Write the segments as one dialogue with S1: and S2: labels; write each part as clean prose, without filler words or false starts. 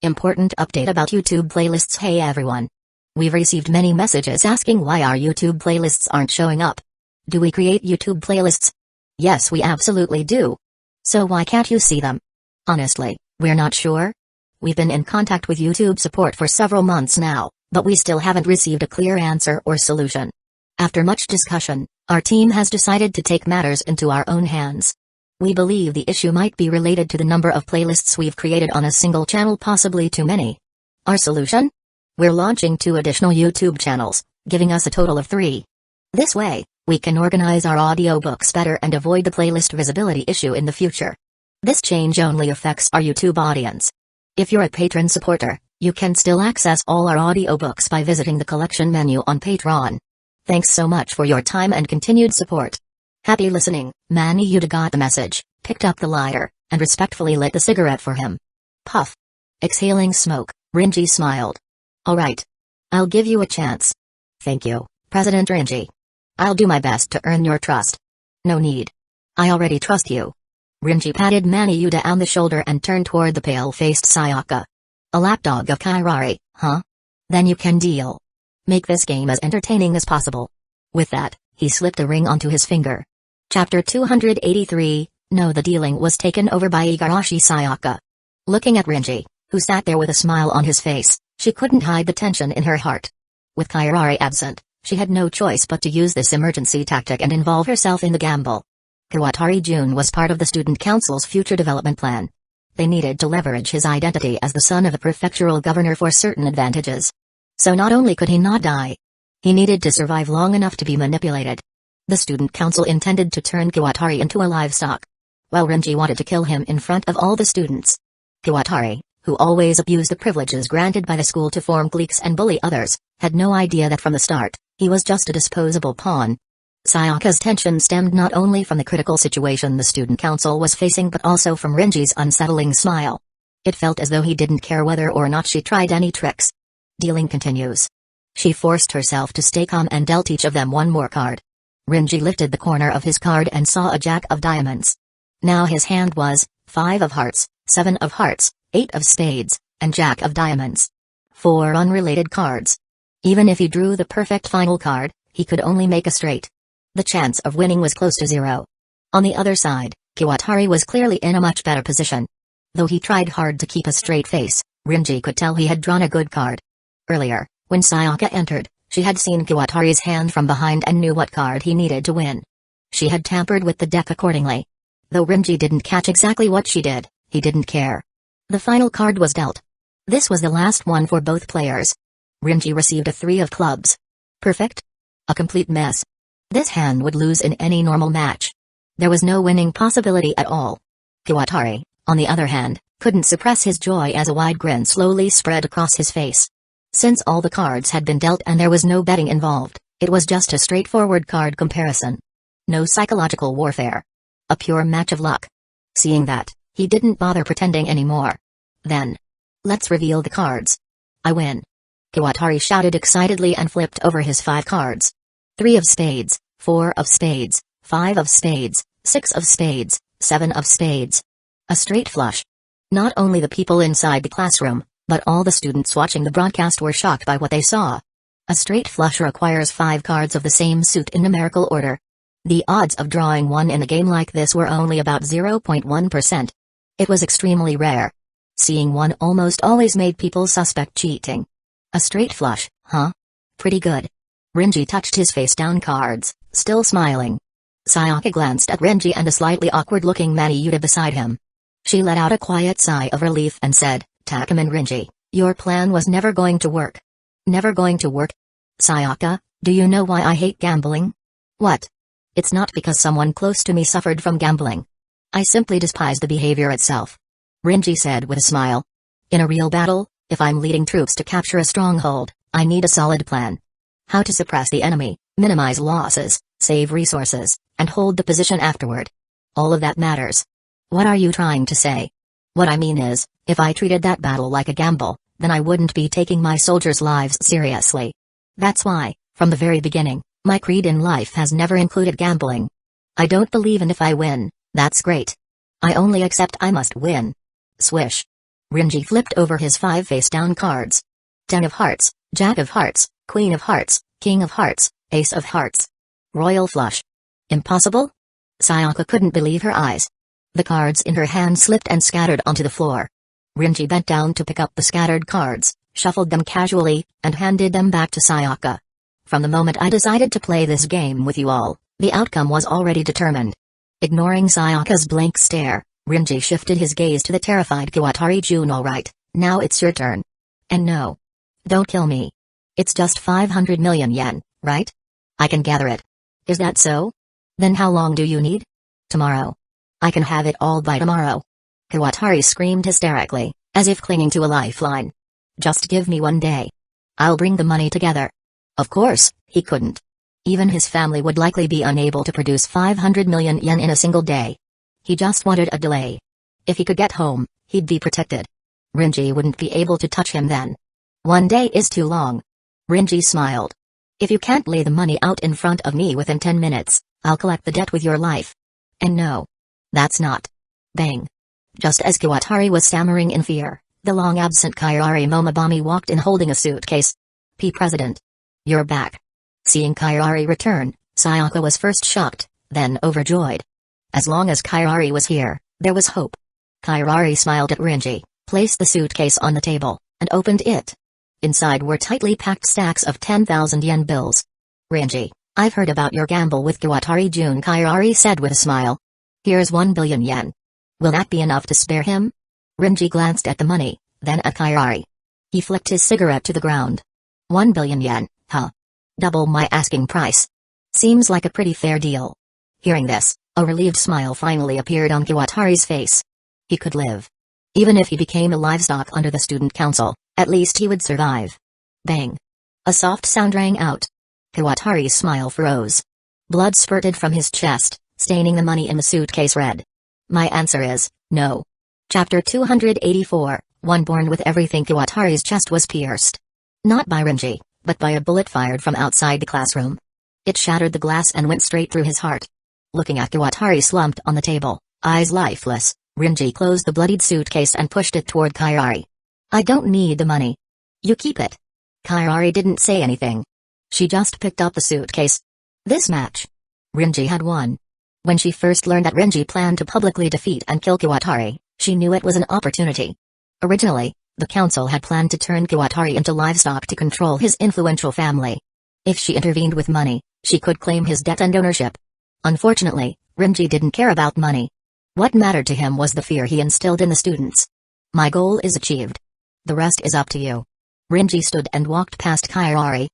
S1: Important update about YouTube playlists. Hey everyone. We've received many messages asking why our YouTube playlists aren't showing up. Do we create YouTube playlists? Yes, we absolutely do. So why can't you see them? Honestly, we're not sure. We've been in contact with YouTube support for several months now, but we still haven't received a clear answer or solution. After much discussion, our team has decided to take matters into our own hands. We believe the issue might be related to the number of playlists we've created on a single channel, possibly too many. Our solution? We're launching 2 additional YouTube channels, giving us a total of 3. This way, we can organize our audiobooks better and avoid the playlist visibility issue in the future. This change only affects our YouTube audience. If you're a patron supporter, you can still access all our audiobooks by visiting the collection menu on Patreon. Thanks so much for your time and continued support. Happy listening. Manny Yuda got the message, picked up the lighter, and respectfully lit the cigarette for him. Puff. Exhaling smoke, Rinji smiled. Alright. I'll give you a chance. Thank you, President Rinji. I'll do my best to earn your trust. No need. I already trust you. Rinji patted Manny Yuda on the shoulder and turned toward the pale-faced Sayaka. A lapdog of Kairari, huh? Then you can deal. Make this game as entertaining as possible. With that, he slipped a ring onto his finger. Chapter 283, No, the dealing was taken over by Igarashi Sayaka. Looking at Rinji, who sat there with a smile on his face, she couldn't hide the tension in her heart. With Kairari absent, she had no choice but to use this emergency tactic and involve herself in the gamble. Kawatari Jun was part of the student council's future development plan. They needed to leverage his identity as the son of a prefectural governor for certain advantages. So not only could he not die, he needed to survive long enough to be manipulated. The student council intended to turn Kawatari into a livestock, while Rinji wanted to kill him in front of all the students. Kawatari, who always abused the privileges granted by the school to form cliques and bully others, had no idea that from the start, he was just a disposable pawn. Sayaka's tension stemmed not only from the critical situation the student council was facing but also from Rinji's unsettling smile. It felt as though he didn't care whether or not she tried any tricks. Dealing continues. She forced herself to stay calm and dealt each of them one more card. Rinji lifted the corner of his card and saw a jack of diamonds. Now his hand was 5 of hearts, 7 of hearts, 8 of spades, and jack of diamonds. 4 unrelated cards. Even if he drew the perfect final card, he could only make a straight. The chance of winning was close to 0. On the other side, Kawatari was clearly in a much better position. Though he tried hard to keep a straight face, Rinji could tell he had drawn a good card. Earlier, when Sayaka entered, she had seen Kawatari's hand from behind and knew what card he needed to win. She had tampered with the deck accordingly. Though Rinji didn't catch exactly what she did, he didn't care. The final card was dealt. This was the last one for both players. Rinji received a 3 of clubs. Perfect? A complete mess. This hand would lose in any normal match. There was no winning possibility at all. Kawatari, on the other hand, couldn't suppress his joy as a wide grin slowly spread across his face. Since all the cards had been dealt and there was no betting involved, it was just a straightforward card comparison. No psychological warfare. A pure match of luck. Seeing that, he didn't bother pretending anymore. Then, let's reveal the cards. I win. Kawatari shouted excitedly and flipped over his 5 cards. 3 of spades, 4 of spades, 5 of spades, 6 of spades, 7 of spades. A straight flush. Not only the people inside the classroom, but all the students watching the broadcast were shocked by what they saw. A straight flush requires 5 cards of the same suit in numerical order. The odds of drawing one in a game like this were only about 0.1%. It was extremely rare. Seeing one almost always made people suspect cheating. A straight flush, huh? Pretty good. Rinji touched his face down cards, still smiling. Sayaka glanced at Rinji and a slightly awkward-looking Manny Yuda beside him. She let out a quiet sigh of relief and said, Takam and Rinji, your plan was never going to work. Never going to work? Sayaka, do you know why I hate gambling? What? It's not because someone close to me suffered from gambling. I simply despise the behavior itself. Rinji said with a smile. In a real battle, if I'm leading troops to capture a stronghold, I need a solid plan. How to suppress the enemy, minimize losses, save resources, and hold the position afterward. All of that matters. What are you trying to say? What I mean is, if I treated that battle like a gamble, then I wouldn't be taking my soldiers' lives seriously. That's why, from the very beginning, my creed in life has never included gambling. I don't believe in if I win, that's great. I only accept I must win. Swish. Rinji flipped over his 5 face-down cards. 10 of hearts, Jack of hearts, Queen of hearts, King of hearts, Ace of hearts. Royal flush. Impossible? Sayaka couldn't believe her eyes. The cards in her hand slipped and scattered onto the floor. Rinji bent down to pick up the scattered cards, shuffled them casually, and handed them back to Sayaka. From the moment I decided to play this game with you all, the outcome was already determined. Ignoring Sayaka's blank stare, Rinji shifted his gaze to the terrified Kawatari Jun. Alright, now it's your turn. And no. Don't kill me. It's just 500 million yen, right? I can gather it. Is that so? Then how long do you need? Tomorrow. I can have it all by tomorrow. Kawatari screamed hysterically, as if clinging to a lifeline. Just give me 1 day. I'll bring the money together. Of course, he couldn't. Even his family would likely be unable to produce 500 million yen in a single day. He just wanted a delay. If he could get home, he'd be protected. Rinji wouldn't be able to touch him then. 1 day is too long. Rinji smiled. If you can't lay the money out in front of me within 10 minutes, I'll collect the debt with your life. And no. That's not. Bang. Just as Kawatari was stammering in fear, the long-absent Kairari Momobami walked in holding a suitcase. P. President. You're back. Seeing Kairari return, Sayaka was first shocked, then overjoyed. As long as Kairari was here, there was hope. Kairari smiled at Rinji, placed the suitcase on the table, and opened it. Inside were tightly packed stacks of 10,000 yen bills. Rinji, I've heard about your gamble with Kawatari Jun, Kairari said with a smile. Here's 1 billion yen. Will that be enough to spare him? Rinji glanced at the money, then at Kairari. He flicked his cigarette to the ground. 1 billion yen, huh? Double my asking price. Seems like a pretty fair deal. Hearing this, a relieved smile finally appeared on Kawatari's face. He could live. Even if he became a livestock under the student council, at least he would survive. Bang. A soft sound rang out. Kawatari's smile froze. Blood spurted from his chest, staining the money in the suitcase red. My answer is, no. Chapter 284, One born with everything. Kawatari's chest was pierced. Not by Rinji, but by a bullet fired from outside the classroom. It shattered the glass and went straight through his heart. Looking at Kawatari slumped on the table, eyes lifeless, Rinji closed the bloodied suitcase and pushed it toward Kairari. I don't need the money. You keep it. Kairari didn't say anything. She just picked up the suitcase. This match. Rinji had won. When she first learned that Rinji planned to publicly defeat and kill Kawatari, she knew it was an opportunity. Originally, the council had planned to turn Kawatari into livestock to control his influential family. If she intervened with money, she could claim his debt and ownership. Unfortunately, Rinji didn't care about money. What mattered to him was the fear he instilled in the students. My goal is achieved. The rest is up to you. Rinji stood and walked past Kairari.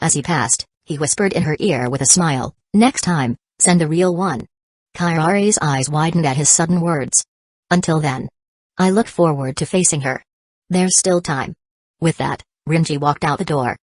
S1: As he passed, he whispered in her ear with a smile, next time, send the real one. Kairari's eyes widened at his sudden words. Until then. I look forward to facing her. There's still time. With that, Rinji walked out the door.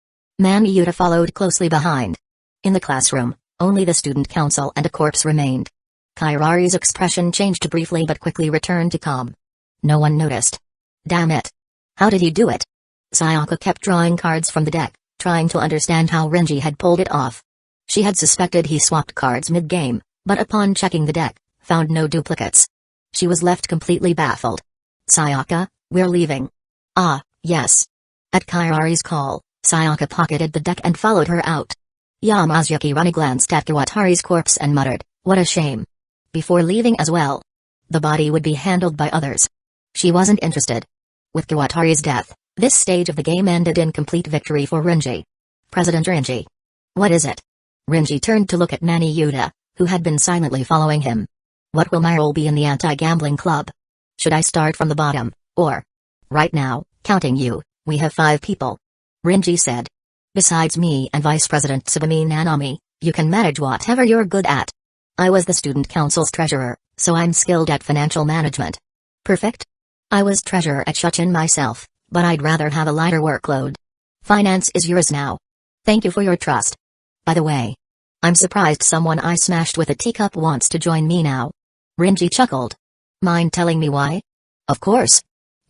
S1: Mami Yuta followed closely behind. In the classroom, only the student council and a corpse remained. Kairari's expression changed briefly but quickly returned to calm. No one noticed. Damn it. How did he do it? Sayaka kept drawing cards from the deck, trying to understand how Rinji had pulled it off. She had suspected he swapped cards mid-game, but upon checking the deck, found no duplicates. She was left completely baffled. Sayaka, we're leaving. Ah, yes. At Kairari's call, Sayaka pocketed the deck and followed her out. Yamazuki Rani glanced at Kawatari's corpse and muttered, what a shame. Before leaving as well. The body would be handled by others. She wasn't interested. With Kawatari's death, this stage of the game ended in complete victory for Rinji. President Rinji. What is it? Rinji turned to look at Mami Yuta, who had been silently following him. What will my role be in the anti-gambling club? Should I start from the bottom, or? Right now, counting you, we have 5 people. Rinji said. Besides me and Vice President Tsubame Nanami, you can manage whatever you're good at. I was the student council's treasurer, so I'm skilled at financial management. Perfect? I was treasurer at Shuchin myself, but I'd rather have a lighter workload. Finance is yours now. Thank you for your trust. By the way, I'm surprised someone I smashed with a teacup wants to join me now. Rinji chuckled. Mind telling me why? Of course.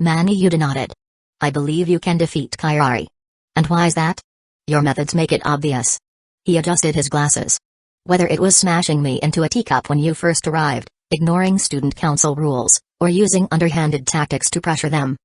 S1: Mami Yuta nodded. I believe you can defeat Kairari. And why's that? Your methods make it obvious. He adjusted his glasses. Whether it was smashing me into a teacup when you first arrived, ignoring student council rules, or using underhanded tactics to pressure them.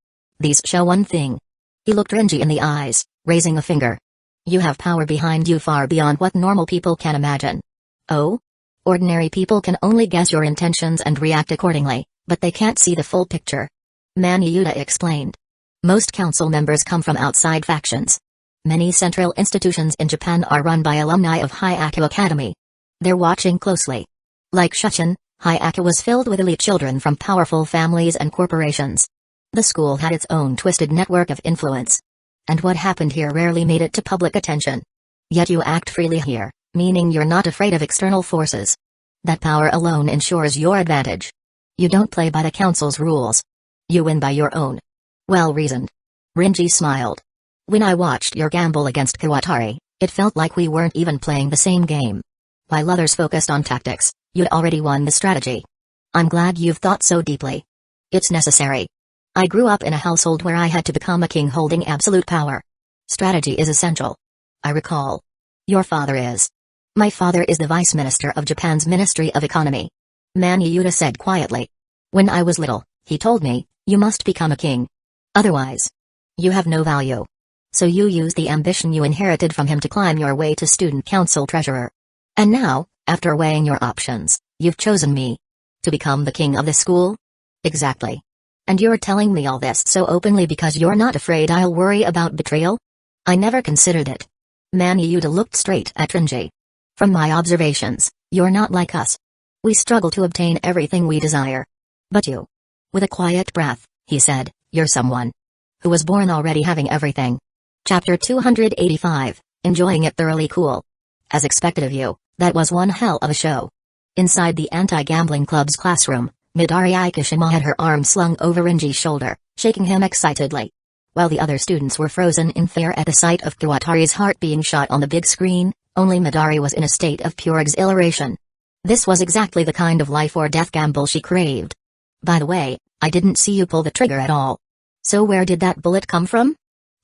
S1: These show one thing. He looked Renji in the eyes, raising a finger. You have power behind you far beyond what normal people can imagine. Oh? Ordinary people can only guess your intentions and react accordingly, but they can't see the full picture. Yuta explained. Most council members come from outside factions. Many central institutions in Japan are run by alumni of Hyaku Academy. They're watching closely. Like Shuchen, Hyaku was filled with elite children from powerful families and corporations. The school had its own twisted network of influence. And what happened here rarely made it to public attention. Yet you act freely here, meaning you're not afraid of external forces. That power alone ensures your advantage. You don't play by the council's rules. You win by your own. Well reasoned. Renji smiled. When I watched your gamble against Kawatari, it felt like we weren't even playing the same game. While others focused on tactics, you'd already won the strategy. I'm glad you've thought so deeply. It's necessary. I grew up in a household where I had to become a king holding absolute power. Strategy is essential. I recall. Your father is. My father is the Vice Minister of Japan's Ministry of Economy. Yuta said quietly. When I was little, he told me, you must become a king. Otherwise, you have no value. So you used the ambition you inherited from him to climb your way to student council treasurer. And now, after weighing your options, you've chosen me. To become the king of the school? Exactly. And you're telling me all this so openly because you're not afraid I'll worry about betrayal? I never considered it. Yuta looked straight at Renji. From my observations, you're not like us. We struggle to obtain everything we desire. But you. With a quiet breath, he said, you're someone who was born already having everything. Chapter 285, Enjoying It Thoroughly Cool. As expected of you, that was one hell of a show. Inside the anti-gambling club's classroom, Midori Aikishima had her arm slung over Renji's shoulder, shaking him excitedly. While the other students were frozen in fear at the sight of Kawatari's heart being shot on the big screen, only Midori was in a state of pure exhilaration. This was exactly the kind of life-or-death gamble she craved. By the way, I didn't see you pull the trigger at all. So where did that bullet come from?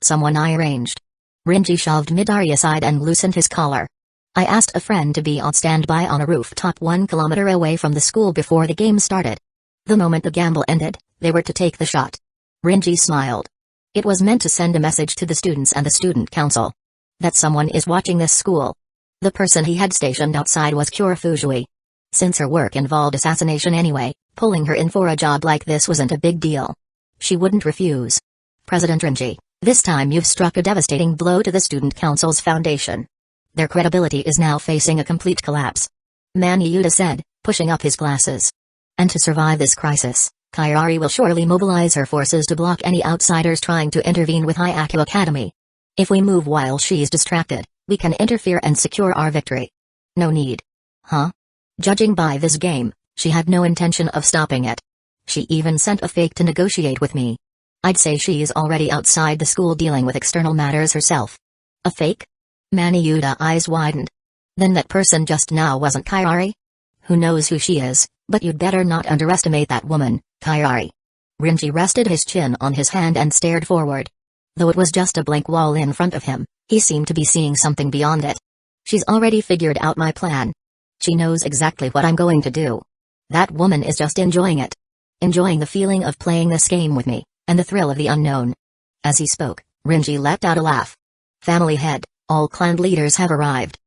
S1: Someone I arranged. Renji shoved Midori aside and loosened his collar. I asked a friend to be on standby on a rooftop 1 kilometer away from the school before the game started. The moment the gamble ended, they were to take the shot. Renji smiled. It was meant to send a message to the students and the student council. That someone is watching this school. The person he had stationed outside was Kura Fujui. Since her work involved assassination anyway, pulling her in for a job like this wasn't a big deal. She wouldn't refuse. President Renji, this time you've struck a devastating blow to the student council's foundation. Their credibility is now facing a complete collapse. Yuta said, pushing up his glasses. And to survive this crisis, Kairi will surely mobilize her forces to block any outsiders trying to intervene with Hyaku Academy. If we move while she's distracted, we can interfere and secure our victory. No need. Huh? Judging by this game, she had no intention of stopping it. She even sent a fake to negotiate with me. I'd say she's already outside the school dealing with external matters herself. A fake? Yuta eyes widened. Then that person just now wasn't Kairi? Who knows who she is, but you'd better not underestimate that woman, Kairi. Renji rested his chin on his hand and stared forward. Though it was just a blank wall in front of him, he seemed to be seeing something beyond it. She's already figured out my plan. She knows exactly what I'm going to do. That woman is just enjoying it. Enjoying the feeling of playing this game with me, and the thrill of the unknown. As he spoke, Renji let out a laugh. Family head, all clan leaders have arrived.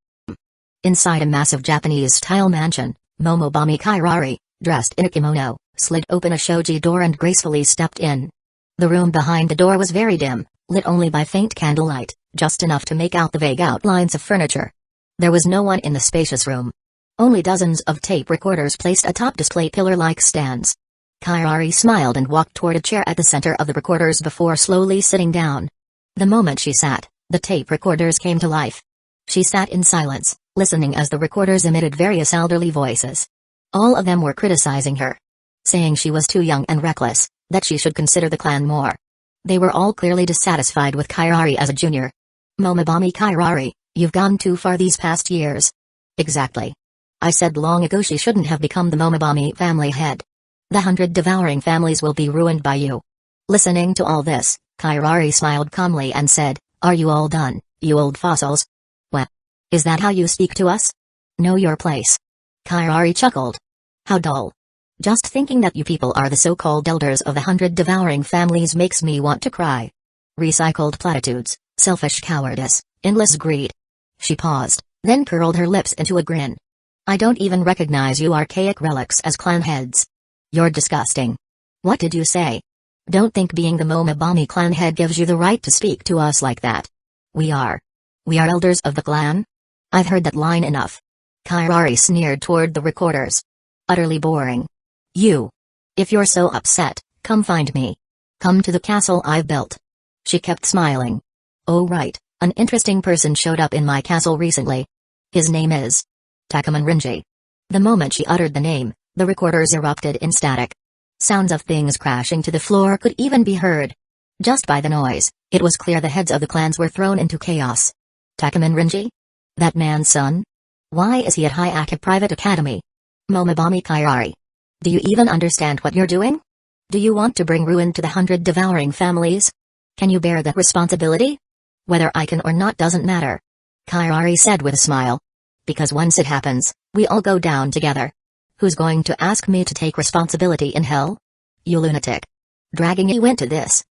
S1: Inside a massive Japanese-style mansion, Momobami Kairari, dressed in a kimono, slid open a shoji door and gracefully stepped in. The room behind the door was very dim, lit only by faint candlelight, just enough to make out the vague outlines of furniture. There was no one in the spacious room. Only dozens of tape recorders placed atop display pillar-like stands. Kairari smiled and walked toward a chair at the center of the recorders before slowly sitting down. The moment she sat, the tape recorders came to life. She sat in silence, listening as the recorders emitted various elderly voices. All of them were criticizing her. Saying she was too young and reckless, that she should consider the clan more. They were all clearly dissatisfied with Kairari as a junior. Momobami Kairari, you've gone too far these past years. Exactly. I said long ago she shouldn't have become the Momobami family head. The 100 devouring families will be ruined by you. Listening to all this, Kairari smiled calmly and said, are you all done, you old fossils? What? Is that how you speak to us? Know your place. Kairari chuckled. How dull. Just thinking that you people are the so-called elders of the 100 devouring families makes me want to cry. Recycled platitudes, selfish cowardice, endless greed. She paused, then curled her lips into a grin. I don't even recognize you archaic relics as clan heads. You're disgusting. What did you say? Don't think being the Momobami clan head gives you the right to speak to us like that. We are elders of the clan? I've heard that line enough. Kairari sneered toward the recorders. Utterly boring. If you're so upset, come find me. Come to the castle I've built. She kept smiling. Oh right, an interesting person showed up in my castle recently. His name is Takuman Rinji. The moment she uttered the name, the recorders erupted in static. Sounds of things crashing to the floor could even be heard. Just by the noise, it was clear the heads of the clans were thrown into chaos. Takuman Rinji? That man's son? Why is he at Hyaka Private Academy? Momobami Kairari. Do you even understand what you're doing? Do you want to bring ruin to the 100 devouring families? Can you bear that responsibility? Whether I can or not doesn't matter. Kairari said with a smile. Because once it happens, we all go down together. Who's going to ask me to take responsibility in hell? You lunatic. Dragging you into this.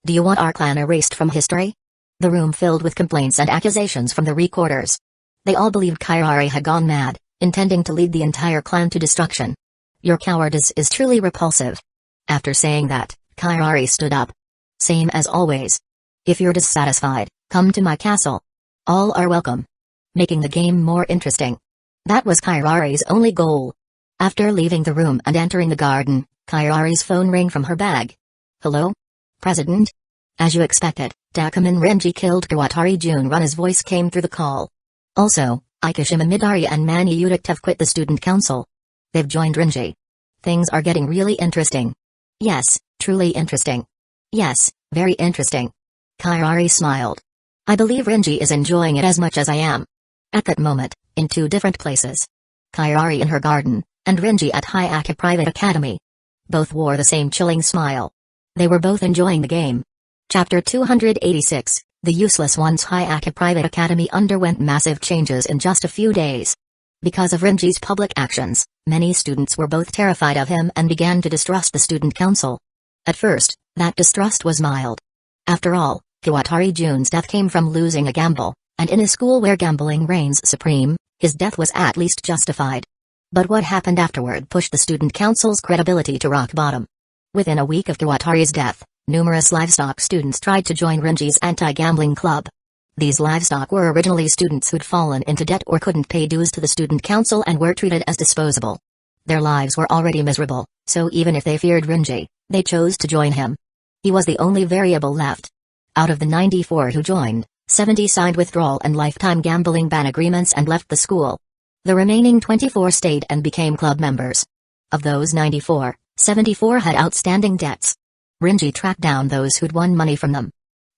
S1: Do you want our clan erased from history? The room filled with complaints and accusations from the recorders. They all believed Kairari had gone mad, intending to lead the entire clan to destruction. Your cowardice is truly repulsive. After saying that, Kairari stood up. Same as always. If you're dissatisfied, come to my castle. All are welcome. Making the game more interesting. That was Kairari's only goal. After leaving the room and entering the garden, Kairari's phone rang from her bag. Hello? President? As you expected, Takuman Rinji killed Kawatari Junrun's voice came through the call. Also, Ikishima Midari and Mani Udict have quit the student council. They've joined Rinji. Things are getting really interesting. Yes, truly interesting. Yes, very interesting. Kairari smiled. I believe Rinji is enjoying it as much as I am. At that moment, in two different places. Kairari in her garden, and Rinji at Hyaka Private Academy. Both wore the same chilling smile. They were both enjoying the game. Chapter 286, The Useless Ones. Hyaka Private Academy underwent massive changes in just a few days. Because of Rinji's public actions, many students were both terrified of him and began to distrust the student council. At first, that distrust was mild. After all, Kawatari Jun's death came from losing a gamble, and in a school where gambling reigns supreme, his death was at least justified. But what happened afterward pushed the student council's credibility to rock bottom. Within a week of Kawatari's death, numerous livestock students tried to join Rinji's anti-gambling club. These livestock were originally students who'd fallen into debt or couldn't pay dues to the student council and were treated as disposable. Their lives were already miserable, so even if they feared Rinji, they chose to join him. He was the only variable left. Out of the 94 who joined, 70 signed withdrawal and lifetime gambling ban agreements and left the school. The remaining 24 stayed and became club members. Of those 94, 74 had outstanding debts. Rinji tracked down those who'd won money from them.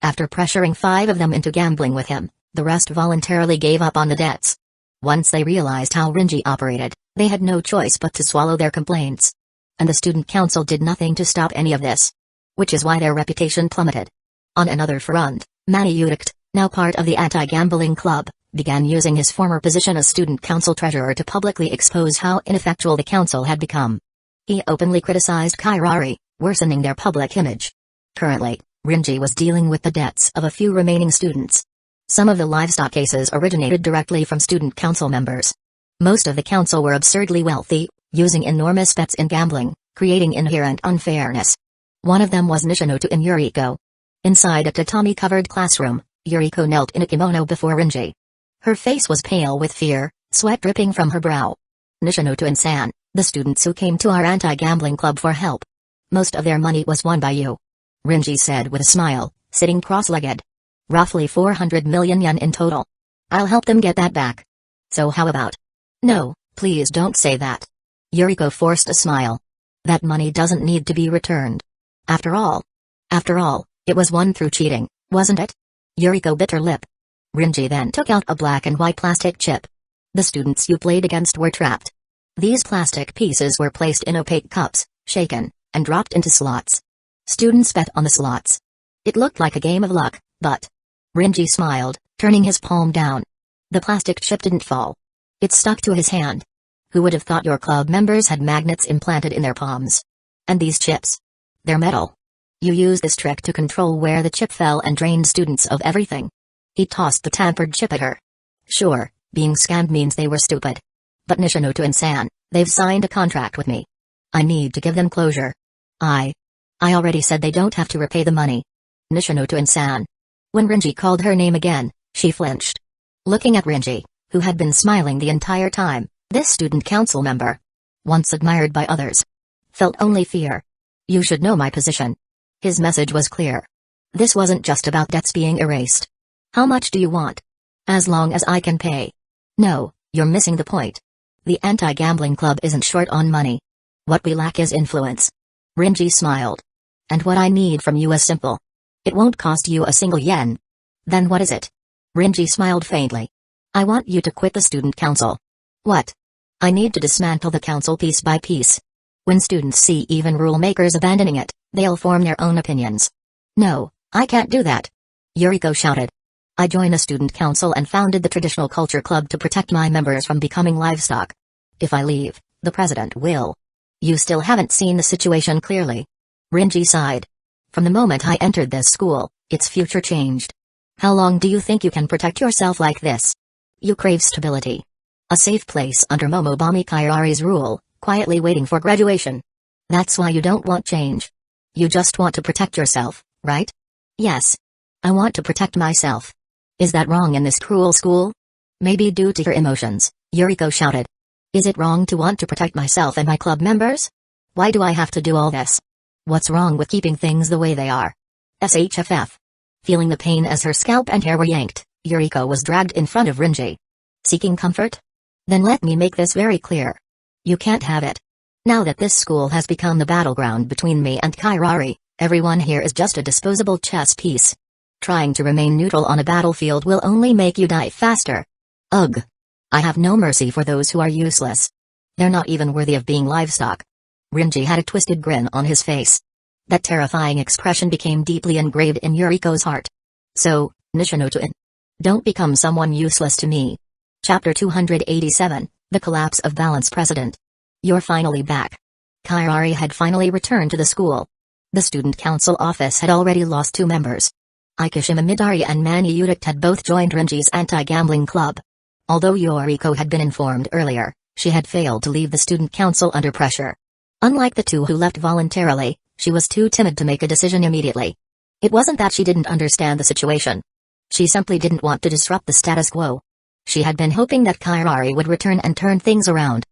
S1: After pressuring 5 of them into gambling with him, the rest voluntarily gave up on the debts. Once they realized how Rinji operated, they had no choice but to swallow their complaints. And the student council did nothing to stop any of this. Which is why their reputation plummeted. On another front, Mani Udict, now part of the anti-gambling club, began using his former position as student council treasurer to publicly expose how ineffectual the council had become. He openly criticized Kairari, worsening their public image. Currently, Rinji was dealing with the debts of a few remaining students. Some of the livestock cases originated directly from student council members. Most of the council were absurdly wealthy, using enormous bets in gambling, creating inherent unfairness. One of them was Nishinoto and Yuriko. Inside a tatami-covered classroom, Yuriko knelt in a kimono before Rinji. Her face was pale with fear, sweat dripping from her brow. Nishinoto and San, the students who came to our anti-gambling club for help. Most of their money was won by you. Rinji said with a smile, sitting cross-legged. Roughly 400 million yen in total. I'll help them get that back. So how about? No, please don't say that. Yuriko forced a smile. That money doesn't need to be returned. After all, it was won through cheating, wasn't it? Yuriko bit her lip. Rinji then took out a black and white plastic chip. The students you played against were trapped. These plastic pieces were placed in opaque cups, shaken, and dropped into slots. Students bet on the slots. It looked like a game of luck, but... Rinji smiled, turning his palm down. The plastic chip didn't fall. It stuck to his hand. Who would have thought your club members had magnets implanted in their palms? And these chips? They're metal. You used this trick to control where the chip fell and drained students of everything. He tossed the tampered chip at her. Sure, being scammed means they were stupid. But Nishinoto and San, they've signed a contract with me. I need to give them closure. I already said they don't have to repay the money. Nishinoto and San. When Rinji called her name again, she flinched. Looking at Rinji, who had been smiling the entire time, this student council member, once admired by others, felt only fear. You should know my position. His message was clear. This wasn't just about debts being erased. How much do you want? As long as I can pay. No, you're missing the point. The anti-gambling club isn't short on money. What we lack is influence. Rinji smiled. And what I need from you is simple. It won't cost you a single yen. Then what is it? Rinji smiled faintly. I want you to quit the student council. What? I need to dismantle the council piece by piece. When students see even rule makers abandoning it, they'll form their own opinions. No, I can't do that. Yuriko shouted. I joined the student council and founded the traditional culture club to protect my members from becoming livestock. If I leave, the president will. You still haven't seen the situation clearly. Rinji sighed. From the moment I entered this school, its future changed. How long do you think you can protect yourself like this? You crave stability. A safe place under Momobami Kairari's rule, quietly waiting for graduation. That's why you don't want change. You just want to protect yourself, right? Yes. I want to protect myself. Is that wrong in this cruel school? Maybe due to your emotions, Yuriko shouted. Is it wrong to want to protect myself and my club members? Why do I have to do all this? What's wrong with keeping things the way they are? SHFF. Feeling the pain as her scalp and hair were yanked, Yuriko was dragged in front of Rinji. Seeking comfort? Then let me make this very clear. You can't have it. Now that this school has become the battleground between me and Kairari, everyone here is just a disposable chess piece. Trying to remain neutral on a battlefield will only make you die faster. Ugh. I have no mercy for those who are useless. They're not even worthy of being livestock. Rinji had a twisted grin on his face. That terrifying expression became deeply engraved in Yuriko's heart. So, Nishinoto-in. Don't become someone useless to me. Chapter 287, The Collapse of Balance President. You're finally back. Kairari had finally returned to the school. The student council office had already lost 2 members. Ikishima Midari and Mani Udict had both joined Rinji's anti-gambling club. Although Yoriko had been informed earlier, she had failed to leave the student council under pressure. Unlike the 2 who left voluntarily, she was too timid to make a decision immediately. It wasn't that she didn't understand the situation. She simply didn't want to disrupt the status quo. She had been hoping that Kairari would return and turn things around.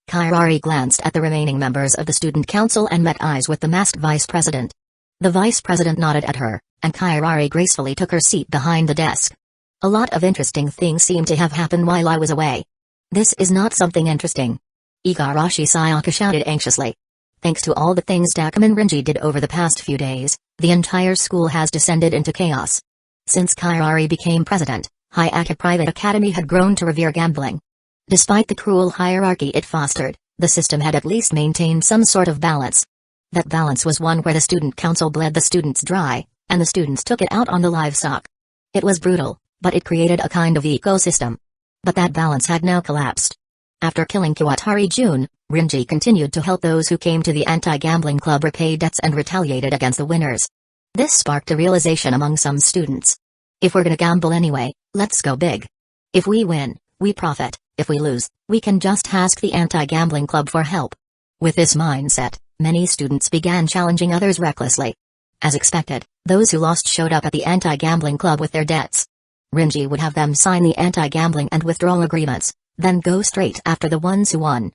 S1: Kairari glanced at the remaining members of the student council and met eyes with the masked vice president. The vice president nodded at her, and Kairari gracefully took her seat behind the desk. A lot of interesting things seem to have happened while I was away. This is not something interesting. Igarashi Sayaka shouted anxiously. Thanks to all the things Takam and Rinji did over the past few days, the entire school has descended into chaos. Since Kairari became president, Hayaka Private Academy had grown to revere gambling. Despite the cruel hierarchy it fostered, the system had at least maintained some sort of balance. That balance was one where the student council bled the students dry, and the students took it out on the livestock. It was brutal, but it created a kind of ecosystem. But that balance had now collapsed. After killing Kiwatari Jun, Rinji continued to help those who came to the anti-gambling club repay debts and retaliated against the winners. This sparked a realization among some students. If we're gonna gamble anyway, let's go big. If we win, we profit. If we lose, we can just ask the anti-gambling club for help. With this mindset, many students began challenging others recklessly. As expected, those who lost showed up at the anti-gambling club with their debts. Rinji would have them sign the anti-gambling and withdrawal agreements, then go straight after the ones who won.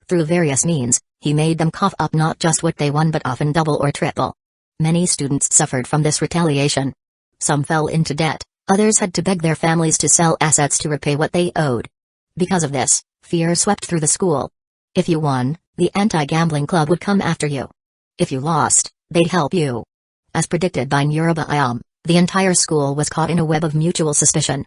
S1: Through various means, he made them cough up not just what they won but often double or triple. Many students suffered from this retaliation. Some fell into debt, others had to beg their families to sell assets to repay what they owed. Because of this, fear swept through the school. If you won, the anti-gambling club would come after you. If you lost, they'd help you. As predicted by Nuraba Ayam, the entire school was caught in a web of mutual suspicion.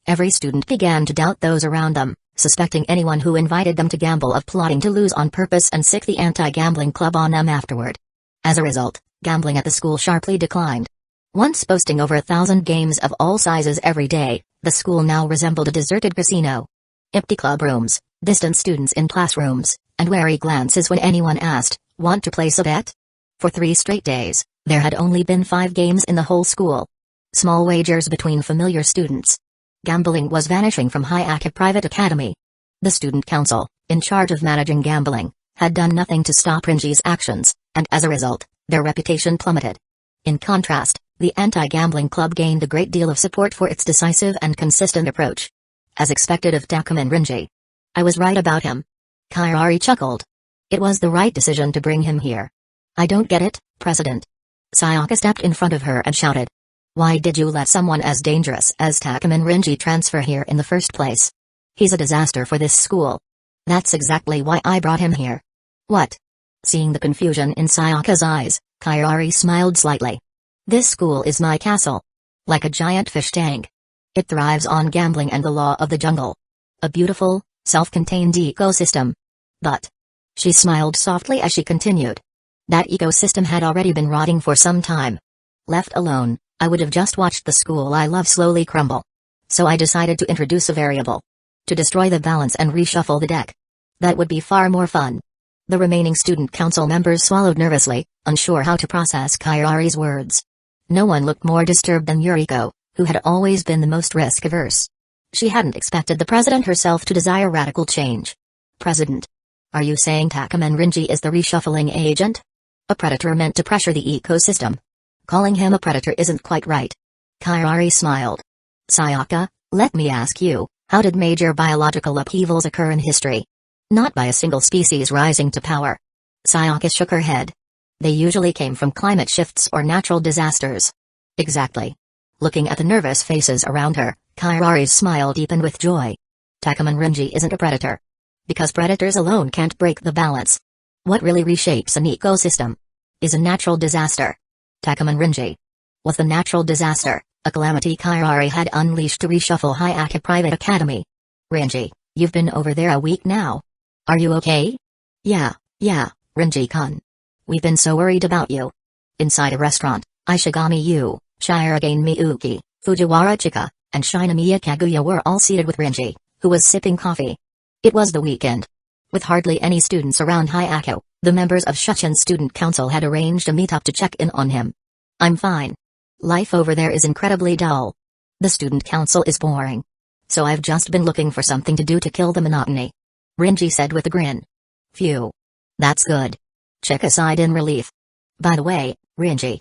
S1: Every student began to doubt those around them, suspecting anyone who invited them to gamble of plotting to lose on purpose and sick the anti-gambling club on them afterward. As a result, gambling at the school sharply declined. Once boasting over 1,000 games of all sizes every day, the school now resembled a deserted casino. Empty club rooms, distant students in classrooms, and wary glances when anyone asked, "Want to place a bet?" For 3 straight days, there had only been 5 games in the whole school. Small wagers between familiar students. Gambling was vanishing from Hayaka Private Academy. The student council, in charge of managing gambling, had done nothing to stop Rinji's actions, and as a result, their reputation plummeted. In contrast, the anti-gambling club gained a great deal of support for its decisive and consistent approach. As expected of Takuman Rinji. I was right about him. Kairari chuckled. It was the right decision to bring him here. I don't get it, President. Sayaka stepped in front of her and shouted. Why did you let someone as dangerous as Takuman Rinji transfer here in the first place? He's a disaster for this school. That's exactly why I brought him here. What? Seeing the confusion in Sayaka's eyes, Kairari smiled slightly. This school is my castle. Like a giant fish tank. It thrives on gambling and the law of the jungle. A beautiful, self-contained ecosystem. But. She smiled softly as she continued. That ecosystem had already been rotting for some time. Left alone, I would have just watched the school I love slowly crumble. So I decided to introduce a variable. To destroy the balance and reshuffle the deck. That would be far more fun. The remaining student council members swallowed nervously, unsure how to process Kairari's words. No one looked more disturbed than Yuriko, who had always been the most risk-averse. She hadn't expected the president herself to desire radical change. President. Are you saying Takuman Rinji is the reshuffling agent? A predator meant to pressure the ecosystem. Calling him a predator isn't quite right. Kairari smiled. Sayaka, let me ask you, how did major biological upheavals occur in history? Not by a single species rising to power. Sayaka shook her head. They usually came from climate shifts or natural disasters. Exactly. Looking at the nervous faces around her, Kairari's smile deepened with joy. Takuman Rinji isn't a predator. Because predators alone can't break the balance. What really reshapes an ecosystem is a natural disaster. Takuman Rinji was the natural disaster, a calamity Kairari had unleashed to reshuffle Hayaka Private Academy. Rinji, you've been over there a week now. Are you okay? Yeah, Rinji-kun. We've been so worried about you. Inside a restaurant, Ishigami Yu, Shirogane Miyuki, Fujiwara Chika, and Shinomiya Kaguya were all seated with Rinji, who was sipping coffee. It was the weekend. With hardly any students around Hayako, the members of Shuchin's student council had arranged a meetup to check in on him. I'm fine. Life over there is incredibly dull. The student council is boring. So I've just been looking for something to do to kill the monotony. Rinji said with a grin. Phew. That's good. Chika sighed in relief. By the way, Rinji.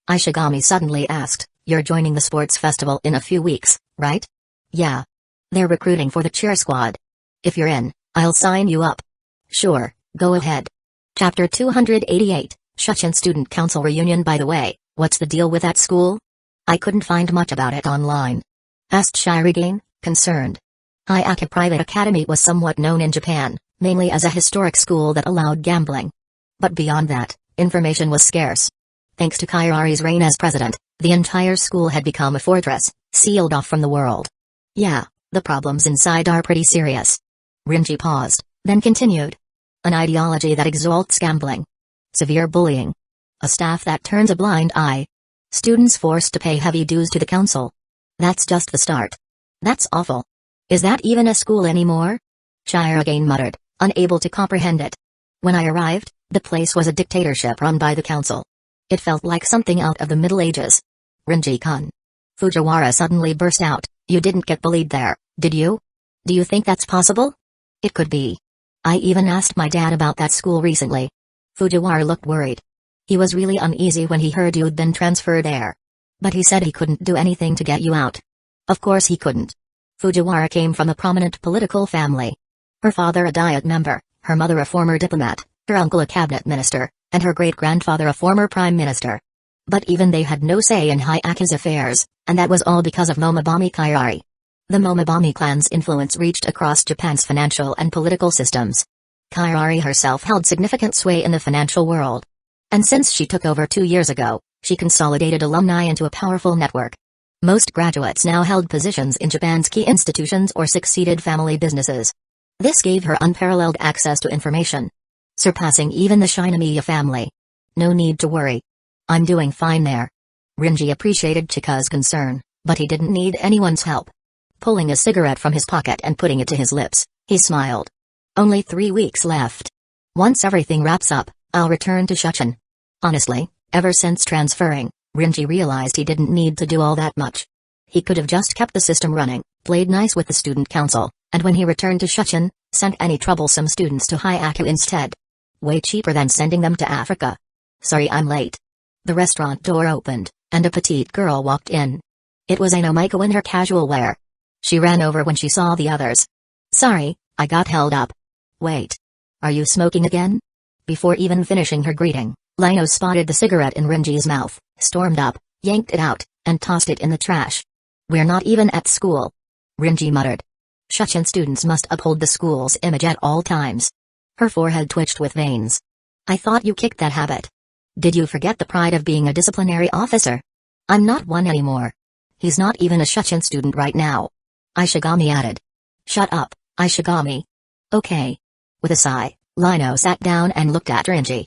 S1: Ishigami suddenly asked, you're joining the sports festival in a few weeks, right? Yeah. They're recruiting for the cheer squad. If you're in, I'll sign you up. Sure, go ahead. Chapter 288, Shuchin Student Council Reunion. By the way, what's the deal with that school? I couldn't find much about it online. Asked Shirogane, concerned. Hayaka Private Academy was somewhat known in Japan, mainly as a historic school that allowed gambling. But beyond that, information was scarce. Thanks to Kairari's reign as president, the entire school had become a fortress, sealed off from the world. Yeah, the problems inside are pretty serious. Rinji paused, then continued. An ideology that exalts gambling. Severe bullying. A staff that turns a blind eye. Students forced to pay heavy dues to the council. That's just the start. That's awful. Is that even a school anymore? Shirogane muttered, unable to comprehend it. When I arrived, the place was a dictatorship run by the council. It felt like something out of the Middle Ages. Rinji-kun. Fujiwara suddenly burst out, you didn't get bullied there, did you? Do you think that's possible? It could be. I even asked my dad about that school recently. Fujiwara looked worried. He was really uneasy when he heard you'd been transferred there. But he said he couldn't do anything to get you out. Of course he couldn't. Fujiwara came from a prominent political family. Her father a Diet member, her mother a former diplomat, her uncle a cabinet minister, and her great-grandfather a former prime minister. But even they had no say in Hayaka's affairs, and that was all because of Momobami Kairari. The Momobami clan's influence reached across Japan's financial and political systems. Kairari herself held significant sway in the financial world. And since she took over 2 years ago, she consolidated alumni into a powerful network. Most graduates now held positions in Japan's key institutions or succeeded family businesses. This gave her unparalleled access to information, surpassing even the Shinomiya family. No need to worry. I'm doing fine there. Rinji appreciated Chika's concern, but he didn't need anyone's help. Pulling a cigarette from his pocket and putting it to his lips, he smiled. Only 3 weeks left. Once everything wraps up, I'll return to Shuchen. Honestly, ever since transferring, Rinji realized he didn't need to do all that much. He could have just kept the system running, played nice with the student council, and when he returned to Shuchen, sent any troublesome students to Hyaku instead. Way cheaper than sending them to Africa. Sorry I'm late. The restaurant door opened, and a petite girl walked in. It was Aino Maiko in her casual wear. She ran over when she saw the others. Sorry, I got held up. Wait. Are you smoking again? Before even finishing her greeting, Lino spotted the cigarette in Rinji's mouth, stormed up, yanked it out, and tossed it in the trash. We're not even at school. Rinji muttered. Shuchen students must uphold the school's image at all times. Her forehead twitched with veins. I thought you kicked that habit. Did you forget the pride of being a disciplinary officer? I'm not one anymore. He's not even a Shuchen student right now. Ishigami added. Shut up, Ishigami. Okay. With a sigh, Lino sat down and looked at Rinji.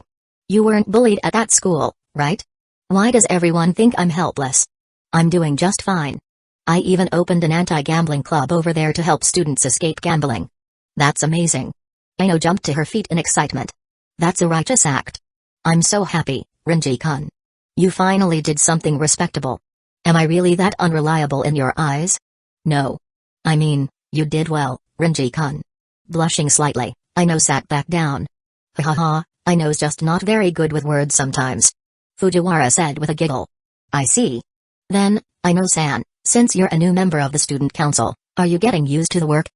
S1: You weren't bullied at that school, right? Why does everyone think I'm helpless? I'm doing just fine. I even opened an anti-gambling club over there to help students escape gambling. That's amazing. Aino jumped to her feet in excitement. That's a righteous act. I'm so happy, Rinji-kun. You finally did something respectable. Am I really that unreliable in your eyes? No. I mean, you did well, Rinji-kun. Blushing slightly, Aino sat back down. Ha ha ha, Aino's just not very good with words sometimes. Fujiwara said with a giggle. I see. Then, Aino-san, since you're a new member of the student council, are you getting used to the work?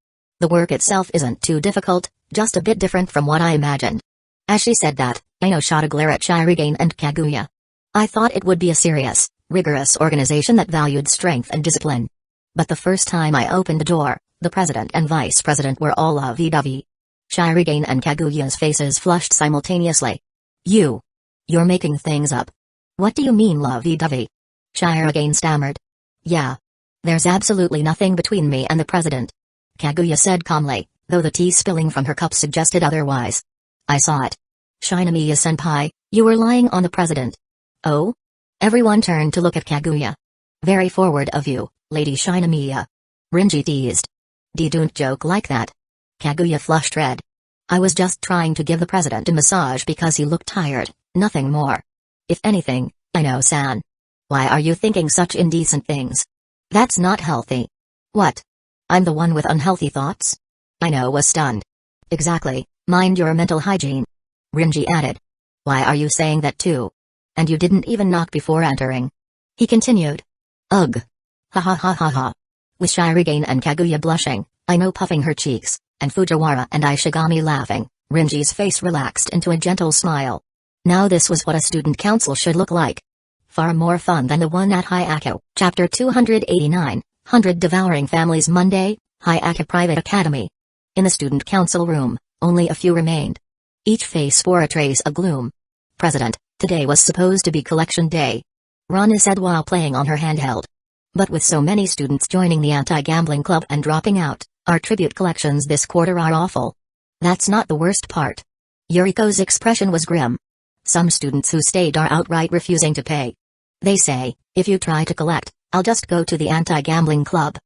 S1: The work itself isn't too difficult, just a bit different from what I imagined. As she said that, Aino shot a glare at Shirigane and Kaguya. I thought it would be a serious, rigorous organization that valued strength and discipline. But the first time I opened the door, the president and vice president were all lovey-dovey. Shirigane and Kaguya's faces flushed simultaneously. You're making things up. What do you mean lovey-dovey? Shirigane stammered. Yeah. There's absolutely nothing between me and the president. Kaguya said calmly, though the tea spilling from her cup suggested otherwise. I saw it. Shinomiya-senpai, you were lying on the president. Oh? Everyone turned to look at Kaguya. Very forward of you, Lady Shinomiya. Rinji teased. Don't joke like that. Kaguya flushed red. I was just trying to give the president a massage because he looked tired, nothing more. If anything, Aino-san. Why are you thinking such indecent things? That's not healthy. What? I'm the one with unhealthy thoughts? Aino was stunned. Exactly, mind your mental hygiene. Rinji added. Why are you saying that too? And you didn't even knock before entering. He continued. Ugh. Ha ha ha ha ha. With Shirigane and Kaguya blushing, Aino puffing her cheeks, and Fujiwara and Ishigami laughing, Rinji's face relaxed into a gentle smile. Now this was what a student council should look like. Far more fun than the one at Hyaku. Chapter 289, 100 Devouring Families Monday, Hyaku Private Academy. In the student council room, only a few remained. Each face bore a trace of gloom. President, today was supposed to be collection day. Rana said while playing on her handheld. But with so many students joining the anti-gambling club and dropping out, our tribute collections this quarter are awful. That's not the worst part. Yuriko's expression was grim. Some students who stayed are outright refusing to pay. They say, if you try to collect, I'll just go to the anti-gambling club.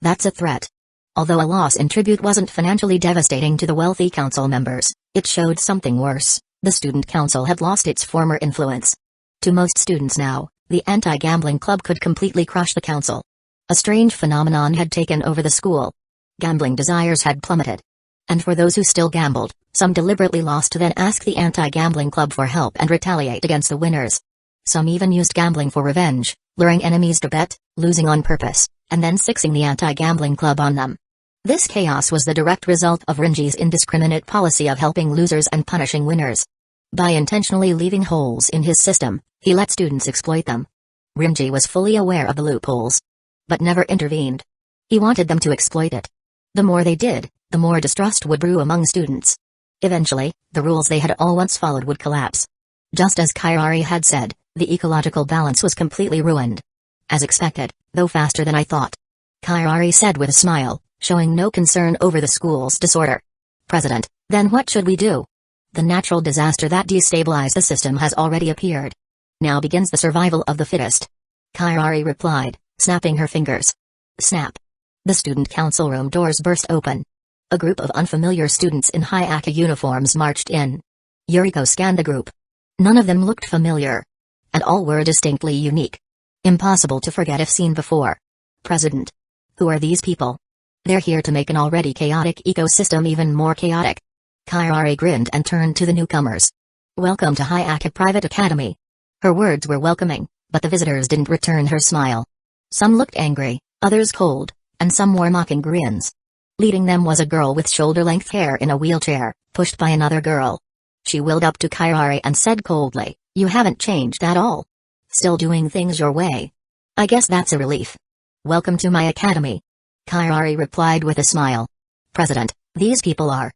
S1: That's a threat. Although a loss in tribute wasn't financially devastating to the wealthy council members, it showed something worse. The student council had lost its former influence. To most students now, the anti-gambling club could completely crush the council. A strange phenomenon had taken over the school. Gambling desires had plummeted. And for those who still gambled, some deliberately lost to then ask the anti-gambling club for help and retaliate against the winners. Some even used gambling for revenge, luring enemies to bet, losing on purpose, and then sixing the anti-gambling club on them. This chaos was the direct result of Rinji's indiscriminate policy of helping losers and punishing winners. By intentionally leaving holes in his system, he let students exploit them. Rinji was fully aware of the loopholes, but never intervened. He wanted them to exploit it. The more they did, the more distrust would brew among students. Eventually, the rules they had all once followed would collapse. Just as Kairari had said, the ecological balance was completely ruined. As expected, though faster than I thought. Kairari said with a smile, showing no concern over the school's disorder. President, then what should we do? The natural disaster that destabilized the system has already appeared. Now begins the survival of the fittest. Kairari replied, snapping her fingers. Snap. The student council room doors burst open. A group of unfamiliar students in Hayaka uniforms marched in. Yuriko scanned the group. None of them looked familiar. And all were distinctly unique. Impossible to forget if seen before. President. Who are these people? They're here to make an already chaotic ecosystem even more chaotic. Kairari grinned and turned to the newcomers. Welcome to Hayaka Private Academy. Her words were welcoming, but the visitors didn't return her smile. Some looked angry, others cold, and some wore mocking grins. Leading them was a girl with shoulder-length hair in a wheelchair, pushed by another girl. She wheeled up to Kairari and said coldly, "You haven't changed at all. Still doing things your way. I guess that's a relief. Welcome to my academy." Kairari replied with a smile. President, these people are...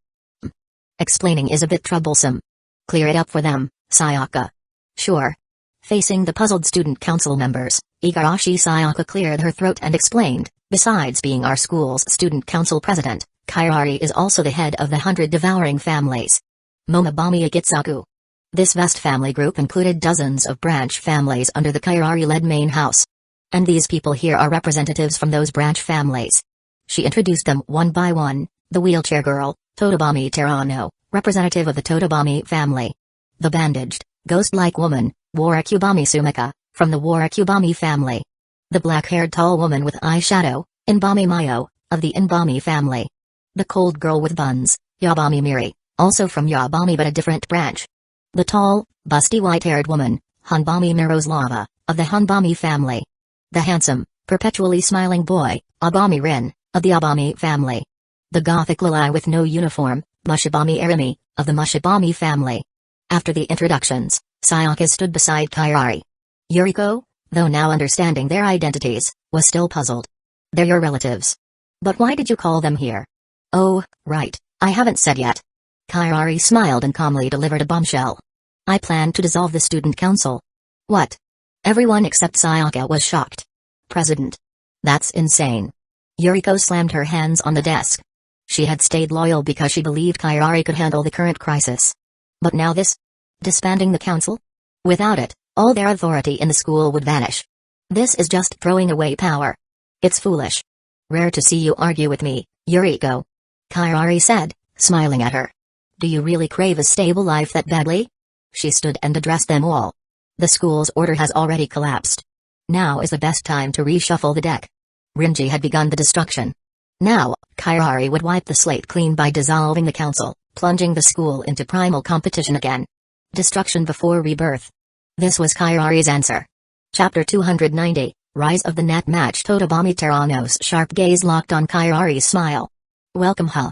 S1: Explaining is a bit troublesome. Clear it up for them, Sayaka. Sure. Facing the puzzled student council members, Igarashi Sayaka cleared her throat and explained, besides being our school's student council president, Kairari is also the head of the 100 devouring families. Momobami Agitsaku. This vast family group included dozens of branch families under the Kairari-led main house. And these people here are representatives from those branch families. She introduced them one by one, the wheelchair girl, Totobami Terano, representative of the Totobami family. The bandaged, ghost-like woman, Warakubami Sumika, from the Warakubami family. The black-haired tall woman with eyeshadow, Inbami Mayo, of the Inbami family. The cold girl with buns, Yabami Miri, also from Yabami but a different branch. The tall, busty white-haired woman, Hanbami Miroslava, of the Hanbami family. The handsome, perpetually smiling boy, Abami Rin, of the Abami family. The gothic lily with no uniform, Mushibami Arimi, of the Mushibami family. After the introductions, Sayaka stood beside Kairari. Yuriko, though now understanding their identities, was still puzzled. They're your relatives. But why did you call them here? Oh, right, I haven't said yet. Kairari smiled and calmly delivered a bombshell. I plan to dissolve the student council. What? Everyone except Sayaka was shocked. President. That's insane. Yuriko slammed her hands on the desk. She had stayed loyal because she believed Kairari could handle the current crisis. But now this? Disbanding the council? Without it, all their authority in the school would vanish. This is just throwing away power. It's foolish. Rare to see you argue with me, Yuriko. Kairari said, smiling at her. Do you really crave a stable life that badly? She stood and addressed them all. The school's order has already collapsed. Now is the best time to reshuffle the deck. Rinji had begun the destruction. Now, Kairari would wipe the slate clean by dissolving the council, plunging the school into primal competition again. Destruction before rebirth. This was Kairari's answer. Chapter 290, Rise of the Net Match. Totobami Terano's sharp gaze locked on Kairari's smile. Welcome, huh?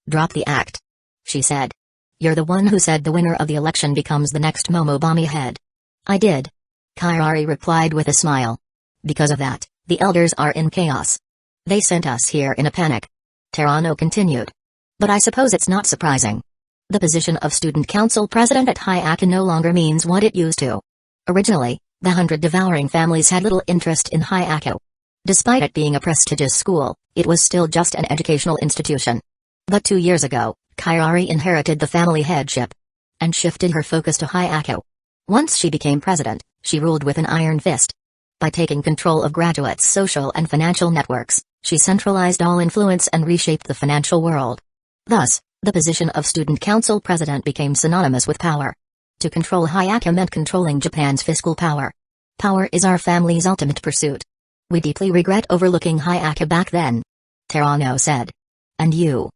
S1: Drop the act. She said. You're the one who said the winner of the election becomes the next Momobami head. I did. Kairari replied with a smile. Because of that, the elders are in chaos. They sent us here in a panic. Terano continued. But I suppose it's not surprising. The position of student council president at Hayaka no longer means what it used to. Originally, the 100 devouring families had little interest in Hayaka. Despite it being a prestigious school, it was still just an educational institution. But 2 years ago, Kairari inherited the family headship and shifted her focus to Hayaka. Once she became president, she ruled with an iron fist. By taking control of graduates' social and financial networks, she centralized all influence and reshaped the financial world. Thus, the position of student council president became synonymous with power. To control Hayaka meant controlling Japan's fiscal power. Power is our family's ultimate pursuit. We deeply regret overlooking Hayaka back then. Terano said. And you?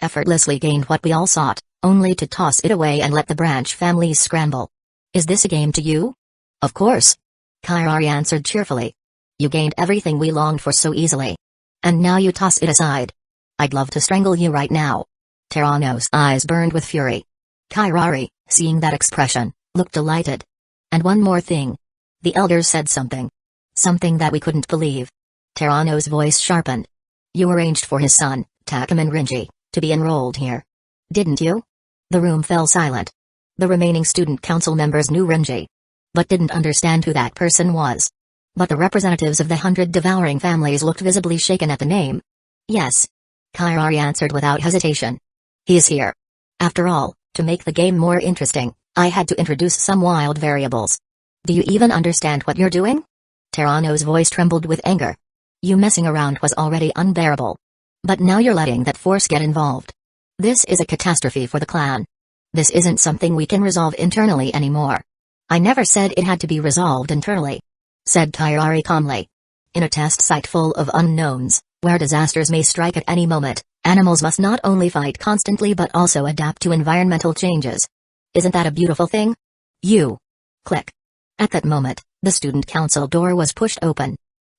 S1: Effortlessly gained what we all sought, only to toss it away and let the branch families scramble. Is this a game to you? Of course. Kairari answered cheerfully. You gained everything we longed for so easily. And now you toss it aside. I'd love to strangle you right now. Terano's eyes burned with fury. Kairari, seeing that expression, looked delighted. And one more thing. The elders said something. Something that we couldn't believe. Terano's voice sharpened. You arranged for his son, Takeman Rinji, to be enrolled here. Didn't you? The room fell silent. The remaining student council members knew Rinji, but didn't understand who that person was. But the representatives of the 100 devouring families looked visibly shaken at the name. Yes. Kairari answered without hesitation. He is here. After all, to make the game more interesting, I had to introduce some wild variables. Do you even understand what you're doing? Terano's voice trembled with anger. You messing around was already unbearable. But now you're letting that force get involved. This is a catastrophe for the clan. This isn't something we can resolve internally anymore. I never said it had to be resolved internally, said Kairari calmly. In a test site full of unknowns, where disasters may strike at any moment, animals must not only fight constantly but also adapt to environmental changes. Isn't that a beautiful thing? You. Click. At that moment, the student council door was pushed open.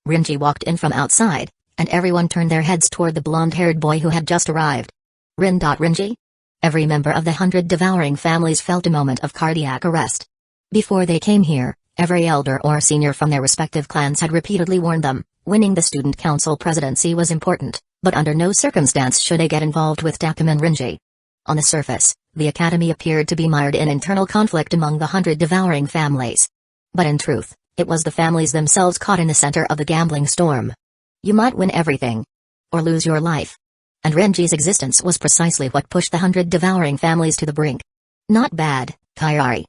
S1: Rinji walked in from outside, and everyone turned their heads toward the blonde-haired boy who had just arrived. Rinji? Every member of the 100 devouring families felt a moment of cardiac arrest. Before they came here, every elder or senior from their respective clans had repeatedly warned them, winning the student council presidency was important, but under no circumstance should they get involved with Takuman Rinji. On the surface, the academy appeared to be mired in internal conflict among the 100 devouring families. But in truth, it was the families themselves caught in the center of the gambling storm. You might win everything, or lose your life. And Renji's existence was precisely what pushed the 100 devouring families to the brink. Not bad, Kairari.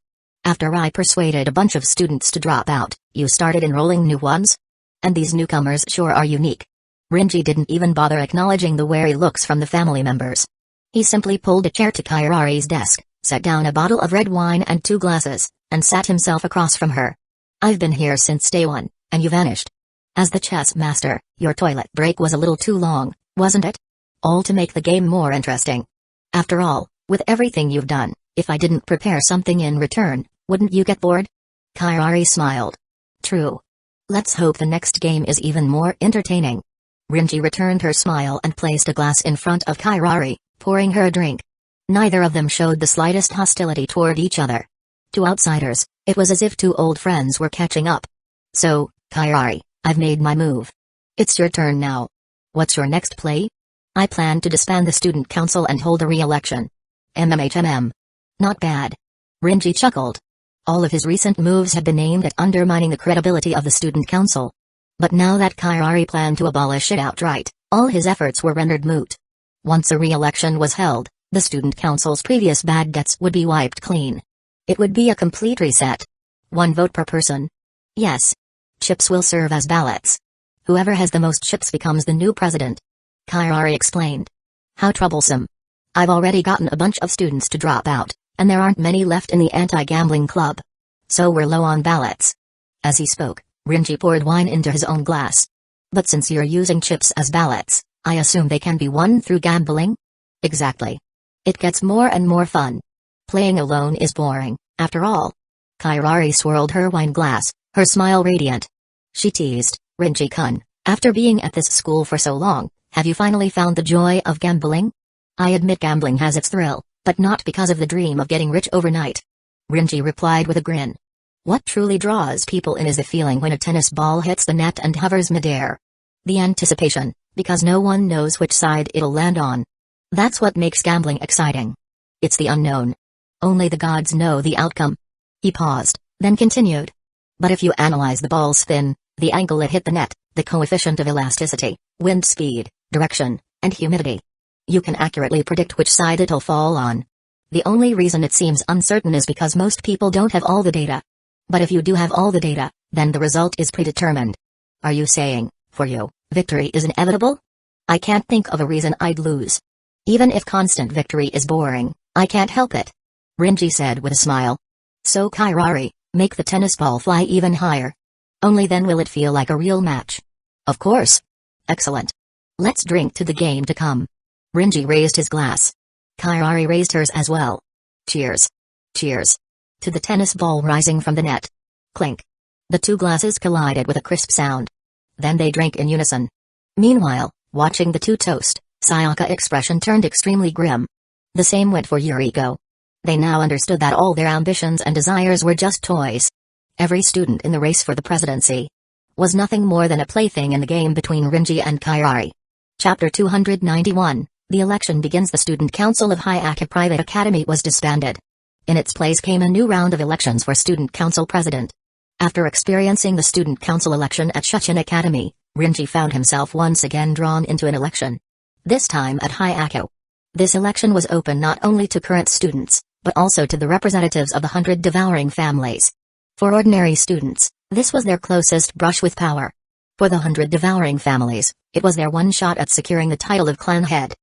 S1: After I persuaded a bunch of students to drop out, you started enrolling new ones? And these newcomers sure are unique. Rinji didn't even bother acknowledging the wary looks from the family members. He simply pulled a chair to Kairari's desk, set down a bottle of red wine and 2 glasses, and sat himself across from her. I've been here since day 1, and you vanished. As the chess master, your toilet break was a little too long, wasn't it? All to make the game more interesting. After all, with everything you've done, if I didn't prepare something in return, wouldn't you get bored? Kairari smiled. True. Let's hope the next game is even more entertaining. Rinji returned her smile and placed a glass in front of Kairari, pouring her a drink. Neither of them showed the slightest hostility toward each other. To outsiders, it was as if 2 old friends were catching up. So, Kairari, I've made my move. It's your turn now. What's your next play? I plan to disband the student council and hold a re-election. Not bad. Rinji chuckled. All of his recent moves had been aimed at undermining the credibility of the student council. But now that Kairari planned to abolish it outright, all his efforts were rendered moot. Once a re-election was held, the student council's previous bad debts would be wiped clean. It would be a complete reset. 1 vote per person. Yes. Chips will serve as ballots. Whoever has the most chips becomes the new president. Kairari explained. How troublesome. I've already gotten a bunch of students to drop out, and there aren't many left in the anti-gambling club. So we're low on ballots. As he spoke, Rinji poured wine into his own glass. But since you're using chips as ballots, I assume they can be won through gambling? Exactly. It gets more and more fun. Playing alone is boring, after all. Kairari swirled her wine glass, her smile radiant. She teased, Rinji-kun, after being at this school for so long, have you finally found the joy of gambling? I admit gambling has its thrill, but not because of the dream of getting rich overnight. Rinji replied with a grin. What truly draws people in is the feeling when a tennis ball hits the net and hovers midair. The anticipation, because no one knows which side it'll land on. That's what makes gambling exciting. It's the unknown. Only the gods know the outcome. He paused, then continued. But if you analyze the ball's spin, the angle it hit the net, the coefficient of elasticity, wind speed, direction, and humidity, you can accurately predict which side it'll fall on. The only reason it seems uncertain is because most people don't have all the data. But if you do have all the data, then the result is predetermined. Are you saying, for you, victory is inevitable? I can't think of a reason I'd lose. Even if constant victory is boring, I can't help it. Rinji said with a smile. So Kairari, make the tennis ball fly even higher. Only then will it feel like a real match. Of course. Excellent. Let's drink to the game to come. Rinji raised his glass. Kairari raised hers as well. Cheers. Cheers. To the tennis ball rising from the net. Clink. The 2 glasses collided with a crisp sound. Then they drank in unison. Meanwhile, watching the 2 toast, Sayaka's expression turned extremely grim. The same went for Yuriko. They now understood that all their ambitions and desires were just toys. Every student in the race for the presidency was nothing more than a plaything in the game between Rinji and Kairari. Chapter 291, The election begins. The student council of Hyaka Private Academy was disbanded. In its place came a new round of elections for student council president. After experiencing the student council election at Shuchin Academy, Rinji found himself once again drawn into an election. This time at Hyako. This election was open not only to current students, but also to the representatives of the 100 devouring families. For ordinary students, this was their closest brush with power. For the 100 devouring families, it was their one shot at securing the title of clan head.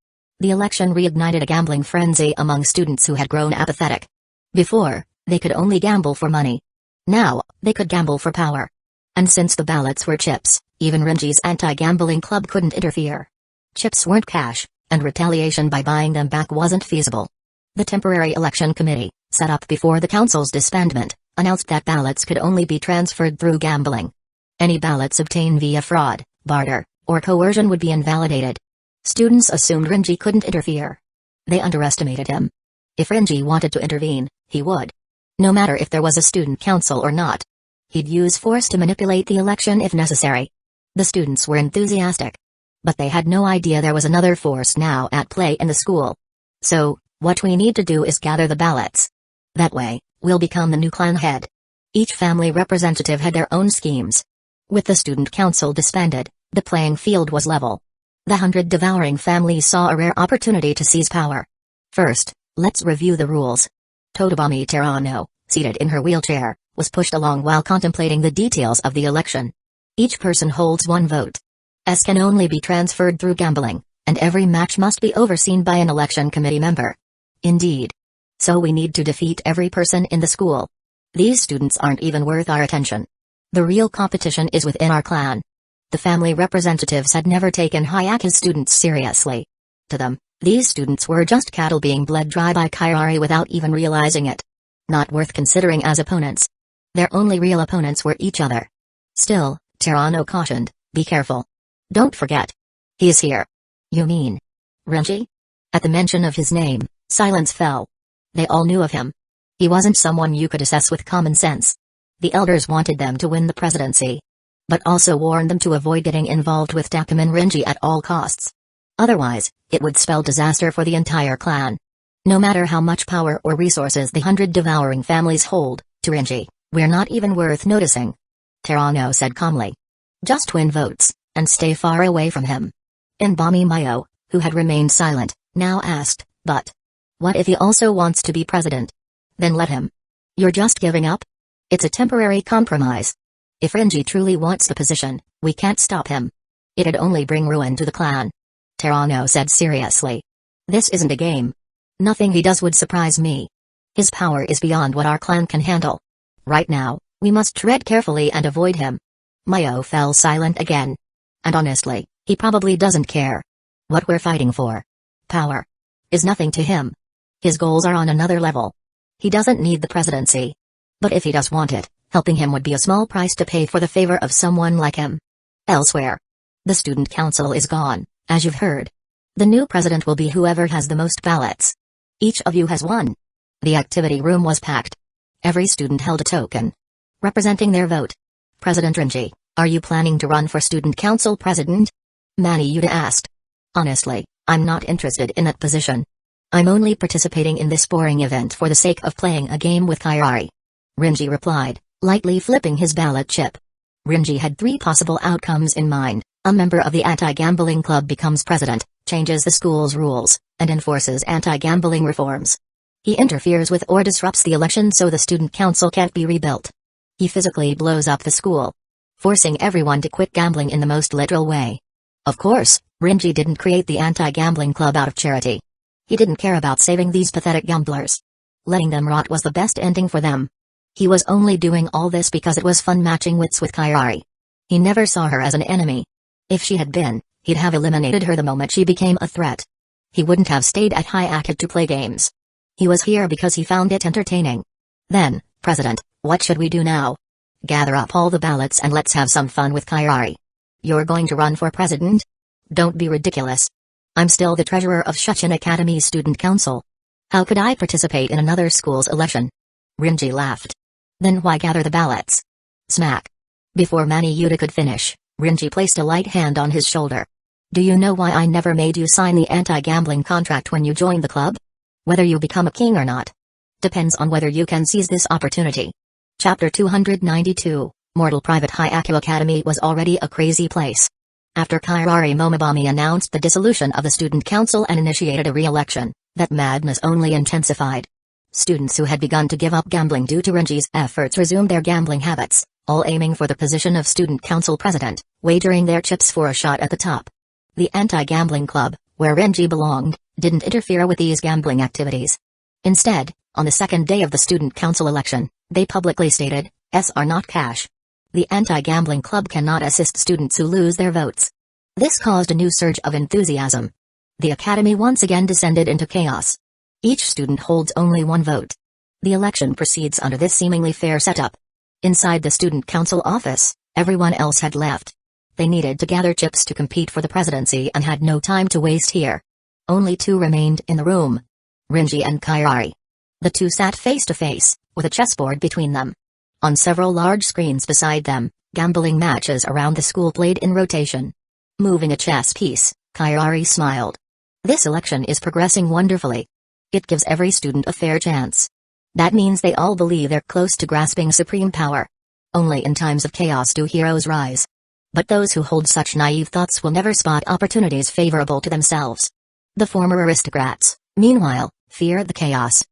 S1: The election reignited a gambling frenzy among students who had grown apathetic. Before, they could only gamble for money. Now, they could gamble for power. And since the ballots were chips, even Rinji's anti-gambling club couldn't interfere. Chips weren't cash, and retaliation by buying them back wasn't feasible. The temporary election committee, set up before the council's disbandment, announced that ballots could only be transferred through gambling. Any ballots obtained via fraud, barter, or coercion would be invalidated. Students assumed Rinji couldn't interfere. They underestimated him. If Rinji wanted to intervene, he would. No matter if there was a student council or not. He'd use force to manipulate the election if necessary. The students were enthusiastic. But they had no idea there was another force now at play in the school. So, what we need to do is gather the ballots. That way, we'll become the new clan head. Each family representative had their own schemes. With the student council disbanded, the playing field was level. The 100 devouring families saw a rare opportunity to seize power. First, let's review the rules. Totobami Terano, seated in her wheelchair, was pushed along while contemplating the details of the election. Each person holds one vote. S can only be transferred through gambling, and every match must be overseen by an election committee member. Indeed. So we need to defeat every person in the school. These students aren't even worth our attention. The real competition is within our clan. The family representatives had never taken Hayaka's students seriously. To them, these students were just cattle being bled dry by Kairi without even realizing it. Not worth considering as opponents. Their only real opponents were each other. Still, Terano cautioned, be careful. Don't forget. He's here. You mean Rinji? At the mention of his name, silence fell. They all knew of him. He wasn't someone you could assess with common sense. The elders wanted them to win the presidency. But also warned them to avoid getting involved with Takuman Rinji at all costs. Otherwise, it would spell disaster for the entire clan. No matter how much power or resources the 100 devouring families hold, to Rinji, we're not even worth noticing. Terano said calmly. Just win votes, and stay far away from him. Inbami Mayo, who had remained silent, now asked, but what if he also wants to be president? Then let him. You're just giving up? It's a temporary compromise. If Rinji truly wants the position, we can't stop him. It'd only bring ruin to the clan. Terano said seriously. This isn't a game. Nothing he does would surprise me. His power is beyond what our clan can handle. Right now, we must tread carefully and avoid him. Mayo fell silent again. And honestly, he probably doesn't care. What we're fighting for, power, is nothing to him. His goals are on another level. He doesn't need the presidency. But if he does want it, helping him would be a small price to pay for the favor of someone like him. Elsewhere, the student council is gone, as you've heard. The new president will be whoever has the most ballots. Each of you has one. The activity room was packed. Every student held a token, representing their vote. President Rinji, are you planning to run for student council president? Manny Yuta asked. Honestly, I'm not interested in that position. I'm only participating in this boring event for the sake of playing a game with Kairi. Rinji replied, lightly flipping his ballot chip. Rinji had 3 possible outcomes in mind. A member of the anti-gambling club becomes president, changes the school's rules, and enforces anti-gambling reforms. He interferes with or disrupts the election so the student council can't be rebuilt. He physically blows up the school, forcing everyone to quit gambling in the most literal way. Of course, Rinji didn't create the anti-gambling club out of charity. He didn't care about saving these pathetic gamblers. Letting them rot was the best ending for them. He was only doing all this because it was fun matching wits with Kairi. He never saw her as an enemy. If she had been, he'd have eliminated her the moment she became a threat. He wouldn't have stayed at Hayaka to play games. He was here because he found it entertaining. Then, President, what should we do now? Gather up all the ballots and let's have some fun with Kairi. You're going to run for president? Don't be ridiculous. I'm still the treasurer of Shuchin Academy's student council. How could I participate in another school's election? Rinji laughed. Then why gather the ballots? Smack. Before Manny Yuta could finish, Rinji placed a light hand on his shoulder. Do you know why I never made you sign the anti-gambling contract when you joined the club? Whether you become a king or not depends on whether you can seize this opportunity. Chapter 292, Mortal Private Hyaku Academy was already a crazy place. After Kairi Momobami announced the dissolution of the student council and initiated a re-election, that madness only intensified. Students who had begun to give up gambling due to Rinji's efforts resumed their gambling habits, all aiming for the position of student council president, wagering their chips for a shot at the top. The anti-gambling club, where Rinji belonged, didn't interfere with these gambling activities. Instead, on the second day of the student council election, they publicly stated, "S are not cash. The anti-gambling club cannot assist students who lose their votes." This caused a new surge of enthusiasm. The academy once again descended into chaos. Each student holds only one vote. The election proceeds under this seemingly fair setup. Inside the student council office, everyone else had left. They needed to gather chips to compete for the presidency and had no time to waste here. Only two remained in the room: Rinji and Kairi. The two sat face to face, with a chessboard between them. On several large screens beside them, gambling matches around the school played in rotation. Moving a chess piece, Kairi smiled. This election is progressing wonderfully. It gives every student a fair chance. That means they all believe they're close to grasping supreme power. Only in times of chaos do heroes rise. But those who hold such naive thoughts will never spot opportunities favorable to themselves. The former aristocrats, meanwhile, fear the chaos.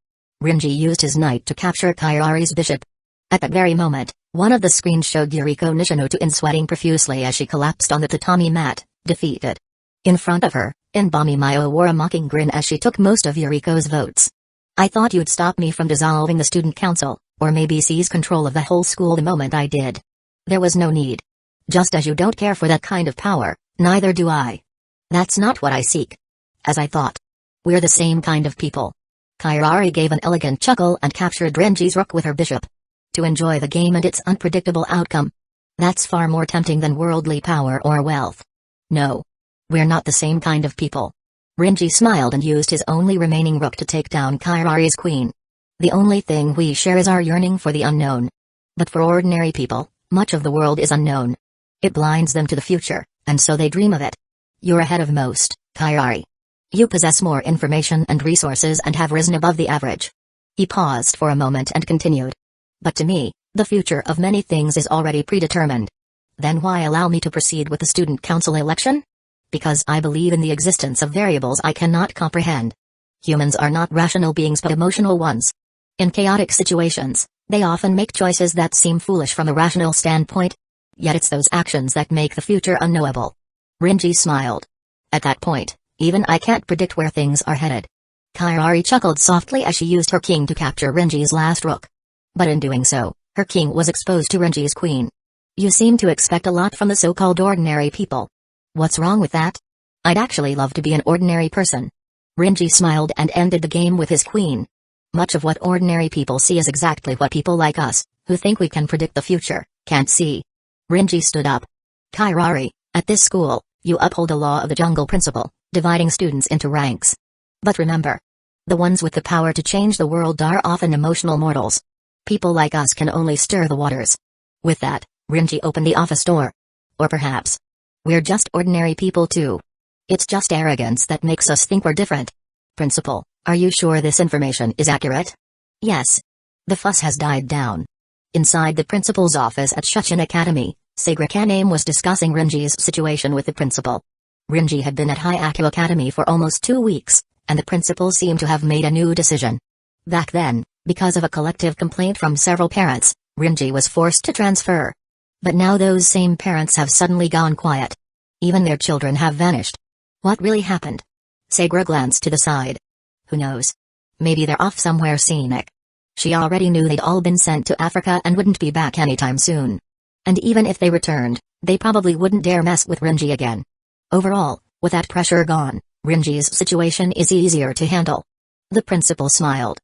S1: Rinji used his knight to capture Kairi's bishop. At that very moment, one of the screens showed Yuriko Nishinoto sweating profusely as she collapsed on the tatami mat, defeated. In front of her, Inbami Mayo wore a mocking grin as she took most of Yuriko's votes. "I thought you'd stop me from dissolving the student council, or maybe seize control of the whole school the moment I did. There was no need. Just as you don't care for that kind of power, neither do I. That's not what I seek. As I thought. We're the same kind of people." Kairi gave an elegant chuckle and captured Renji's rook with her bishop. To enjoy the game and its unpredictable outcome. That's far more tempting than worldly power or wealth. No. We're not the same kind of people. Rinji smiled and used his only remaining rook to take down Kairi's queen. The only thing we share is our yearning for the unknown. But for ordinary people, much of the world is unknown. It blinds them to the future, and so they dream of it. You're ahead of most, Kairi. You possess more information and resources and have risen above the average. He paused for a moment and continued. But to me, the future of many things is already predetermined. Then why allow me to proceed with the student council election? Because I believe in the existence of variables I cannot comprehend. Humans are not rational beings but emotional ones. In chaotic situations, they often make choices that seem foolish from a rational standpoint. Yet it's those actions that make the future unknowable. Rinji smiled. At that point, even I can't predict where things are headed. Kairi chuckled softly as she used her king to capture Rinji's last rook. But in doing so, her king was exposed to Rinji's queen. You seem to expect a lot from the so-called ordinary people. What's wrong with that? I'd actually love to be an ordinary person. Rinji smiled and ended the game with his queen. Much of what ordinary people see is exactly what people like us, who think we can predict the future, can't see. Rinji stood up. Kairi, at this school, you uphold the law of the jungle principle, dividing students into ranks. But remember, the ones with the power to change the world are often emotional mortals. People like us can only stir the waters. With that, Rinji opened the office door. Or perhaps, we're just ordinary people too. It's just arrogance that makes us think we're different. Principal, are you sure this information is accurate? Yes. The fuss has died down. Inside the principal's office at Shuchin Academy, Sagra Kaname was discussing Rinji's situation with the principal. Rinji had been at Hyaku Academy for almost 2 weeks, and the principal seemed to have made a new decision. Back then, because of a collective complaint from several parents, Rinji was forced to transfer. But now those same parents have suddenly gone quiet. Even their children have vanished. What really happened? Sagra glanced to the side. Who knows? Maybe they're off somewhere scenic. She already knew they'd all been sent to Africa and wouldn't be back anytime soon. And even if they returned, they probably wouldn't dare mess with Rinji again. Overall, with that pressure gone, Rinji's situation is easier to handle. The principal smiled.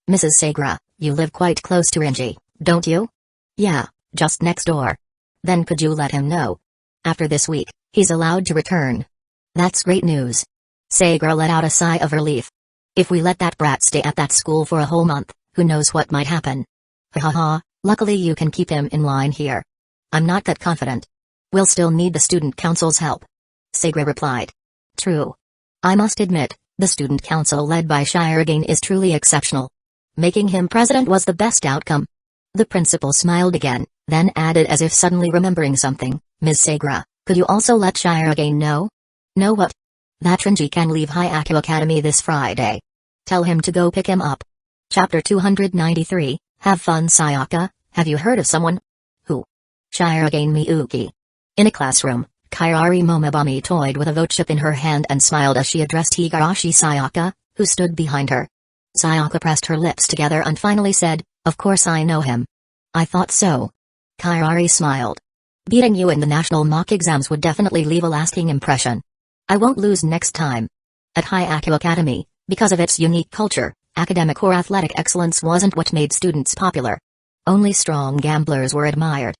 S1: Mrs. Sagra, you live quite close to Rinji, don't you? Yeah, just next door. Then could you let him know? After this week, he's allowed to return. That's great news. Sagra let out a sigh of relief. If we let that brat stay at that school for a whole month, who knows what might happen. Ha ha ha, luckily you can keep him in line here. I'm not that confident. We'll still need the student council's help. Sagra replied. True. I must admit, the student council led by Shirogane is truly exceptional. Making him president was the best outcome. The principal smiled again, then added as if suddenly remembering something, Ms. Sagra, could you also let Shirogane know? Know what? That Rinji can leave Hyaku Academy this Friday. Tell him to go pick him up. Chapter 293, Have fun Sayaka, have you heard of someone? Who? Shirogane Miyuki. In a classroom, Kairari Momobami toyed with a vote chip in her hand and smiled as she addressed Higurashi Sayaka, who stood behind her. Sayaka pressed her lips together and finally said, "Of course I know him." "I thought so." Kairari smiled. "Beating you in the national mock exams would definitely leave a lasting impression. I won't lose next time." At Hyaku Academy, because of its unique culture, academic or athletic excellence wasn't what made students popular. Only strong gamblers were admired.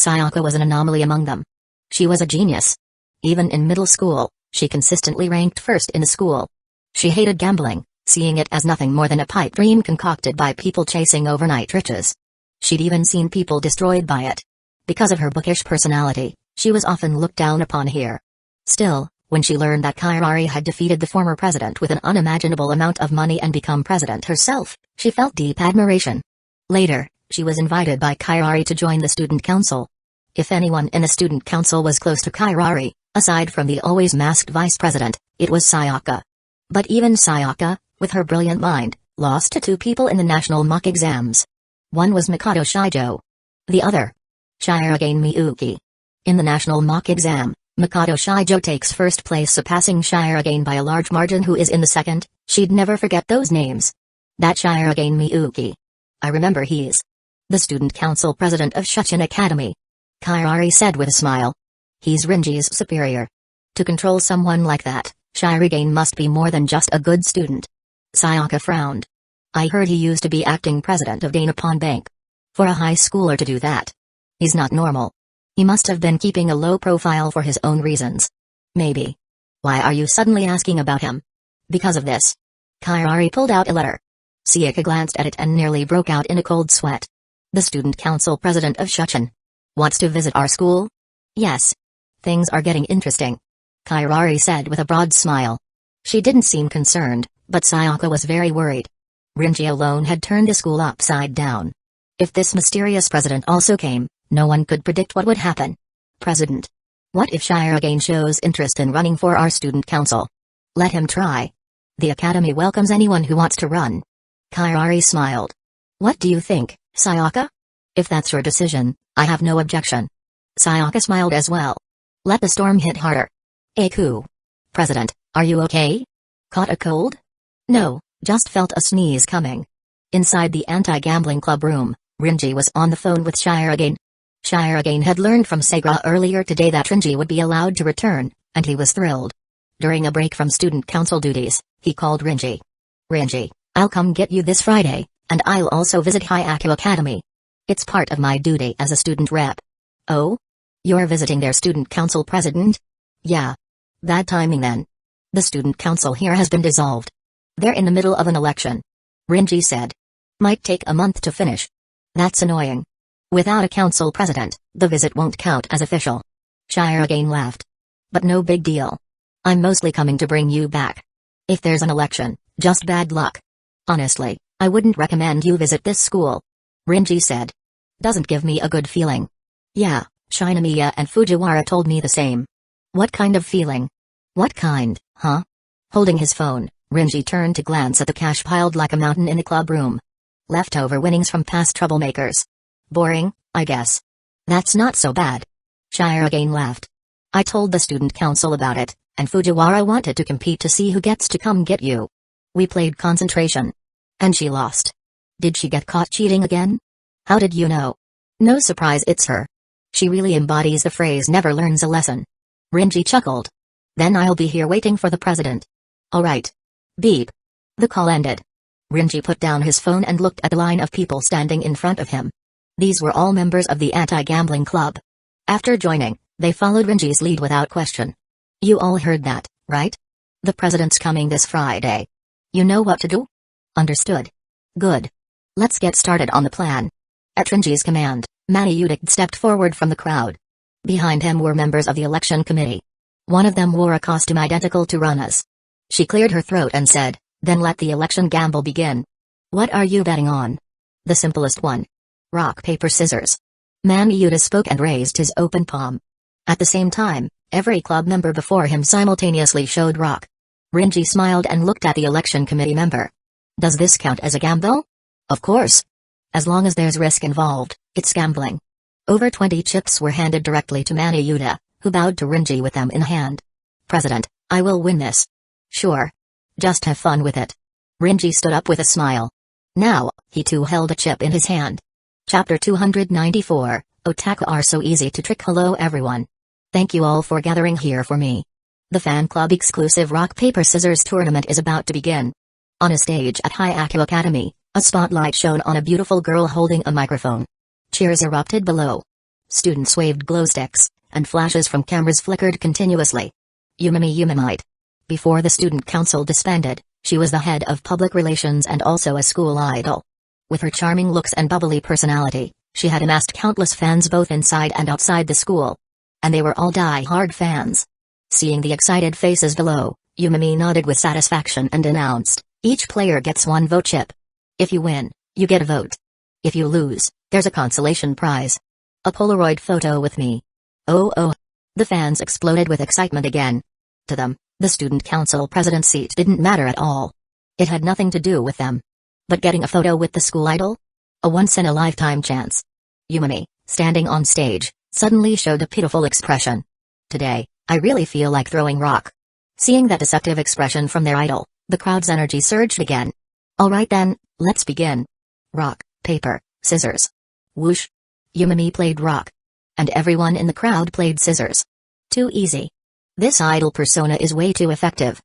S1: Sayaka was an anomaly among them. She was a genius. Even in middle school, she consistently ranked first in the school. She hated gambling, seeing it as nothing more than a pipe dream concocted by people chasing overnight riches. She'd even seen people destroyed by it. Because of her bookish personality, she was often looked down upon here. Still, when she learned that Kairari had defeated the former president with an unimaginable amount of money and become president herself, she felt deep admiration. Later, she was invited by Kairari to join the student council. If anyone in the student council was close to Kairari, aside from the always masked vice president, it was Sayaka. But even Sayaka, with her brilliant mind, lost to two people in the national mock exams. One was Makoto Shijo. The other, Shirogane Miyuki. In the national mock exam, Makoto Shijo takes first place, surpassing Shirogane by a large margin, who is in the second. She'd never forget those names. That Shirogane Miyuki. I remember, he's the student council president of Shuchin Academy. Kairari said with a smile. He's Rinji's superior. To control someone like that, Shirogane must be more than just a good student. Sayaka frowned. I heard he used to be acting president of Dainapon Bank. For a high schooler to do that. He's not normal. He must have been keeping a low profile for his own reasons. Maybe. Why are you suddenly asking about him? Because of this. Kairari pulled out a letter. Sayaka glanced at it and nearly broke out in a cold sweat. The student council president of Shuchin wants to visit our school? Yes. Things are getting interesting. Kairari said with a broad smile. She didn't seem concerned, but Sayaka was very worried. Rinji alone had turned the school upside down. If this mysterious president also came, no one could predict what would happen. President. What if Shirogane shows interest in running for our student council? Let him try. The academy welcomes anyone who wants to run. Kairari smiled. What do you think, Sayaka? If that's your decision, I have no objection. Sayaka smiled as well. Let the storm hit harder. Aku. President, are you okay? Caught a cold? No, just felt a sneeze coming. Inside the anti-gambling club room, Rinji was on the phone with Shirogane. Shirogane had learned from Segra earlier today that Rinji would be allowed to return, and he was thrilled. During a break from student council duties, he called Rinji. Rinji, I'll come get you this Friday, and I'll also visit Hyaku Academy. It's part of my duty as a student rep. Oh? You're visiting their student council president? Yeah. Bad timing then. The student council here has been dissolved. They're in the middle of an election. Rinji said. Might take a month to finish. That's annoying. Without a council president, the visit won't count as official. Shirogane laughed. But no big deal. I'm mostly coming to bring you back. If there's an election, just bad luck. Honestly, I wouldn't recommend you visit this school. Rinji said. Doesn't give me a good feeling. Yeah, Shinomiya and Fujiwara told me the same. What kind of feeling? What kind, huh? Holding his phone, Rinji turned to glance at the cash piled like a mountain in the club room. Leftover winnings from past troublemakers. Boring, I guess. That's not so bad. Shirogane laughed. I told the student council about it, and Fujiwara wanted to compete to see who gets to come get you. We played concentration. And she lost. Did she get caught cheating again? How did you know? No surprise, it's her. She really embodies the phrase never learns a lesson. Rinji chuckled. Then I'll be here waiting for the president. Alright. Beep. The call ended. Rinji put down his phone and looked at the line of people standing in front of him. These were all members of the anti-gambling club. After joining, they followed Rinji's lead without question. You all heard that, right? The president's coming this Friday. You know what to do? Understood. Good. Let's get started on the plan. At Rinji's command, Manny Udik stepped forward from the crowd. Behind him were members of the election committee. One of them wore a costume identical to Rana's. She cleared her throat and said, then let the election gamble begin. What are you betting on? The simplest one. Rock, paper, scissors. Manny Udik spoke and raised his open palm. At the same time, every club member before him simultaneously showed rock. Rinji smiled and looked at the election committee member. Does this count as a gamble? Of course. As long as there's risk involved, it's gambling. Over 20 chips were handed directly to Manny Udik, who bowed to Rinji with them in hand. President, I will win this. Sure. Just have fun with it. Rinji stood up with a smile. Now, he too held a chip in his hand. Chapter 294, Otaku are so easy to trick. Hello everyone. Thank you all for gathering here for me. The fan club exclusive rock paper scissors tournament is about to begin. On a stage at Hyaku Academy, a spotlight shone on a beautiful girl holding a microphone. Cheers erupted below. Students waved glow sticks, and flashes from cameras flickered continuously. Yumamite. Before the student council disbanded, she was the head of public relations and also a school idol. With her charming looks and bubbly personality, she had amassed countless fans both inside and outside the school. And they were all die-hard fans. Seeing the excited faces below, Yumami nodded with satisfaction and announced, each player gets one vote chip. If you win, you get a vote. If you lose, there's a consolation prize. A Polaroid photo with me. Oh. The fans exploded with excitement again. To them, the student council president seat didn't matter at all. It had nothing to do with them. But getting a photo with the school idol? A once-in-a-lifetime chance. Yumami, standing on stage, suddenly showed a pitiful expression. Today, I really feel like throwing rock. Seeing that deceptive expression from their idol, the crowd's energy surged again. Alright then, let's begin. Rock, paper, scissors. Whoosh. Yumami played rock. And everyone in the crowd played scissors. Too easy. This idol persona is way too effective.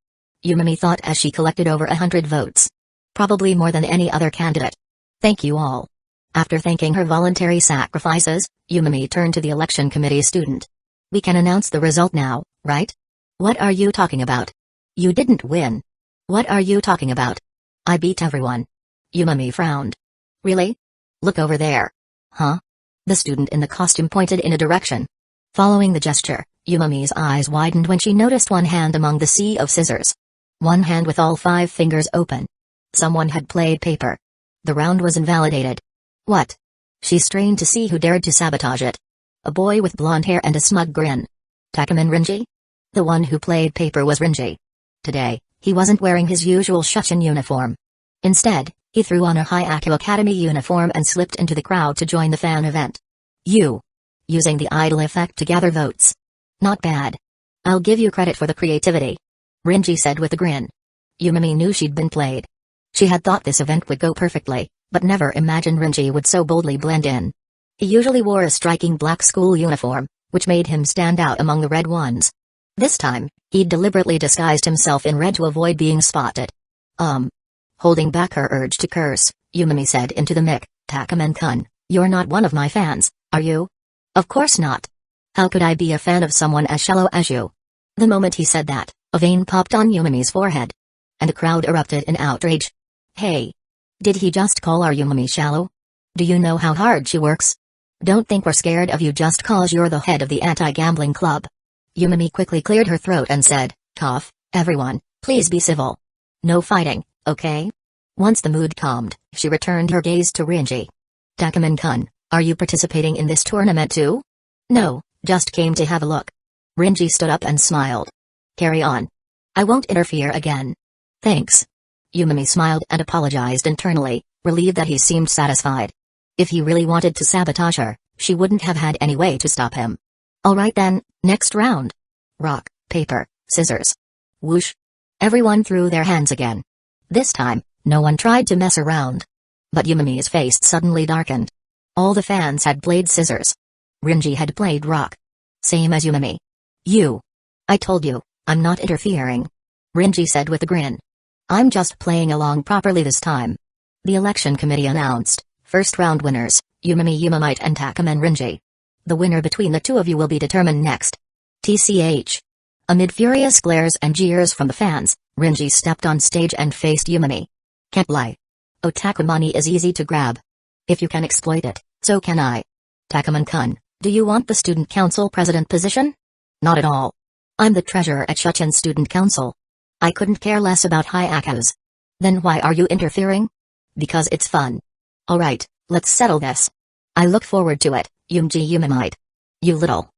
S1: Yumami thought as she collected over 100 votes. Probably more than any other candidate. Thank you all. After thanking her voluntary sacrifices, Yumami turned to the election committee student. We can announce the result now, right? What are you talking about? You didn't win. What are you talking about? I beat everyone. Yumami frowned. Really? Look over there. Huh? The student in the costume pointed in a direction. Following the gesture, Yumami's eyes widened when she noticed one hand among the sea of scissors. One hand with all 5 fingers open. Someone had played paper. The round was invalidated. What? She strained to see who dared to sabotage it. A boy with blonde hair and a smug grin. Takuman Rinji? The one who played paper was Rinji. Today, he wasn't wearing his usual Shuchen uniform. Instead, he threw on a Hyaku Academy uniform and slipped into the crowd to join the fan event. Using the idol effect to gather votes. Not bad. I'll give you credit for the creativity. Rinji said with a grin. Yumami knew she'd been played. She had thought this event would go perfectly, but never imagined Rinji would so boldly blend in. He usually wore a striking black school uniform, which made him stand out among the red ones. This time, he'd deliberately disguised himself in red to avoid being spotted. Holding back her urge to curse, Yumami said into the mic, Takuman-kun, you're not one of my fans, are you? Of course not. How could I be a fan of someone as shallow as you? The moment he said that, a vein popped on Yumami's forehead. And the crowd erupted in outrage. Hey! Did he just call our Yumami shallow? Do you know how hard she works? Don't think we're scared of you just cause you're the head of the anti-gambling club. Yumami quickly cleared her throat and said, Cough, everyone, please be civil. No fighting, okay? Once the mood calmed, she returned her gaze to Rinji. Takuman-kun, are you participating in this tournament too? No, just came to have a look. Rinji stood up and smiled. Carry on. I won't interfere again. Thanks. Yumami smiled and apologized internally, relieved that he seemed satisfied. If he really wanted to sabotage her, she wouldn't have had any way to stop him. Alright then, next round. Rock, paper, scissors. Whoosh. Everyone threw their hands again. This time, no one tried to mess around. But Yumami's face suddenly darkened. All the fans had played scissors. Rinji had played rock. Same as Yumami. I told you, I'm not interfering. Rinji said with a grin. I'm just playing along properly this time. The election committee announced, first round winners, Yumamite and Takuman Rinji. The winner between the two of you will be determined next. TCH. Amid furious glares and jeers from the fans, Rinji stepped on stage and faced Yumami. Can't lie. Otaku money is easy to grab. If you can exploit it, so can I. Takuman-kun, do you want the student council president position? Not at all. I'm the treasurer at Shuchen Student Council. I couldn't care less about Hyaku's. Then why are you interfering? Because it's fun. Alright, let's settle this. I look forward to it, Yumamite. You little.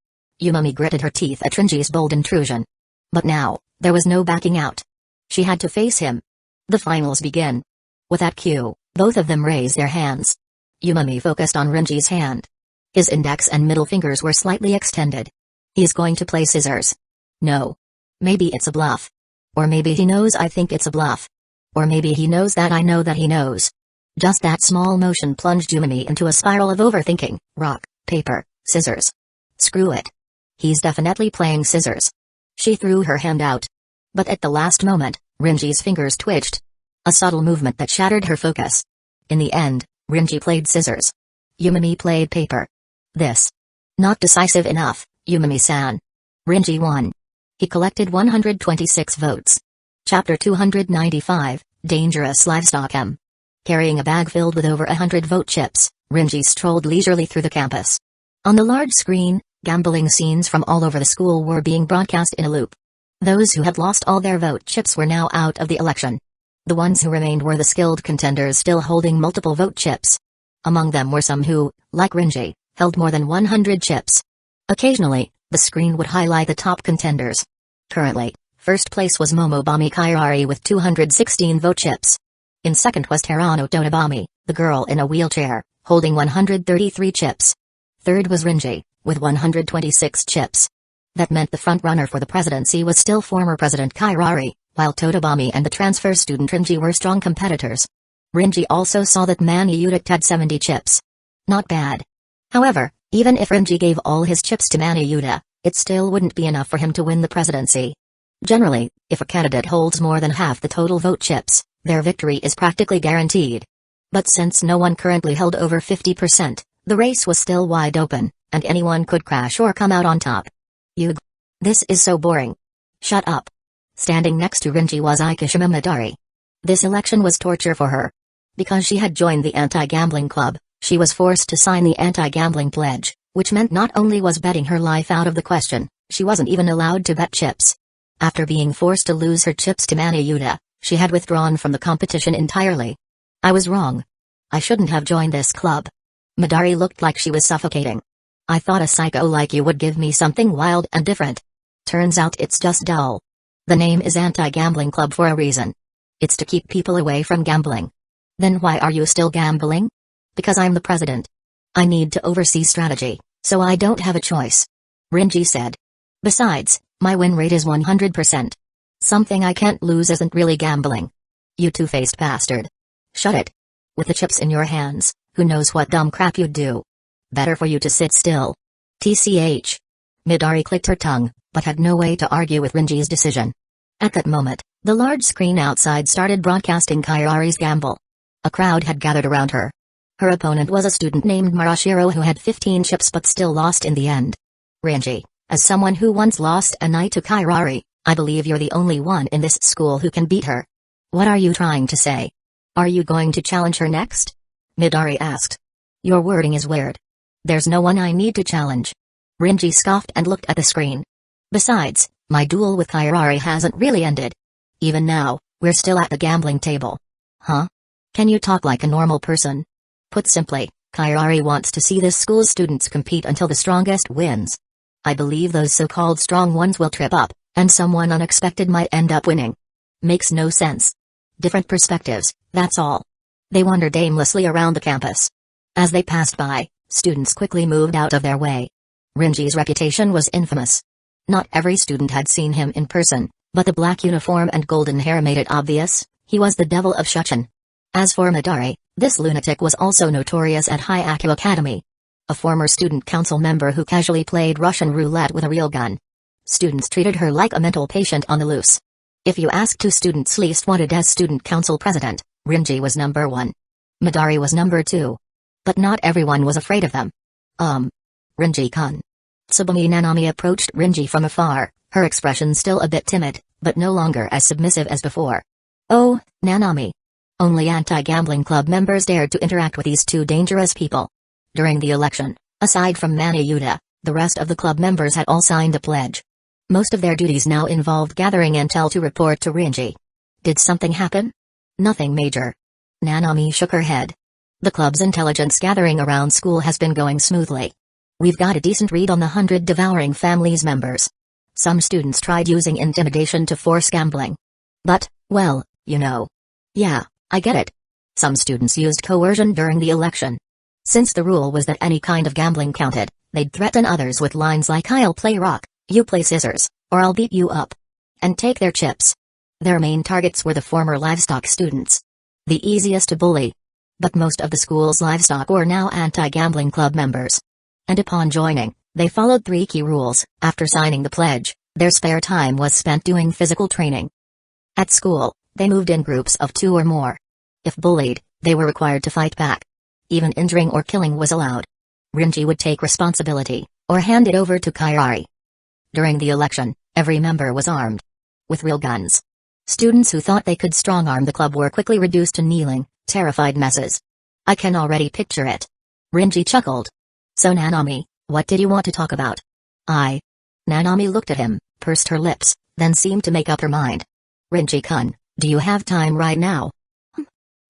S1: Yumami gritted her teeth at Rinji's bold intrusion. But now, there was no backing out. She had to face him. The finals begin. With that cue, both of them raised their hands. Yumami focused on Rinji's hand. His index and middle fingers were slightly extended. He's going to play scissors. No. Maybe it's a bluff. Or maybe he knows I think it's a bluff. Or maybe he knows that I know that he knows. Just that small motion plunged Yumimi into a spiral of overthinking. Rock, paper, scissors. Screw it. He's definitely playing scissors. She threw her hand out. But at the last moment, Rinji's fingers twitched. A subtle movement that shattered her focus. In the end, Rinji played scissors. Yumimi played paper. This. Not decisive enough, Yumimi-san. Rinji won. He collected 126 votes. Chapter 295, Dangerous Livestock M. Carrying a bag filled with over 100 vote chips, Rinji strolled leisurely through the campus. On the large screen, gambling scenes from all over the school were being broadcast in a loop. Those who had lost all their vote chips were now out of the election. The ones who remained were the skilled contenders still holding multiple vote chips. Among them were some who, like Rinji, held more than 100 chips. Occasionally, the screen would highlight the top contenders. Currently, first place was Momobami Kairari with 216 vote chips. In second was Terano Tonobami, the girl in a wheelchair, holding 133 chips. Third was Rinji, with 126 chips. That meant the front-runner for the presidency was still former President Kairari, while Totobami and the transfer student Rinji were strong competitors. Rinji also saw that Manny Udat had 70 chips. Not bad. However, even if Rinji gave all his chips to Manny Uda, it still wouldn't be enough for him to win the presidency. Generally, if a candidate holds more than half the total vote chips, their victory is practically guaranteed. But since no one currently held over 50%, the race was still wide open, and anyone could crash or come out on top. Yug. This is so boring. Shut up. Standing next to Rinji was Ikishima Midari. This election was torture for her. Because she had joined the anti-gambling club, she was forced to sign the anti-gambling pledge, which meant not only was betting her life out of the question, she wasn't even allowed to bet chips. After being forced to lose her chips to Manny Uda, she had withdrawn from the competition entirely. I was wrong. I shouldn't have joined this club. Midari looked like she was suffocating. I thought a psycho like you would give me something wild and different. Turns out it's just dull. The name is Anti-Gambling Club for a reason. It's to keep people away from gambling. Then why are you still gambling? Because I'm the president. I need to oversee strategy, so I don't have a choice. Rinji said. Besides, my win rate is 100%. Something I can't lose isn't really gambling. You two-faced bastard. Shut it. With the chips in your hands, who knows what dumb crap you'd do. Better for you to sit still. TCH. Midari clicked her tongue, but had no way to argue with Rinji's decision. At that moment, the large screen outside started broadcasting Kairari's gamble. A crowd had gathered around her. Her opponent was a student named Marashiro who had 15 chips but still lost in the end. Rinji, as someone who once lost a night to Kairari, I believe you're the only one in this school who can beat her. What are you trying to say? Are you going to challenge her next? Midari asked. Your wording is weird. There's no one I need to challenge. Rinji scoffed and looked at the screen. Besides, my duel with Kairari hasn't really ended. Even now, we're still at the gambling table. Huh? Can you talk like a normal person? Put simply, Kairari wants to see this school's students compete until the strongest wins. I believe those so-called strong ones will trip up, and someone unexpected might end up winning. Makes no sense. Different perspectives, that's all. They wandered aimlessly around the campus. As they passed by, students quickly moved out of their way. Rinji's reputation was infamous. Not every student had seen him in person, but the black uniform and golden hair made it obvious, he was the devil of Shuchen. As for Midari, this lunatic was also notorious at Hyaku Academy. A former student council member who casually played Russian roulette with a real gun. Students treated her like a mental patient on the loose. If you asked two students least wanted as student council president, Rinji was number 1. Midari was number 2. But not everyone was afraid of them. Rinji-kun. Tsubame Nanami approached Rinji from afar, her expression still a bit timid, but no longer as submissive as before. Oh, Nanami. Only anti-gambling club members dared to interact with these two dangerous people. During the election, aside from Manny Uda, the rest of the club members had all signed a pledge. Most of their duties now involved gathering intel to report to Rinji. Did something happen? Nothing major. Nanami shook her head. The club's intelligence gathering around school has been going smoothly. We've got a decent read on the 100 devouring families members. Some students tried using intimidation to force gambling. But, well, you know. Yeah, I get it. Some students used coercion during the election. Since the rule was that any kind of gambling counted, They'd threaten others with lines like "I'll play rock, you play scissors," or "I'll beat you up," and take their chips. Their main targets were the former livestock students, the easiest to bully. But most of the school's livestock were now anti-gambling club members. And upon joining, they followed 3 key rules. After signing the pledge, their spare time was spent doing physical training. At school, they moved in groups of 2 or more. If bullied, they were required to fight back. Even injuring or killing was allowed. Rinji would take responsibility, or hand it over to Kairi. During the election, every member was armed with real guns. Students who thought they could strong-arm the club were quickly reduced to kneeling, terrified messes. I can already picture it. Rinji chuckled. So Nanami, what did you want to talk about? Nanami looked at him, pursed her lips, then seemed to make up her mind. Rinji-kun, do you have time right now?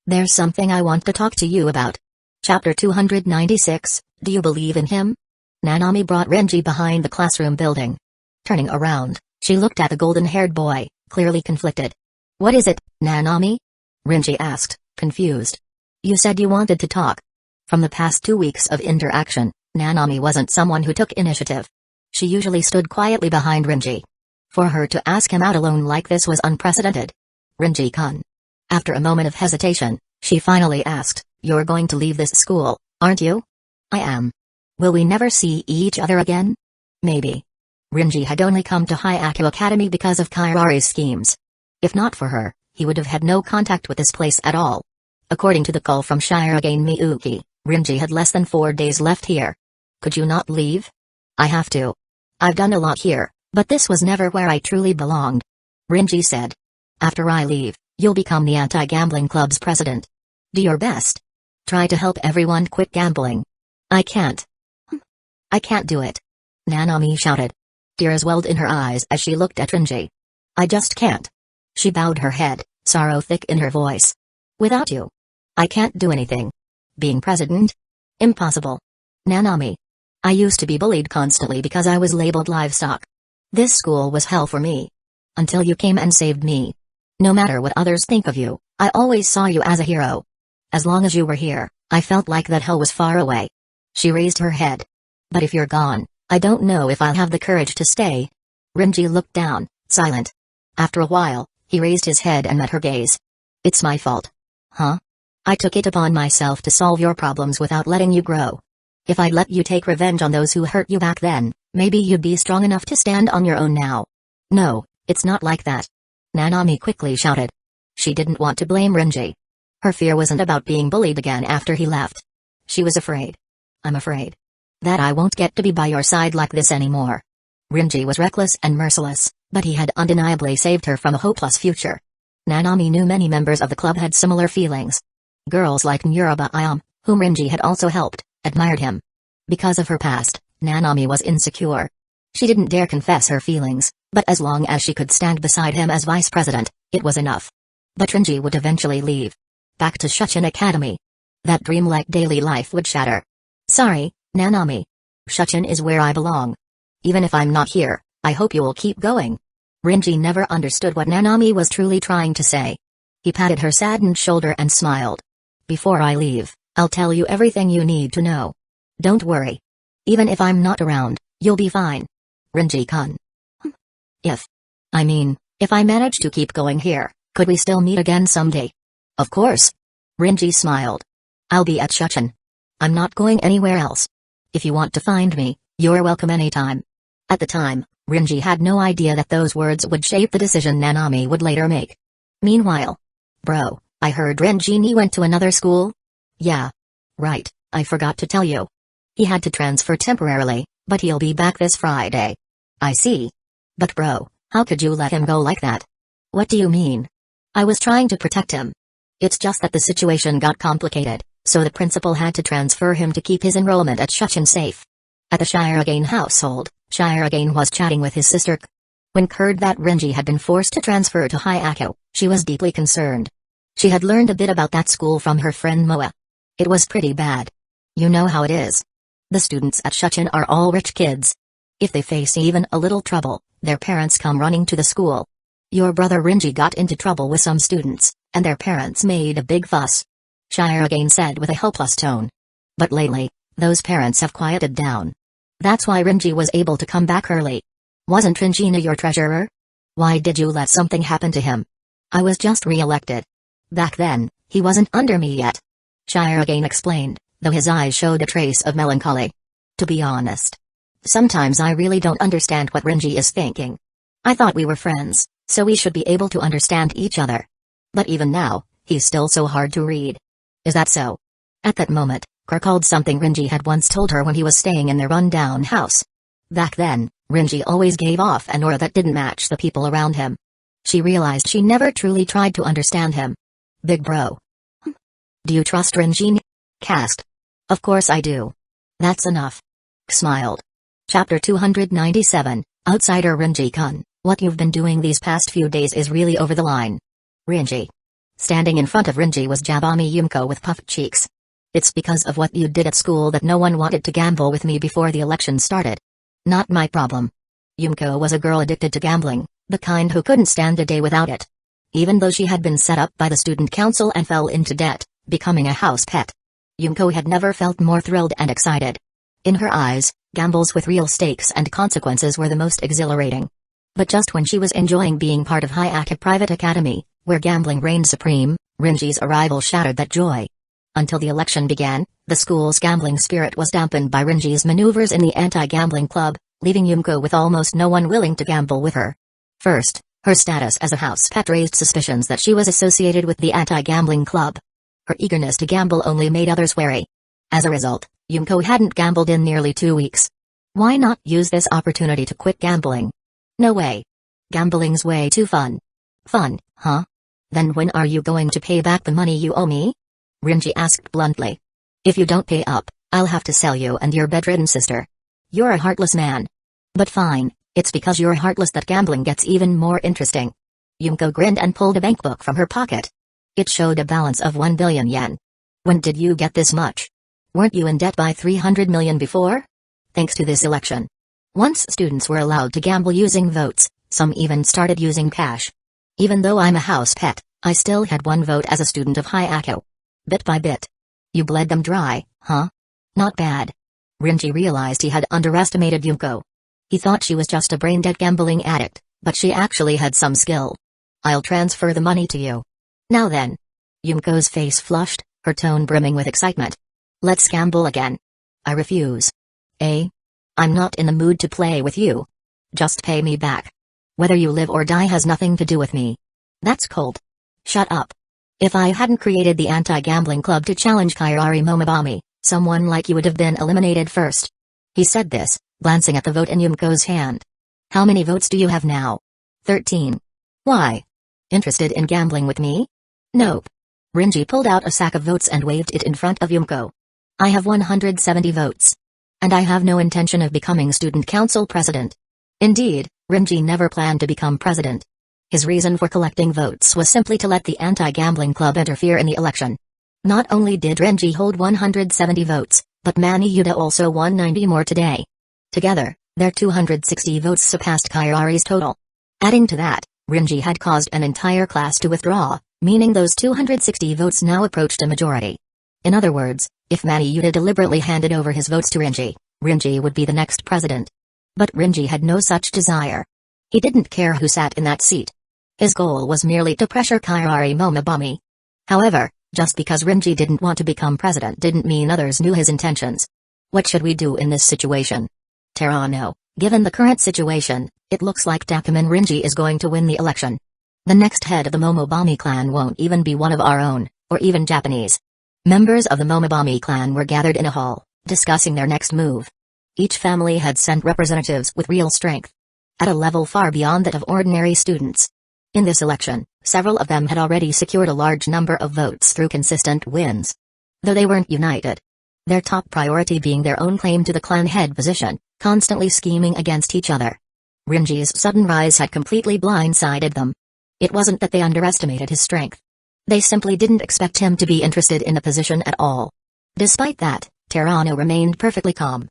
S1: There's something I want to talk to you about. Chapter 296, Do you believe in him? Nanami brought Rinji behind the classroom building. Turning around, she looked at the golden-haired boy, clearly conflicted. What is it, Nanami? Rinji asked, confused. You said you wanted to talk. From the past 2 weeks of interaction, Nanami wasn't someone who took initiative. She usually stood quietly behind Rinji. For her to ask him out alone like this was unprecedented. Rinji-kun. After a moment of hesitation, she finally asked, You're going to leave this school, aren't you? I am. Will we never see each other again? Maybe. Rinji had only come to Hyaku Academy because of Kairi's schemes. If not for her, he would have had no contact with this place at all. According to the call from Shirogane Miyuki, Rinji had less than 4 days left here. Could you not leave? I have to. I've done a lot here, but this was never where I truly belonged. Rinji said. After I leave, you'll become the anti-gambling club's president. Do your best. Try to help everyone quit gambling. I can't. I can't do it. Nanami shouted. Tears welled in her eyes as she looked at Rinji. I just can't. She bowed her head, sorrow thick in her voice. Without you, I can't do anything. Being president? Impossible. Nanami. I used to be bullied constantly because I was labeled livestock. This school was hell for me. Until you came and saved me. No matter what others think of you, I always saw you as a hero. As long as you were here, I felt like that hell was far away. She raised her head. But if you're gone, I don't know if I'll have the courage to stay. Rinji looked down, silent. After a while, he raised his head and met her gaze. It's my fault. Huh? I took it upon myself to solve your problems without letting you grow. If I'd let you take revenge on those who hurt you back then, maybe you'd be strong enough to stand on your own now. No, it's not like that. Nanami quickly shouted. She didn't want to blame Rinji. Her fear wasn't about being bullied again after he left. She was afraid. I'm afraid that I won't get to be by your side like this anymore. Rinji was reckless and merciless, but he had undeniably saved her from a hopeless future. Nanami knew many members of the club had similar feelings. Girls like Nuraba Ayam, whom Rinji had also helped, admired him. Because of her past, Nanami was insecure. She didn't dare confess her feelings, but as long as she could stand beside him as vice president, it was enough. But Rinji would eventually leave. Back to Shuchin Academy. That dreamlike daily life would shatter. Sorry, Nanami. Shuchin is where I belong. Even if I'm not here, I hope you will keep going. Rinji never understood what Nanami was truly trying to say. He patted her saddened shoulder and smiled. Before I leave, I'll tell you everything you need to know. Don't worry. Even if I'm not around, you'll be fine. Rinji-kun. If I manage to keep going here, could we still meet again someday? Of course. Rinji smiled. I'll be at Shuchin. I'm not going anywhere else. If you want to find me, you're welcome anytime. At the time, Rinji had no idea that those words would shape the decision Nanami would later make. Meanwhile. Bro, I heard Rinji went to another school? Yeah. Right, I forgot to tell you. He had to transfer temporarily, but he'll be back this Friday. I see. But bro, how could you let him go like that? What do you mean? I was trying to protect him. It's just that the situation got complicated, so the principal had to transfer him to keep his enrollment at Shuchin safe. At the Shirogane household, Shirogane was chatting with his sister. When heard that Rinji had been forced to transfer to Hyaku, she was deeply concerned. She had learned a bit about that school from her friend Moa. It was pretty bad. You know how it is. The students at Shuchin are all rich kids. If they face even a little trouble, their parents come running to the school. Your brother Rinji got into trouble with some students, and their parents made a big fuss. Shirogane said with a hopeless tone. But lately, those parents have quieted down. That's why Rinji was able to come back early. Wasn't Rinjina your treasurer? Why did you let something happen to him? I was just re-elected. Back then, he wasn't under me yet. Shirogane explained, though his eyes showed a trace of melancholy. To be honest, sometimes I really don't understand what Rinji is thinking. I thought we were friends, so we should be able to understand each other. But even now, he's still so hard to read. Is that so? At that moment, Ker called something Rinji had once told her when he was staying in their run-down house. Back then, Rinji always gave off an aura that didn't match the people around him. She realized she never truly tried to understand him. Big bro. Do you trust Rinji? Cast. Of course I do. That's enough. Smiled. Chapter 297, Outsider Rinji-kun, what you've been doing these past few days is really over the line. Rinji. Standing in front of Rinji was Jabami Yumko with puffed cheeks. It's because of what you did at school that no one wanted to gamble with me before the election started. Not my problem. Yumko was a girl addicted to gambling, the kind who couldn't stand a day without it. Even though she had been set up by the student council and fell into debt, becoming a house pet. Yumko had never felt more thrilled and excited. In her eyes, gambles with real stakes and consequences were the most exhilarating. But just when she was enjoying being part of Hayaka Private Academy, where gambling reigned supreme, Rinji's arrival shattered that joy. Until the election began, the school's gambling spirit was dampened by Rinji's maneuvers in the anti-gambling club, leaving Yumko with almost no one willing to gamble with her. First, her status as a house pet raised suspicions that she was associated with the anti-gambling club. Her eagerness to gamble only made others wary. As a result, Yumko hadn't gambled in nearly 2 weeks. Why not use this opportunity to quit gambling? No way. Gambling's way too fun. Fun, huh? Then when are you going to pay back the money you owe me? Rinji asked bluntly. If you don't pay up, I'll have to sell you and your bedridden sister. You're a heartless man. But fine, it's because you're heartless that gambling gets even more interesting. Yumko grinned and pulled a bankbook from her pocket. It showed a balance of 1 billion yen. When did you get this much? Weren't you in debt by 300 million before? Thanks to this election. Once students were allowed to gamble using votes, some even started using cash. Even though I'm a house pet, I still had 1 vote as a student of Hayako. Bit by bit. You bled them dry, huh? Not bad. Rinji realized he had underestimated Yumko. He thought she was just a brain-dead gambling addict, but she actually had some skill. I'll transfer the money to you. Now then. Yumko's face flushed, her tone brimming with excitement. Let's gamble again. I refuse. I'm not in the mood to play with you. Just pay me back. Whether you live or die has nothing to do with me. That's cold. Shut up. If I hadn't created the anti-gambling club to challenge Kairari Momobami, someone like you would have been eliminated first. He said this, glancing at the vote in Yumko's hand. How many votes do you have now? 13. Why? Interested in gambling with me? Nope. Rinji pulled out a sack of votes and waved it in front of Yumko. I have 170 votes. And I have no intention of becoming student council president. Indeed, Rinji never planned to become president. His reason for collecting votes was simply to let the anti-gambling club interfere in the election. Not only did Rinji hold 170 votes, but Mani Yuda also won 90 more today. Together, their 260 votes surpassed Kairari's total. Adding to that, Rinji had caused an entire class to withdraw, meaning those 260 votes now approached a majority. In other words, if Mani Yuda deliberately handed over his votes to Rinji, Rinji would be the next president. But Rinji had no such desire. He didn't care who sat in that seat. His goal was merely to pressure Kairari Momobami. However, just because Rinji didn't want to become president didn't mean others knew his intentions. What should we do in this situation? Terano, given the current situation, it looks like Takuman Rinji is going to win the election. The next head of the Momobami clan won't even be one of our own, or even Japanese. Members of the Momobami clan were gathered in a hall, discussing their next move. Each family had sent representatives with real strength. At a level far beyond that of ordinary students. In this election, several of them had already secured a large number of votes through consistent wins. Though they weren't united. Their top priority being their own claim to the clan head position, constantly scheming against each other. Rinji's sudden rise had completely blindsided them. It wasn't that they underestimated his strength. They simply didn't expect him to be interested in the position at all. Despite that, Terano remained perfectly calm.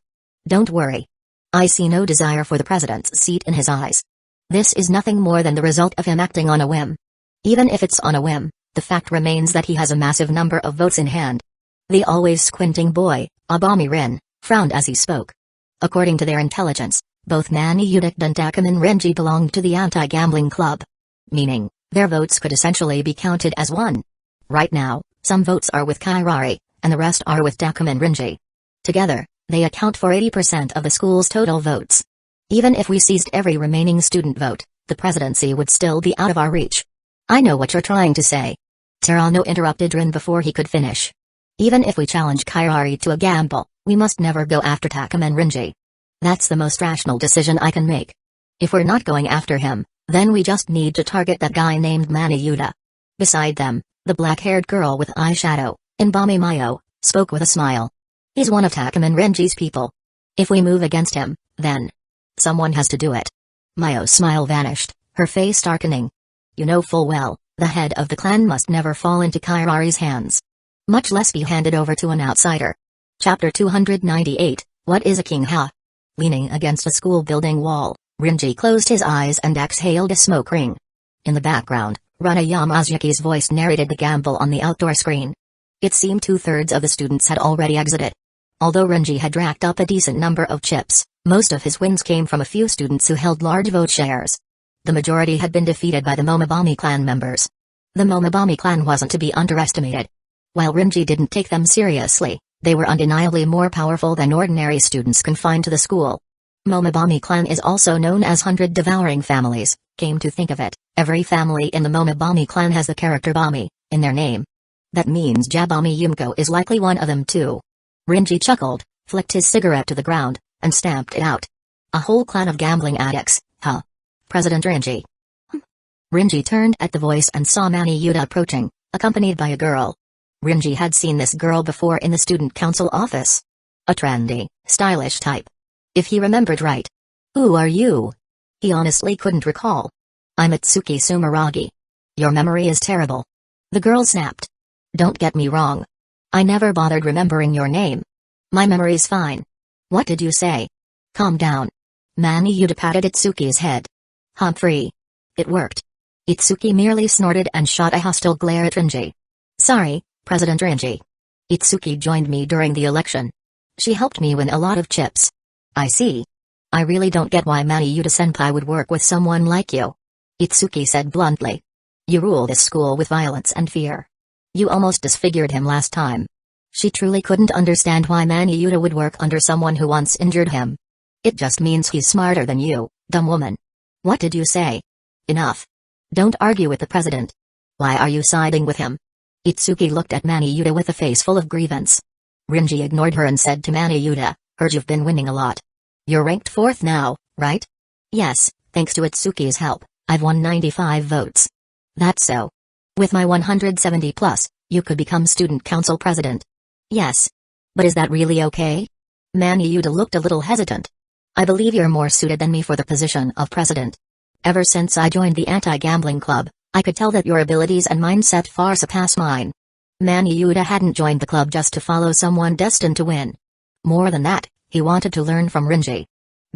S1: Don't worry. I see no desire for the president's seat in his eyes. This is nothing more than the result of him acting on a whim. Even if it's on a whim, the fact remains that he has a massive number of votes in hand. The always squinting boy, Abami Rin, frowned as he spoke. According to their intelligence, both Yuta and Takuman Renji belonged to the anti-gambling club. Meaning, their votes could essentially be counted as one. Right now, some votes are with Kairari, and the rest are with Takuman Renji. Together, they account for 80% of the school's total votes. Even if we seized every remaining student vote, the presidency would still be out of our reach. I know what you're trying to say. Terano interrupted Rin before he could finish. Even if we challenge Kairari to a gamble, we must never go after Takuman Renji. That's the most rational decision I can make. If we're not going after him, then we just need to target that guy named Yuta. Beside them, the black-haired girl with eyeshadow, Inbami Mayo, spoke with a smile. He's one of Takuman Renji's people. If we move against him, then someone has to do it. Mayo's smile vanished, her face darkening. You know full well, the head of the clan must never fall into Kairari's hands. Much less be handed over to an outsider. Chapter 298, What is a King Ha? Leaning against a school building wall, Renji closed his eyes and exhaled a smoke ring. In the background, Rana Yamazuki's voice narrated the gamble on the outdoor screen. It seemed 2/3 of the students had already exited. Although Renji had racked up a decent number of chips, most of his wins came from a few students who held large vote shares. The majority had been defeated by the Momobami clan members. The Momobami clan wasn't to be underestimated. While Renji didn't take them seriously, they were undeniably more powerful than ordinary students confined to the school. Momobami clan is also known as 100 devouring families. Came to think of it, every family in the Momobami clan has the character Bami in their name. That means Jabami Yumko is likely one of them too. Renji chuckled, flicked his cigarette to the ground, and stamped it out. A whole clan of gambling addicts, huh? President Renji. Renji turned at the voice and saw Yuta approaching, accompanied by a girl. Renji had seen this girl before in the student council office. A trendy, stylish type. If he remembered right. Who are you? He honestly couldn't recall. I'm Itsuki Sumeragi. Your memory is terrible. The girl snapped. Don't get me wrong. I never bothered remembering your name. My memory's fine. What did you say? Calm down. Yuta patted Itsuki's head. Humphrey. It worked. Itsuki merely snorted and shot a hostile glare at Renji. Sorry, President Renji. Itsuki joined me during the election. She helped me win a lot of chips. I see. I really don't get why Yuta-senpai would work with someone like you. Itsuki said bluntly. You rule this school with violence and fear. You almost disfigured him last time. She truly couldn't understand why Yuta would work under someone who once injured him. It just means he's smarter than you, dumb woman. What did you say? Enough. Don't argue with the president. Why are you siding with him? Itsuki looked at Yuta with a face full of grievance. Renji ignored her and said to Yuta, heard you've been winning a lot. You're ranked 4th now, right? Yes, thanks to Itsuki's help, I've won 95 votes. That's so. With my 170 plus, you could become student council president. Yes. But is that really okay? Yuta looked a little hesitant. I believe you're more suited than me for the position of president. Ever since I joined the anti-gambling club, I could tell that your abilities and mindset far surpass mine. Yuta hadn't joined the club just to follow someone destined to win. More than that, he wanted to learn from Renji.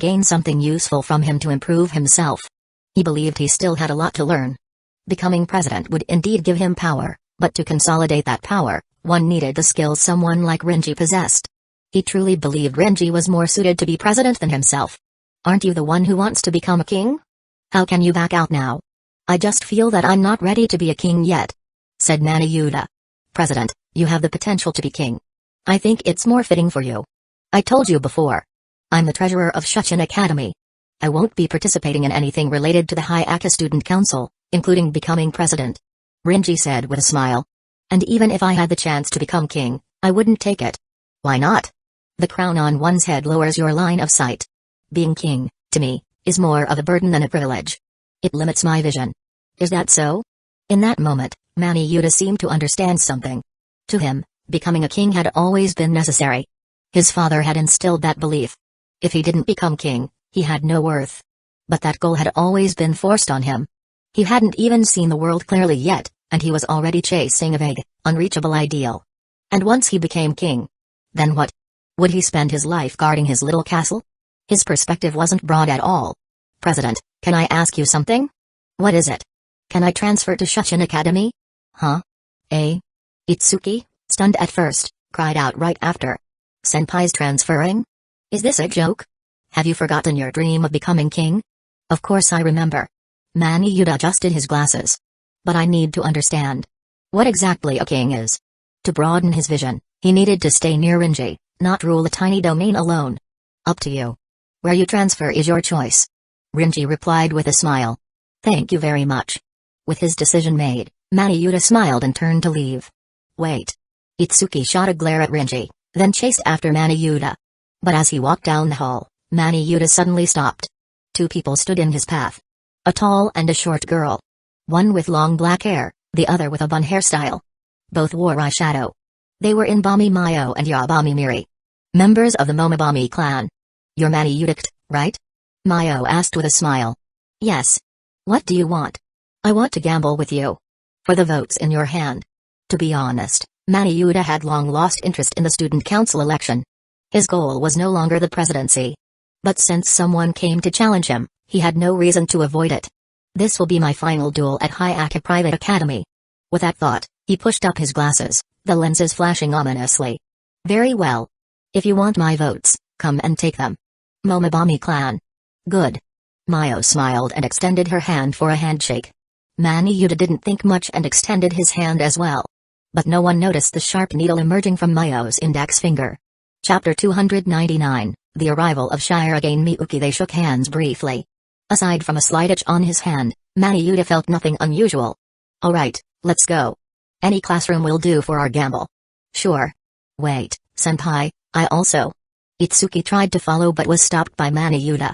S1: Gain something useful from him to improve himself. He believed he still had a lot to learn. Becoming president would indeed give him power, but to consolidate that power, one needed the skills someone like Renji possessed. He truly believed Renji was more suited to be president than himself. Aren't you the one who wants to become a king? How can you back out now? I just feel that I'm not ready to be a king yet, said Yuta. President, you have the potential to be king. I think it's more fitting for you. I told you before. I'm the treasurer of Shuchin Academy. I won't be participating in anything related to the Hayaka Student Council, including becoming president. Renji said with a smile. And even if I had the chance to become king, I wouldn't take it. Why not? The crown on one's head lowers your line of sight. Being king, to me, is more of a burden than a privilege. It limits my vision. Is that so? In that moment, Yuta seemed to understand something. To him, becoming a king had always been necessary. His father had instilled that belief. If he didn't become king, he had no worth. But that goal had always been forced on him. He hadn't even seen the world clearly yet, and he was already chasing a vague, unreachable ideal. And once he became king, then what? Would he spend his life guarding his little castle? His perspective wasn't broad at all. President, can I ask you something? What is it? Can I transfer to Shuchin Academy? Huh? Itsuki, stunned at first, cried out right after. Senpai's transferring? Is this a joke? Have you forgotten your dream of becoming king? Of course I remember. Maniyuda adjusted his glasses. But I need to understand what exactly a king is. To broaden his vision, he needed to stay near Rinji, not rule a tiny domain alone. Up to you. Where you transfer is your choice. Rinji replied with a smile. Thank you very much. With his decision made, Maniyuda smiled and turned to leave. Wait. Itsuki shot a glare at Rinji, then chased after Maniyuda. But as he walked down the hall, Maniyuda suddenly stopped. Two people stood in his path. A tall and a short girl. One with long black hair, the other with a bun hairstyle. Both wore eyeshadow. They were Inbami Mayo and Yabami Miri. Members of the Momobami clan. You're Maniyuda, right? Mayo asked with a smile. Yes. What do you want? I want to gamble with you. For the votes in your hand. To be honest, Maniyuda had long lost interest in the student council election. His goal was no longer the presidency. But since someone came to challenge him, he had no reason to avoid it. This will be my final duel at Hyaka Private Academy. With that thought, he pushed up his glasses, the lenses flashing ominously. Very well. If you want my votes, come and take them. Momobami clan. Good. Mayo smiled and extended her hand for a handshake. Maniyuda didn't think much and extended his hand as well. But no one noticed the sharp needle emerging from Mayo's index finger. Chapter 299, The Arrival of Shirogane Miyuki. They shook hands briefly. Aside from a slight itch on his hand, Maniyuda felt nothing unusual. Alright, let's go. Any classroom will do for our gamble. Sure. Wait, senpai, I also. Itsuki tried to follow but was stopped by Maniyuda.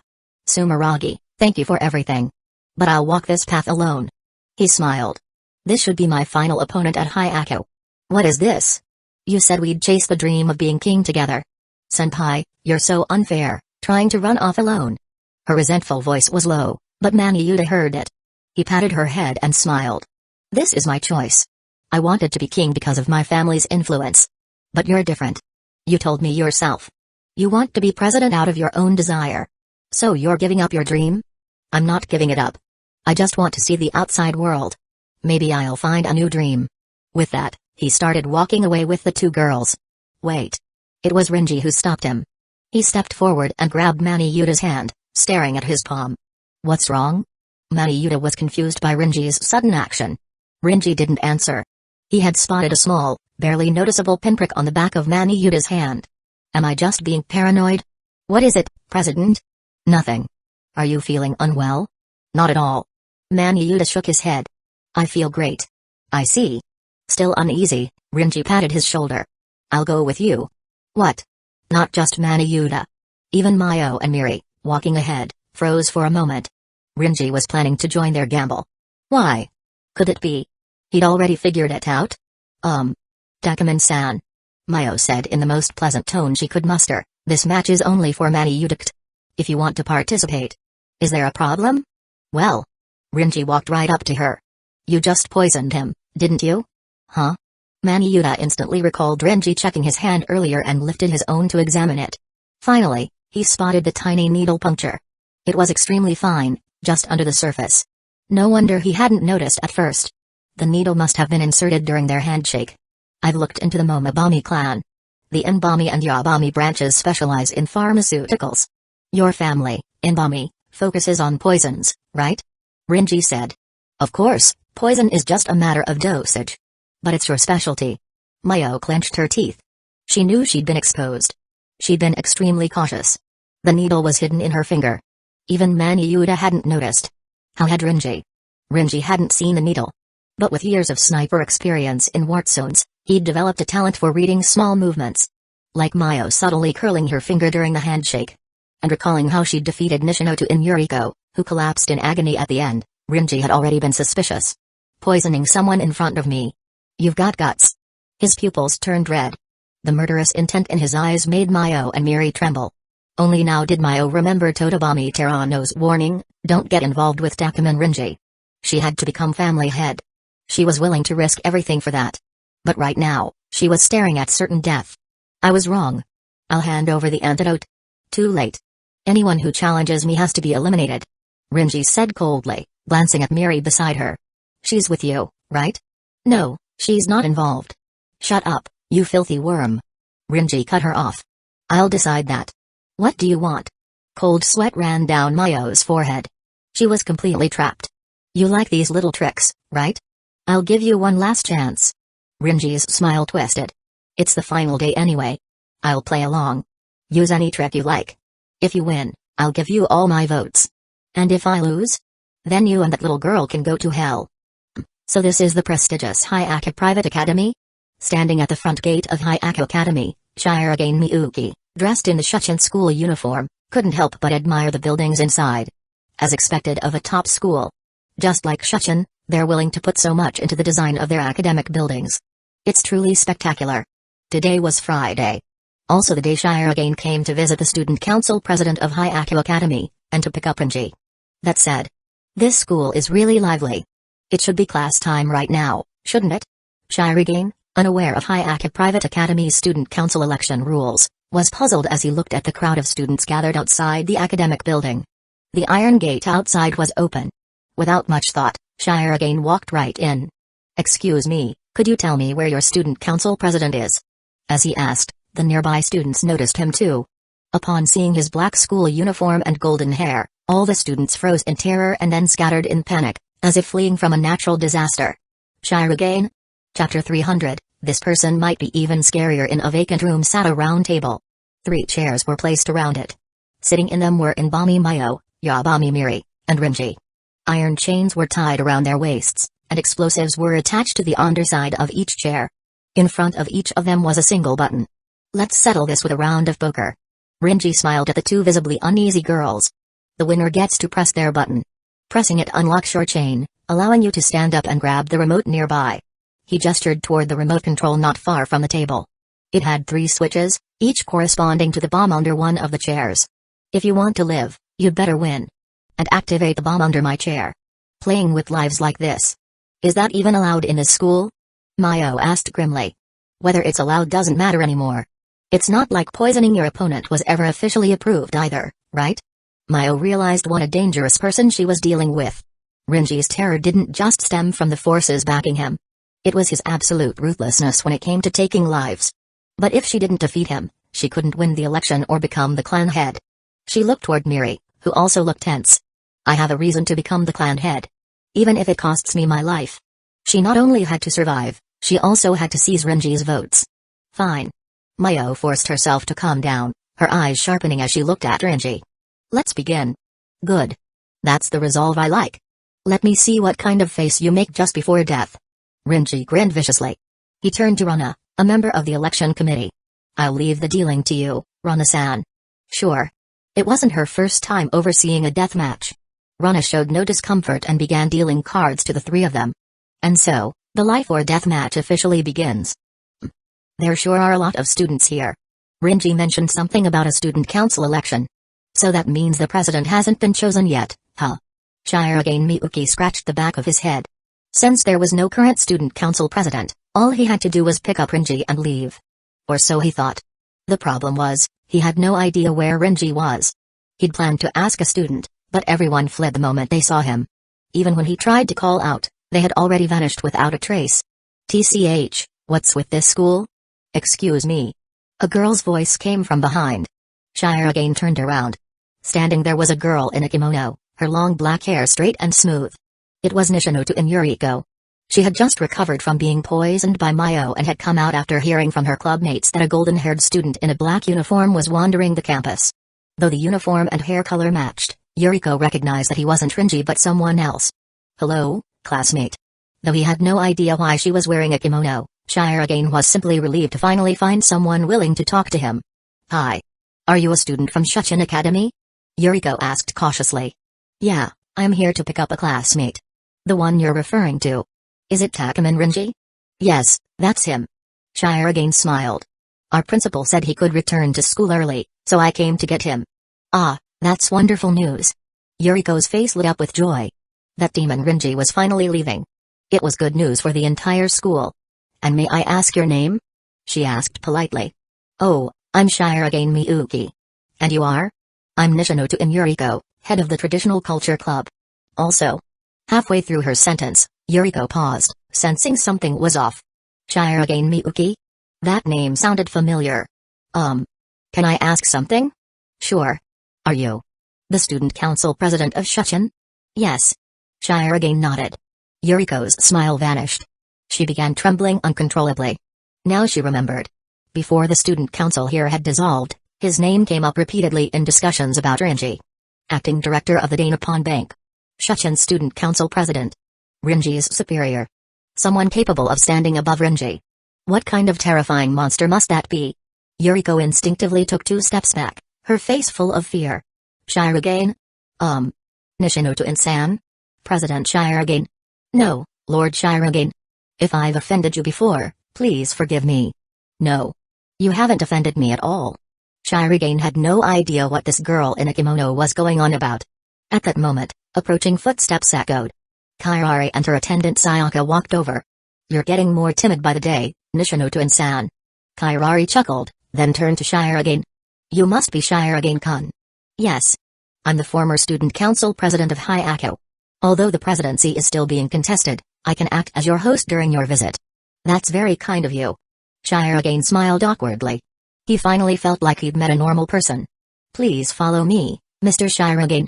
S1: Sumeragi, thank you for everything. But I'll walk this path alone. He smiled. This should be my final opponent at Hyako. What is this? You said we'd chase the dream of being king together. Senpai, you're so unfair, trying to run off alone. Her resentful voice was low, but Maniyuda heard it. He patted her head and smiled. This is my choice. I wanted to be king because of my family's influence. But you're different. You told me yourself. You want to be president out of your own desire. So you're giving up your dream? I'm not giving it up. I just want to see the outside world. Maybe I'll find a new dream. With that, he started walking away with the two girls. Wait. It was Rinji who stopped him. He stepped forward and grabbed Maniyuda's hand, staring at his palm. What's wrong? Maniyuda was confused by Rinji's sudden action. Rinji didn't answer. He had spotted a small, barely noticeable pinprick on the back of Maniyuda's hand. Am I just being paranoid? What is it, President? Nothing. Are you feeling unwell? Not at all. Maniyuda shook his head. I feel great. I see. Still uneasy, Rinji patted his shoulder. I'll go with you. What? Not just Maniyuda. Even Mayo and Miri, walking ahead, froze for a moment. Rinji was planning to join their gamble. Why? Could it be? He'd already figured it out? Takuman-san. Mayo said in the most pleasant tone she could muster, this match is only for Maniyuda. If you want to participate. Is there a problem? Well. Rinji walked right up to her. You just poisoned him, didn't you? Huh? Maniyuda instantly recalled Rinji checking his hand earlier and lifted his own to examine it. Finally, he spotted the tiny needle puncture. It was extremely fine, just under the surface. No wonder he hadn't noticed at first. The needle must have been inserted during their handshake. I've looked into the Momobami clan. The Inbami and Yabami branches specialize in pharmaceuticals. Your family, Inbami, focuses on poisons, right? Rinji said. Of course, poison is just a matter of dosage. But it's your specialty. Mayo clenched her teeth. She knew she'd been exposed. She'd been extremely cautious. The needle was hidden in her finger. Even Maniyuda hadn't noticed. How had Rinji? Rinji hadn't seen the needle. But with years of sniper experience in war zones, he'd developed a talent for reading small movements. Like Mayo subtly curling her finger during the handshake. And recalling how she'd defeated Nishinoto in Yuriko, who collapsed in agony at the end, Rinji had already been suspicious. Poisoning someone in front of me. You've got guts. His pupils turned red. The murderous intent in his eyes made Mayo and Miri tremble. Only now did Mayo remember Totobami Terano's warning, don't get involved with Takuman Rinji. She had to become family head. She was willing to risk everything for that. But right now, she was staring at certain death. I was wrong. I'll hand over the antidote. Too late. Anyone who challenges me has to be eliminated. Rinji said coldly, glancing at Miri beside her. She's with you, right? No, she's not involved. Shut up, you filthy worm. Rinji cut her off. I'll decide that. What do you want? Cold sweat ran down Mayo's forehead. She was completely trapped. You like these little tricks, right? I'll give you one last chance. Rinji's smile twisted. It's the final day anyway. I'll play along. Use any trick you like. If you win, I'll give you all my votes. And if I lose? Then you and that little girl can go to hell. So this is the prestigious Hyaka Private Academy? Standing at the front gate of Hyaka Academy, Shirogane Miyuki, dressed in the Shuchin school uniform, couldn't help but admire the buildings inside. As expected of a top school. Just like Shuchin, they're willing to put so much into the design of their academic buildings. It's truly spectacular. Today was Friday. Also the day Shirogane came to visit the student council president of Hyaka Academy, and to pick up Rinji. That said, this school is really lively. It should be class time right now, shouldn't it? Shirogane, unaware of Hyaka Private Academy's student council election rules, was puzzled as he looked at the crowd of students gathered outside the academic building. The iron gate outside was open. Without much thought, Shirogane walked right in. Excuse me, could you tell me where your student council president is? As he asked, the nearby students noticed him too. Upon seeing his black school uniform and golden hair, all the students froze in terror and then scattered in panic, as if fleeing from a natural disaster. Shirogane? Chapter 300, this person might be even scarier. In a vacant room sat a round table. 3 chairs were placed around it. Sitting in them were Inbami Mayo, Yabami Miri, and Rinji. Iron chains were tied around their waists, and explosives were attached to the underside of each chair. In front of each of them was a single button. Let's settle this with a round of poker. Rinji smiled at the 2 visibly uneasy girls. The winner gets to press their button. Pressing it unlocks your chain, allowing you to stand up and grab the remote nearby. He gestured toward the remote control not far from the table. It had 3 switches, each corresponding to the bomb under one of the chairs. If you want to live, you'd better win. And activate the bomb under my chair. Playing with lives like this. Is that even allowed in this school? Mayo asked grimly. Whether it's allowed doesn't matter anymore. It's not like poisoning your opponent was ever officially approved either, right? Mayo realized what a dangerous person she was dealing with. Rinji's terror didn't just stem from the forces backing him. It was his absolute ruthlessness when it came to taking lives. But if she didn't defeat him, she couldn't win the election or become the clan head. She looked toward Miri, who also looked tense. I have a reason to become the clan head. Even if it costs me my life. She not only had to survive, she also had to seize Rinji's votes. Fine. Mayo forced herself to calm down, her eyes sharpening as she looked at Rinji. Let's begin. Good. That's the resolve I like. Let me see what kind of face you make just before death. Rinji grinned viciously. He turned to Rana, a member of the election committee. I'll leave the dealing to you, Rana-san. Sure. It wasn't her first time overseeing a death match. Rana showed no discomfort and began dealing cards to the 3 of them. And so, the life or death match officially begins. There sure are a lot of students here. Rinji mentioned something about a student council election. So that means the president hasn't been chosen yet, huh? Shirogane Miyuki scratched the back of his head. Since there was no current student council president, all he had to do was pick up Rinji and leave. Or so he thought. The problem was, he had no idea where Rinji was. He'd planned to ask a student, but everyone fled the moment they saw him. Even when he tried to call out, they had already vanished without a trace. TCH, what's with this school? Excuse me. A girl's voice came from behind. Shirogane turned around. Standing there was a girl in a kimono, her long black hair straight and smooth. It was Nishinoto in Yuriko. She had just recovered from being poisoned by Mayo and had come out after hearing from her clubmates that a golden-haired student in a black uniform was wandering the campus. Though the uniform and hair color matched, Yuriko recognized that he wasn't Rinji but someone else. Hello, classmate. Though he had no idea why she was wearing a kimono, Shirogane was simply relieved to finally find someone willing to talk to him. Hi. Are you a student from Shuchin Academy? Yuriko asked cautiously. Yeah, I'm here to pick up a classmate. The one you're referring to. Is it Takuman Rinji? Yes, that's him. Shirogane smiled. Our principal said he could return to school early, so I came to get him. Ah, that's wonderful news. Yuriko's face lit up with joy. That demon Rinji was finally leaving. It was good news for the entire school. And may I ask your name? She asked politely. Oh, I'm Shirogane Miyuki. And you are? I'm Nishinoto in Yuriko, head of the Traditional Culture Club. Also. Halfway through her sentence, Yuriko paused, sensing something was off. Shirogane Miyuki? That name sounded familiar. Can I ask something? Sure. Are you the student council president of Shuchin? Yes. Shirogane nodded. Yuriko's smile vanished. She began trembling uncontrollably. Now she remembered. Before the student council here had dissolved, his name came up repeatedly in discussions about Rinji. Acting director of the Danapon Bank. Shuchin's student council president. Rinji's superior. Someone capable of standing above Rinji. What kind of terrifying monster must that be? Yuriko instinctively took 2 steps back, her face full of fear. Shirogane? Nishinoto-san? President Shirogane? No, Lord Shirogane. If I've offended you before, please forgive me. No. You haven't offended me at all. Shirogane had no idea what this girl in a kimono was going on about. At that moment, approaching footsteps echoed. Kairari and her attendant Sayaka walked over. You're getting more timid by the day, Nishinoto-san. Kairari chuckled, then turned to Shirogane. You must be Shirogane-kun. Yes. I'm the former student council president of Hyako. Although the presidency is still being contested, I can act as your host during your visit. That's very kind of you. Shirogane smiled awkwardly. He finally felt like he'd met a normal person. Please follow me, Mr. Shirogane.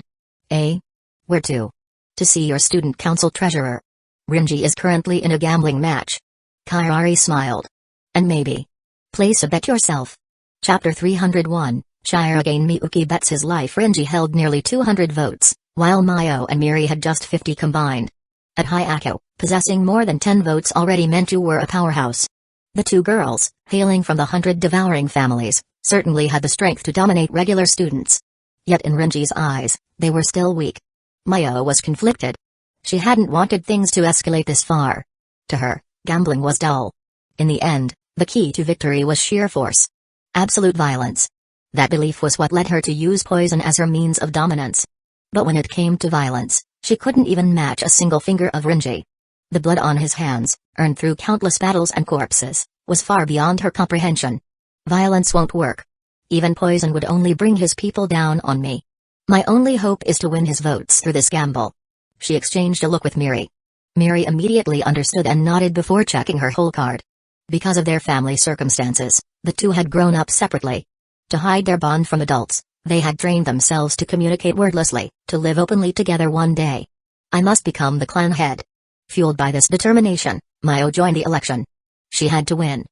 S1: Eh? Where to? To see your student council treasurer. Rinji is currently in a gambling match. Kairari smiled. And maybe. Place a bet yourself. Chapter 301, Shirogane Miyuki bets his life. Rinji held nearly 200 votes, while Mayo and Miri had just 50 combined. At Hyako, possessing more than 10 votes already meant you were a powerhouse. The 2 girls, hailing from the 100 devouring families, certainly had the strength to dominate regular students. Yet in Rinji's eyes, they were still weak. Mayo was conflicted. She hadn't wanted things to escalate this far. To her, gambling was dull. In the end, the key to victory was sheer force. Absolute violence. That belief was what led her to use poison as her means of dominance. But when it came to violence, she couldn't even match a single finger of Rinji. The blood on his hands, earned through countless battles and corpses, was far beyond her comprehension. Violence won't work. Even poison would only bring his people down on me. My only hope is to win his votes through this gamble. She exchanged a look with Miri. Miri immediately understood and nodded before checking her whole card. Because of their family circumstances, the 2 had grown up separately. To hide their bond from adults, they had trained themselves to communicate wordlessly, to live openly together one day. I must become the clan head. Fueled by this determination, Mayo joined the election. She had to win.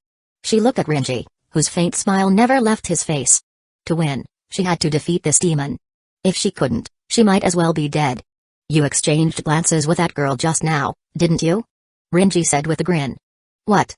S1: She looked at Rinji, whose faint smile never left his face. To win, she had to defeat this demon. If she couldn't, she might as well be dead. You exchanged glances with that girl just now, didn't you? Rinji said with a grin. What?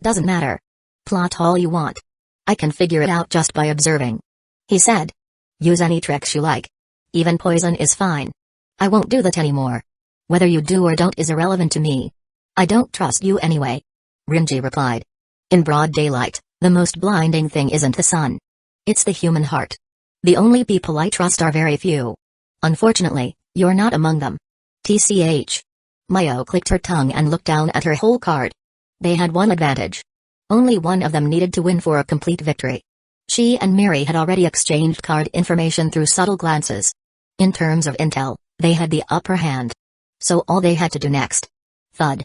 S1: Doesn't matter. Plot all you want. I can figure it out just by observing. He said. Use any tricks you like. Even poison is fine. I won't do that anymore. Whether you do or don't is irrelevant to me. I don't trust you anyway. Rinji replied. In broad daylight, the most blinding thing isn't the sun. It's the human heart. The only people I trust are very few. Unfortunately, you're not among them. TCH. Mayo clicked her tongue and looked down at her whole card. They had one advantage. Only one of them needed to win for a complete victory. She and Miri had already exchanged card information through subtle glances. In terms of intel, they had the upper hand. So all they had to do next. Thud.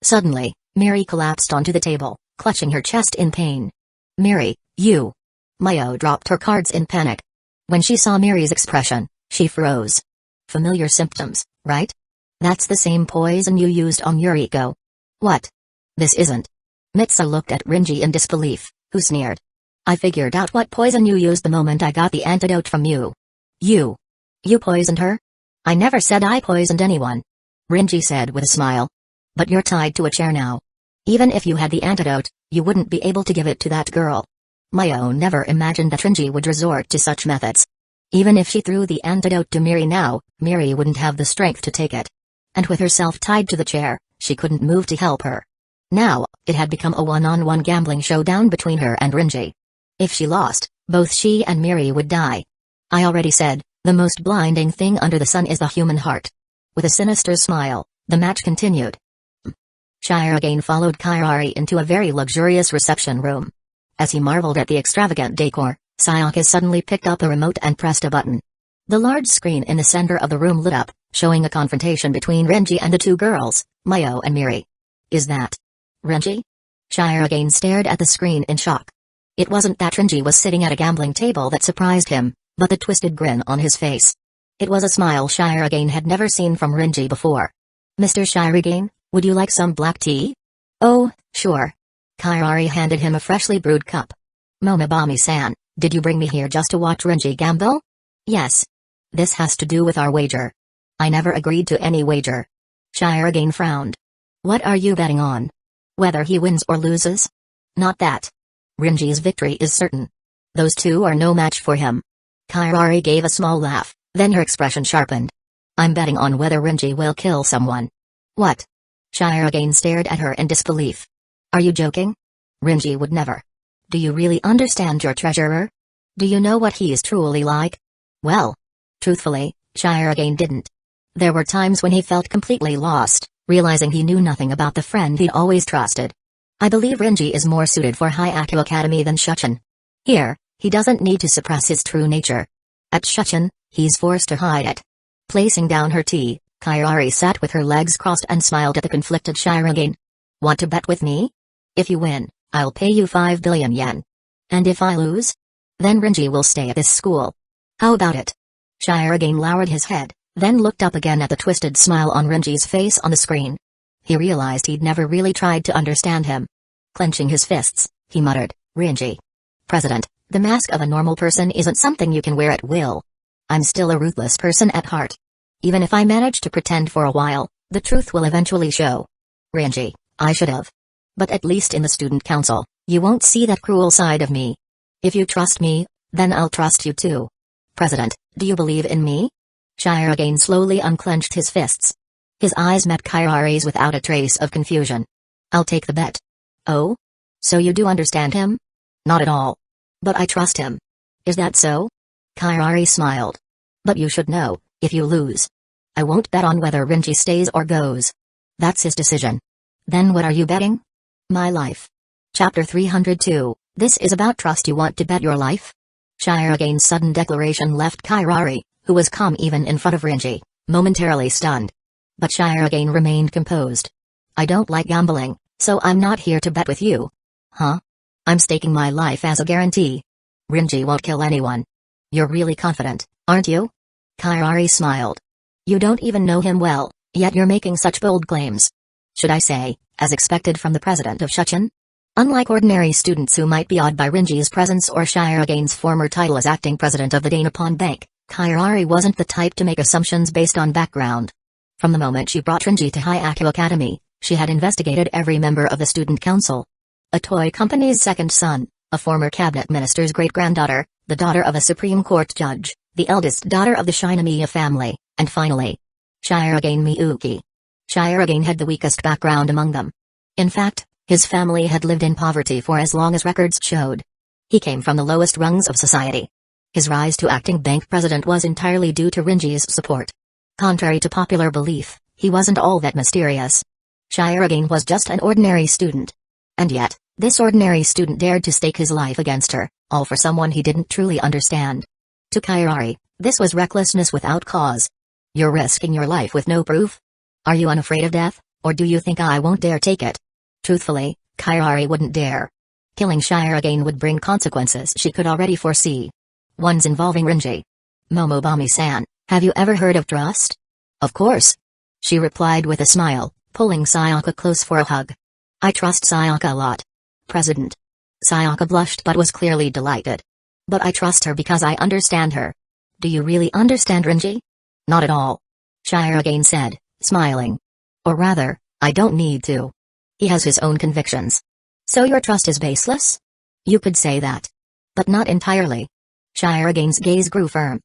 S1: Suddenly, Miri collapsed onto the table, clutching her chest in pain. Miri, you. Mayo dropped her cards in panic. When she saw Miri's expression, she froze. Familiar symptoms, right? That's the same poison you used on Yuriko. What? This isn't. Mitsu looked at Rinji in disbelief, who sneered. I figured out what poison you used the moment I got the antidote from you. You poisoned her? I never said I poisoned anyone. Rinji said with a smile. But you're tied to a chair now. Even if you had the antidote, you wouldn't be able to give it to that girl. Mayo never imagined that Rinji would resort to such methods. Even if she threw the antidote to Miri now, Miri wouldn't have the strength to take it. And with herself tied to the chair, she couldn't move to help her. Now, it had become a one-on-one gambling showdown between her and Rinji. If she lost, both she and Miri would die. I already said, the most blinding thing under the sun is the human heart. With a sinister smile, the match continued. Shirogane followed Kairari into a very luxurious reception room. As he marveled at the extravagant decor, Sayaka suddenly picked up a remote and pressed a button. The large screen in the center of the room lit up, showing a confrontation between Rinji and the 2 girls, Mayo and Miri. Is that Rinji? Shirogane stared at the screen in shock. It wasn't that Rinji was sitting at a gambling table that surprised him, but the twisted grin on his face. It was a smile Shirogane had never seen from Renji before. Mr. Shirogane, would you like some black tea? Oh, sure. Kairi handed him a freshly brewed cup. Momobami-san, did you bring me here just to watch Renji gamble? Yes. This has to do with our wager. I never agreed to any wager. Shirogane frowned. What are you betting on? Whether he wins or loses? Not that. Renji's victory is certain. Those two are no match for him. Kairi gave a small laugh, then her expression sharpened. I'm betting on whether Renji will kill someone. What? Shirogane stared at her in disbelief. Are you joking? Renji would never. Do you really understand your treasurer? Do you know what he is truly like? Well, truthfully, Shirogane didn't. There were times when he felt completely lost, realizing he knew nothing about the friend he'd always trusted. I believe Renji is more suited for Hyaku Academy than Shuchen. Here, he doesn't need to suppress his true nature. At Shuchen, he's forced to hide it. Placing down her tea, Kairi sat with her legs crossed and smiled at the conflicted Shirogane. Want to bet with me? If you win, I'll pay you 5 billion yen. And if I lose? Then Renji will stay at this school. How about it? Shirogane lowered his head, then looked up again at the twisted smile on Renji's face on the screen. He realized he'd never really tried to understand him. Clenching his fists, he muttered, Renji. President, the mask of a normal person isn't something you can wear at will. I'm still a ruthless person at heart. Even if I manage to pretend for a while, the truth will eventually show. Renji, I should have. But at least in the student council, you won't see that cruel side of me. If you trust me, then I'll trust you too. President, do you believe in me? Shirogane slowly unclenched his fists. His eyes met Kairi's without a trace of confusion. I'll take the bet. Oh? So you do understand him? Not at all. But I trust him. Is that so? Kairi smiled. But you should know, if you lose. I won't bet on whether Renji stays or goes. That's his decision. Then what are you betting? My life. Chapter 302, this is about trust. You want to bet your life? Shirogane's sudden declaration left Kairi, who was calm even in front of Renji, momentarily stunned. But Shirogane remained composed. I don't like gambling, so I'm not here to bet with you. Huh? I'm staking my life as a guarantee. Renji won't kill anyone. You're really confident, aren't you? Kairi smiled. You don't even know him well, yet you're making such bold claims. Should I say, as expected from the president of Shuchen? Unlike ordinary students who might be awed by Renji's presence or Shirogane's former title as acting president of the Dainapon Bank, Kairi wasn't the type to make assumptions based on background. From the moment she brought Renji to Hyaku Academy, she had investigated every member of the student council. A toy company's second son, a former cabinet minister's great-granddaughter, the daughter of a Supreme Court judge, the eldest daughter of the Shinomiya family, and finally, Shirogane Miyuki. Shirogane had the weakest background among them. In fact, his family had lived in poverty for as long as records showed. He came from the lowest rungs of society. His rise to acting bank president was entirely due to Renji's support. Contrary to popular belief, he wasn't all that mysterious. Shirogane was just an ordinary student. And yet, this ordinary student dared to stake his life against her, all for someone he didn't truly understand. To Kairi, this was recklessness without cause. You're risking your life with no proof? Are you unafraid of death, or do you think I won't dare take it? Truthfully, Kairi wouldn't dare. Killing Shirogane would bring consequences she could already foresee. Ones involving Renji. Momobami-san, have you ever heard of trust? Of course. She replied with a smile, pulling Sayaka close for a hug. I trust Sayaka a lot. President. Sayaka blushed but was clearly delighted. But I trust her because I understand her. Do you really understand Renji? Not at all. Shirogane said, smiling. Or rather, I don't need to. He has his own convictions. So your trust is baseless? You could say that. But not entirely. Shirogane's gaze grew firm.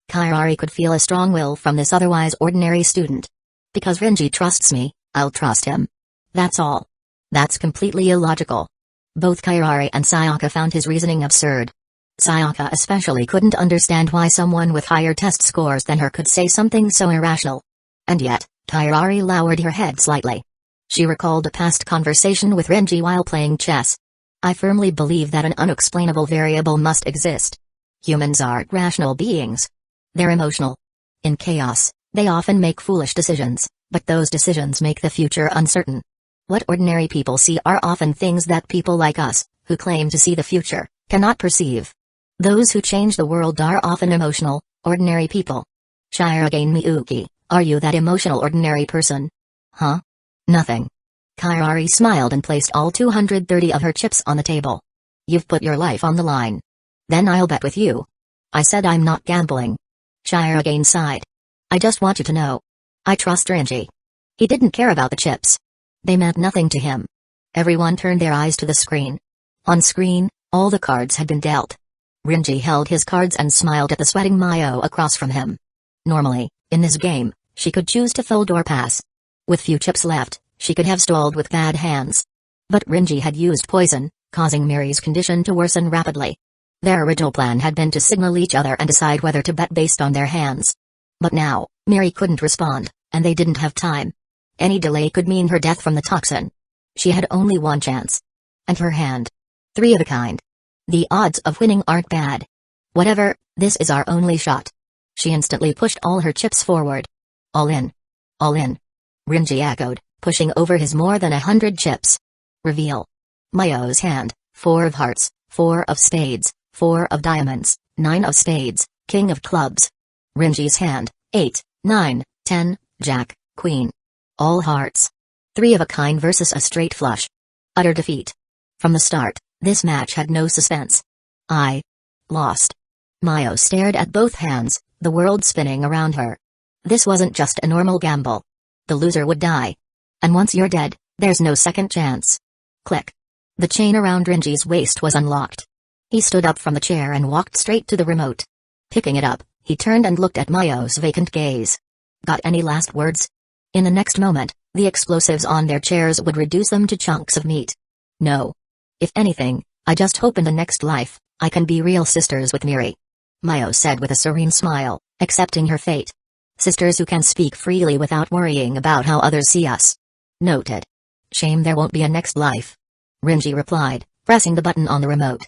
S1: Kairi could feel a strong will from this otherwise ordinary student. Because Renji trusts me, I'll trust him. That's all. That's completely illogical. Both Kairi and Sayaka found his reasoning absurd. Sayaka especially couldn't understand why someone with higher test scores than her could say something so irrational. And yet, Kairi lowered her head slightly. She recalled a past conversation with Renji while playing chess. I firmly believe that an unexplainable variable must exist. Humans aren't rational beings. They're emotional. In chaos, they often make foolish decisions, but those decisions make the future uncertain. What ordinary people see are often things that people like us, who claim to see the future, cannot perceive. Those who change the world are often emotional, ordinary people. Shirogane Miyuki, are you that emotional ordinary person? Huh? Nothing. Kairari smiled and placed all 230 of her chips on the table. You've put your life on the line. Then I'll bet with you. I said I'm not gambling. Shirogane sighed. I just want you to know. I trust Renji. He didn't care about the chips. They meant nothing to him. Everyone turned their eyes to the screen. On screen, all the cards had been dealt. Renji held his cards and smiled at the sweating Mayo across from him. Normally, in this game, she could choose to fold or pass. With few chips left, she could have stalled with bad hands. But Renji had used poison, causing Miri's condition to worsen rapidly. Their original plan had been to signal each other and decide whether to bet based on their hands. But now, Miri couldn't respond, and they didn't have time. Any delay could mean her death from the toxin. She had only one chance. And her hand. 3 of a kind. The odds of winning aren't bad. Whatever, this is our only shot. She instantly pushed all her chips forward. All in. All in. Renji echoed, pushing over his more than 100 chips. Reveal. Mayo's hand, 4 of hearts, 4 of spades, 4 of diamonds, 9 of spades, king of clubs. Renji's hand, 8, 9, 10, jack, queen. All hearts. 3 of a kind versus a straight flush. Utter defeat. From the start, this match had no suspense. I lost. Mayo stared at both hands, the world spinning around her. This wasn't just a normal gamble. The loser would die. And once you're dead, there's no second chance. Click. The chain around Renji's waist was unlocked. He stood up from the chair and walked straight to the remote. Picking it up, he turned and looked at Mayo's vacant gaze. Got any last words? In the next moment, the explosives on their chairs would reduce them to chunks of meat. No. If anything, I just hope in the next life, I can be real sisters with Miri. Mayo said with a serene smile, accepting her fate. Sisters who can speak freely without worrying about how others see us. Noted. Shame there won't be a next life. Renji replied, pressing the button on the remote.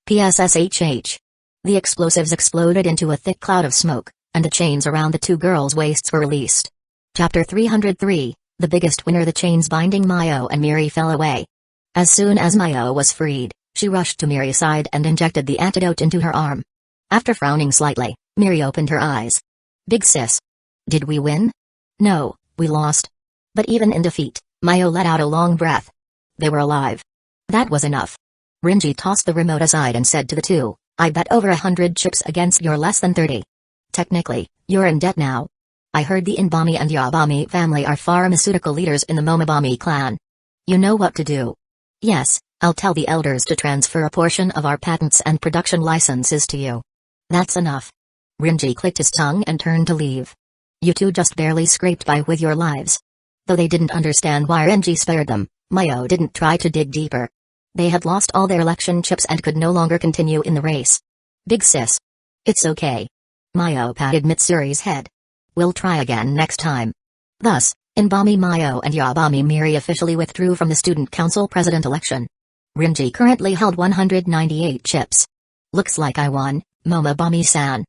S1: PSSHH. The explosives exploded into a thick cloud of smoke, and the chains around the 2 girls' waists were released. Chapter 303, the biggest winner. The chains binding Mayo and Miri fell away. As soon as Mayo was freed, she rushed to Miri's side and injected the antidote into her arm. After frowning slightly, Miri opened her eyes. Big sis. Did we win? No, we lost. But even in defeat, Mayo let out a long breath. They were alive. That was enough. Renji tossed the remote aside and said to the 2, I bet over 100 chips against your less than 30. Technically, you're in debt now. I heard the Inbami and Yabami family are pharmaceutical leaders in the Momobami clan. You know what to do. Yes, I'll tell the elders to transfer a portion of our patents and production licenses to you. That's enough. Renji clicked his tongue and turned to leave. You 2 just barely scraped by with your lives. Though they didn't understand why Renji spared them, Mayo didn't try to dig deeper. They had lost all their election chips and could no longer continue in the race. Big sis. It's okay. Mayo patted Mitsuri's head. We'll try again next time. Thus, Inbami Mayo and Yabami Miri officially withdrew from the student council president election. Renji currently held 198 chips. Looks like I won, Momobami-san.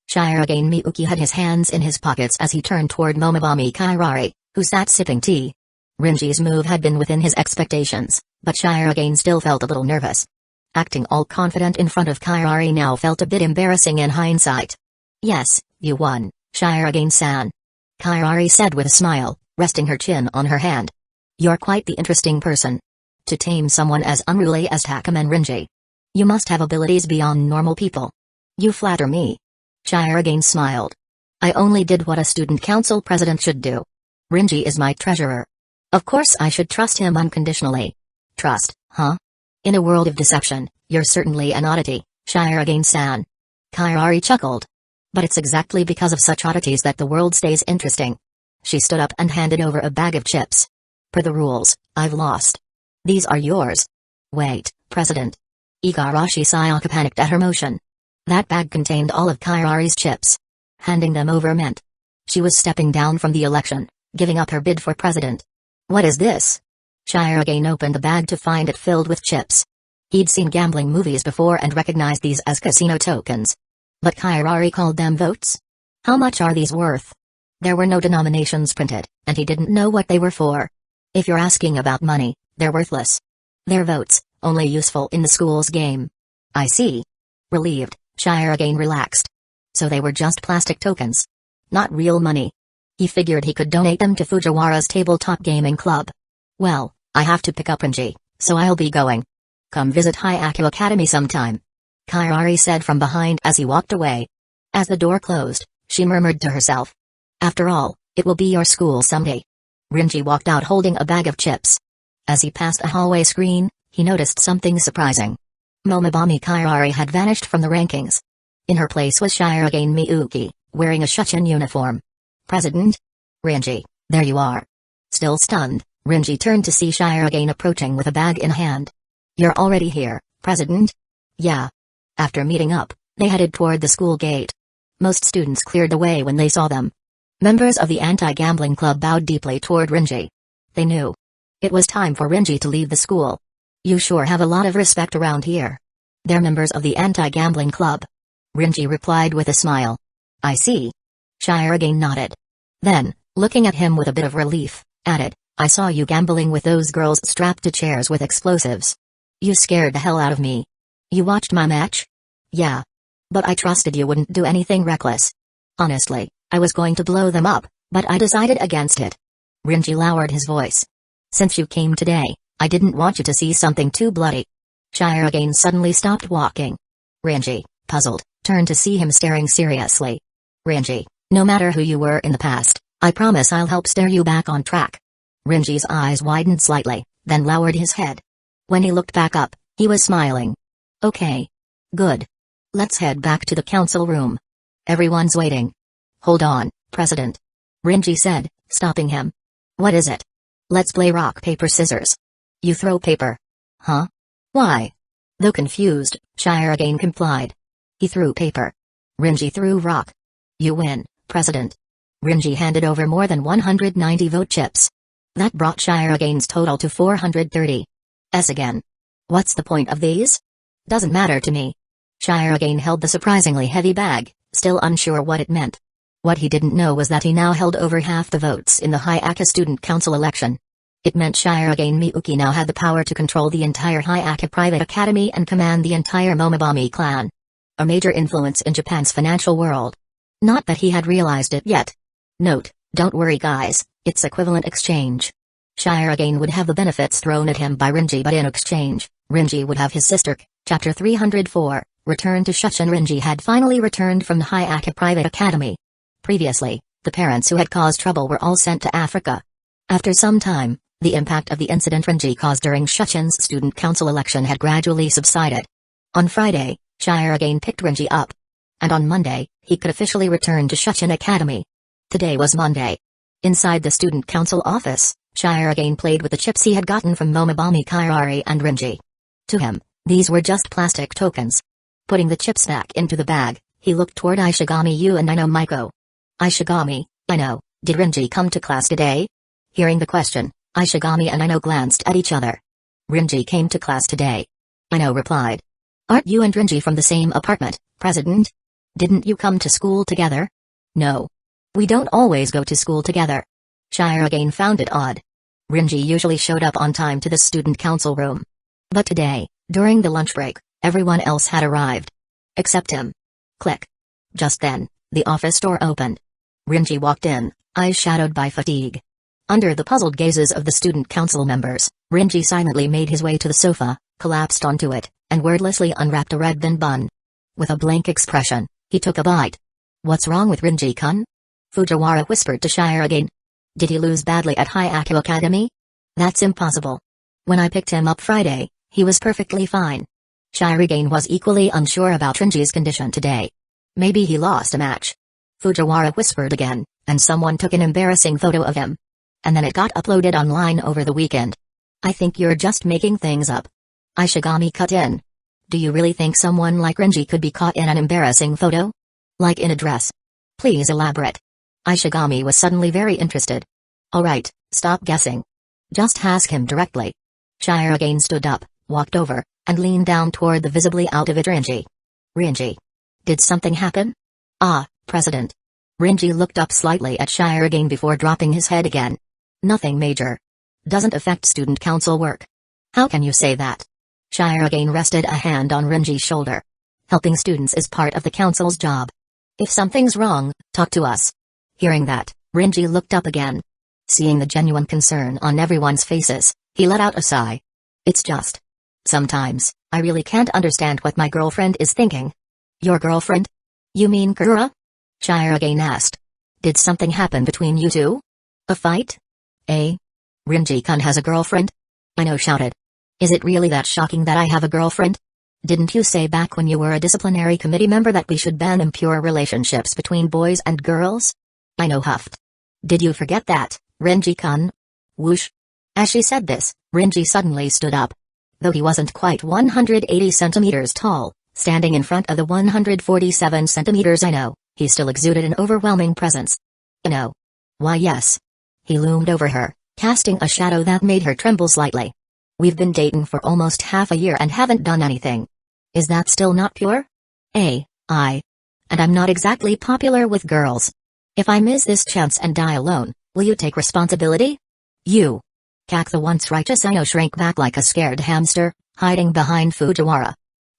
S1: Shirogane Miyuki had his hands in his pockets as he turned toward Momobami Kairari, who sat sipping tea. Renji's move had been within his expectations, but Shirogane still felt a little nervous. Acting all confident in front of Kairari now felt a bit embarrassing in hindsight. Yes, you won, Shirogane-san. Kairari said with a smile, resting her chin on her hand. You're quite the interesting person. To tame someone as unruly as Takeman Renji. You must have abilities beyond normal people. You flatter me. Shirogane smiled. I only did what a student council president should do. Renji is my treasurer. Of course I should trust him unconditionally. Trust, huh? In a world of deception, you're certainly an oddity, Shirogane-san. Kairari chuckled. But it's exactly because of such oddities that the world stays interesting. She stood up and handed over a bag of chips. Per the rules, I've lost. These are yours. Wait, President. Igarashi Sayaka panicked at her motion. That bag contained all of Kairari's chips. Handing them over meant she was stepping down from the election, giving up her bid for president. What is this? Shirogane opened the bag to find it filled with chips. He'd seen gambling movies before and recognized these as casino tokens. But Kairari called them votes? How much are these worth? There were no denominations printed, and he didn't know what they were for. If you're asking about money, they're worthless. They're votes, only useful in the school's game. I see. Relieved, Shirogane relaxed. So they were just plastic tokens. Not real money. He figured he could donate them to Fujiwara's tabletop gaming club. Well, I have to pick up Renji, so I'll be going. Come visit Hyaku Academy sometime. Kairi said from behind as he walked away. As the door closed, she murmured to herself. After all, it will be your school someday. Renji walked out holding a bag of chips. As he passed a hallway screen, he noticed something surprising. Momobami Kairi had vanished from the rankings. In her place was Shirogane Miyuki, wearing a Shuchin uniform. President? Renji, there you are. Still stunned, Renji turned to see Shirogane approaching with a bag in hand. You're already here, President? Yeah. After meeting up, they headed toward the school gate. Most students cleared the way when they saw them. Members of the anti-gambling club bowed deeply toward Renji. They knew. It was time for Renji to leave the school. You sure have a lot of respect around here. They're members of the anti-gambling club. Renji replied with a smile. I see. Shirogane nodded. Then, looking at him with a bit of relief, added, I saw you gambling with those girls strapped to chairs with explosives. You scared the hell out of me. You watched my match? Yeah. But I trusted you wouldn't do anything reckless. Honestly, I was going to blow them up, but I decided against it. Renji lowered his voice. Since you came today, I didn't want you to see something too bloody. Shirogane suddenly stopped walking. Renji, puzzled, turned to see him staring seriously. Renji, no matter who you were in the past, I promise I'll help steer you back on track. Renji's eyes widened slightly, then lowered his head. When he looked back up, he was smiling. Okay. Good. Let's head back to the council room. Everyone's waiting. Hold on, President. Renji said, stopping him. What is it? Let's play rock paper scissors. You throw paper. Huh? Why? Though confused, Shirogane complied. He threw paper. Renji threw rock. You win, President. Renji handed over more than 190 vote chips. That brought Shirogane's total to 430. Again. What's the point of these? Doesn't matter to me. Shirogane held the surprisingly heavy bag, still unsure what it meant. What he didn't know was that he now held over half the votes in the Hyaku Student Council election. It meant Shirogane Miyuki now had the power to control the entire Hyaku Private Academy and command the entire Momobami clan. A major influence in Japan's financial world. Not that he had realized it yet. Note, don't worry guys, it's equivalent exchange. Shirogane would have the benefits thrown at him by Renji, but in exchange, Renji would have his sister. Chapter 304, Return to Shuchin. Renji had finally returned from the Hyaku Private Academy. Previously, the parents who had caused trouble were all sent to Africa. After some time, the impact of the incident Renji caused during Shuchin's student council election had gradually subsided. On Friday, Shirogane picked Renji up. And on Monday, he could officially return to Shuchin Academy. Today was Monday. Inside the student council office, Shirogane played with the chips he had gotten from Momobami Kairi and Renji. To him, these were just plastic tokens. Putting the chips back into the bag, he looked toward Ishigami Yu and Macho. Ishigami, Ino, did Renji come to class today? Hearing the question, Ishigami and Ino glanced at each other. Renji came to class today. Ino replied. Aren't you and Renji from the same apartment, President? Didn't you come to school together? No. We don't always go to school together. Shirogane found it odd. Renji usually showed up on time to the student council room. But today, during the lunch break, everyone else had arrived. Except him. Click. Just then, the office door opened. Renji walked in, eyes shadowed by fatigue. Under the puzzled gazes of the student council members, Renji silently made his way to the sofa, collapsed onto it, and wordlessly unwrapped a red bean bun. With a blank expression, he took a bite. What's wrong with Renji-kun? Fujiwara whispered to Shirogane. Did he lose badly at Hyaku Academy? That's impossible. When I picked him up Friday, he was perfectly fine. Shirogane was equally unsure about Renji's condition today. Maybe he lost a match. Fujiwara whispered again, and someone took an embarrassing photo of him. And then it got uploaded online over the weekend. I think you're just making things up. Ishigami cut in. Do you really think someone like Renji could be caught in an embarrassing photo? Like in a dress? Please elaborate. Ishigami was suddenly very interested. Alright, stop guessing. Just ask him directly. Shirogane stood up, walked over, and leaned down toward the visibly out of it Renji. Renji. Did something happen? President. Renji looked up slightly at Shirogane before dropping his head again. Nothing major. Doesn't affect student council work. How can you say that? Shirogane rested a hand on Renji's shoulder. Helping students is part of the council's job. If something's wrong, talk to us. Hearing that, Renji looked up again. Seeing the genuine concern on everyone's faces, he let out a sigh. It's just. Sometimes, I really can't understand what my girlfriend is thinking. Your girlfriend? You mean Kura? Shirogane asked. Did something happen between you two? A fight? Renji-kun has a girlfriend? Ino shouted. Is it really that shocking that I have a girlfriend? Didn't you say back when you were a disciplinary committee member that we should ban impure relationships between boys and girls? Ino huffed. Did you forget that, Renji-kun? Whoosh. As she said this, Renji suddenly stood up. Though he wasn't quite 180 centimeters tall, standing in front of the 147 centimeters Ino, he still exuded an overwhelming presence. Ino. Why yes. He loomed over her, casting a shadow that made her tremble slightly. We've been dating for almost half a year and haven't done anything. Is that still not pure? And I'm not exactly popular with girls. If I miss this chance and die alone, will you take responsibility? You. Kak the once righteous Ino shrank back like a scared hamster, hiding behind Fujiwara.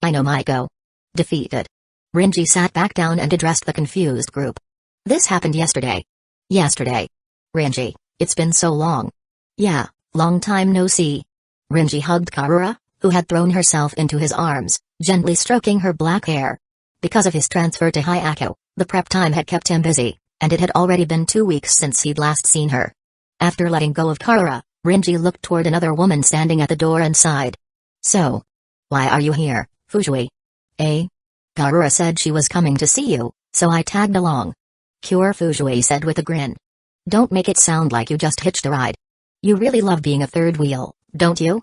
S1: Ino might go. Defeated. Renji sat back down and addressed the confused group. This happened yesterday. Yesterday. Renji, it's been so long. Yeah, long time no see. Renji hugged Karura, who had thrown herself into his arms, gently stroking her black hair. Because of his transfer to Hyako, the prep time had kept him busy, and it had already been 2 weeks since he'd last seen her. After letting go of Karura, Renji looked toward another woman standing at the door and sighed. So. Why are you here, Fujui? Karura said she was coming to see you, so I tagged along. Cure Fujui said with a grin. Don't make it sound like you just hitched a ride. You really love being a third wheel, don't you?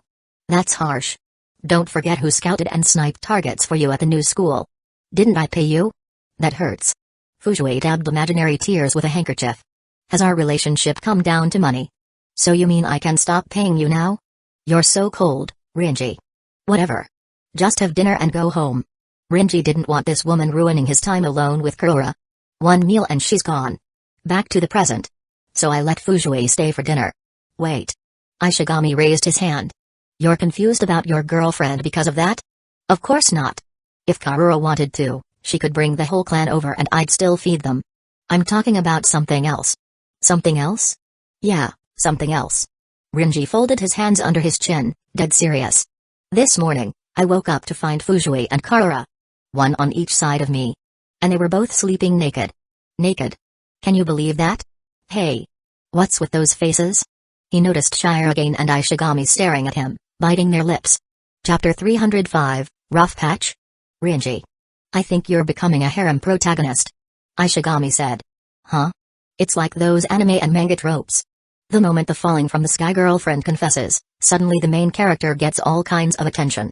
S1: That's harsh. Don't forget who scouted and sniped targets for you at the new school. Didn't I pay you? That hurts. Fujui dabbed imaginary tears with a handkerchief. Has our relationship come down to money? So you mean I can stop paying you now? You're so cold, Renji. Whatever. Just have dinner and go home. Renji didn't want this woman ruining his time alone with Kurura. One meal and she's gone. Back to the present. So I let Fujui stay for dinner. Wait. Ishigami raised his hand. You're confused about your girlfriend because of that? Of course not. If Karura wanted to, she could bring the whole clan over and I'd still feed them. I'm talking about something else. Something else? Yeah, something else. Renji folded his hands under his chin, dead serious. This morning, I woke up to find Fujui and Karura. One on each side of me. And they were both sleeping naked. Naked. Can you believe that? Hey. What's with those faces? He noticed Shirogane and Ishigami staring at him, biting their lips. Chapter 305, Rough Patch? Renji. I think you're becoming a harem protagonist. Ishigami said. Huh? It's like those anime and manga tropes. The moment the falling from the sky girlfriend confesses, suddenly the main character gets all kinds of attention.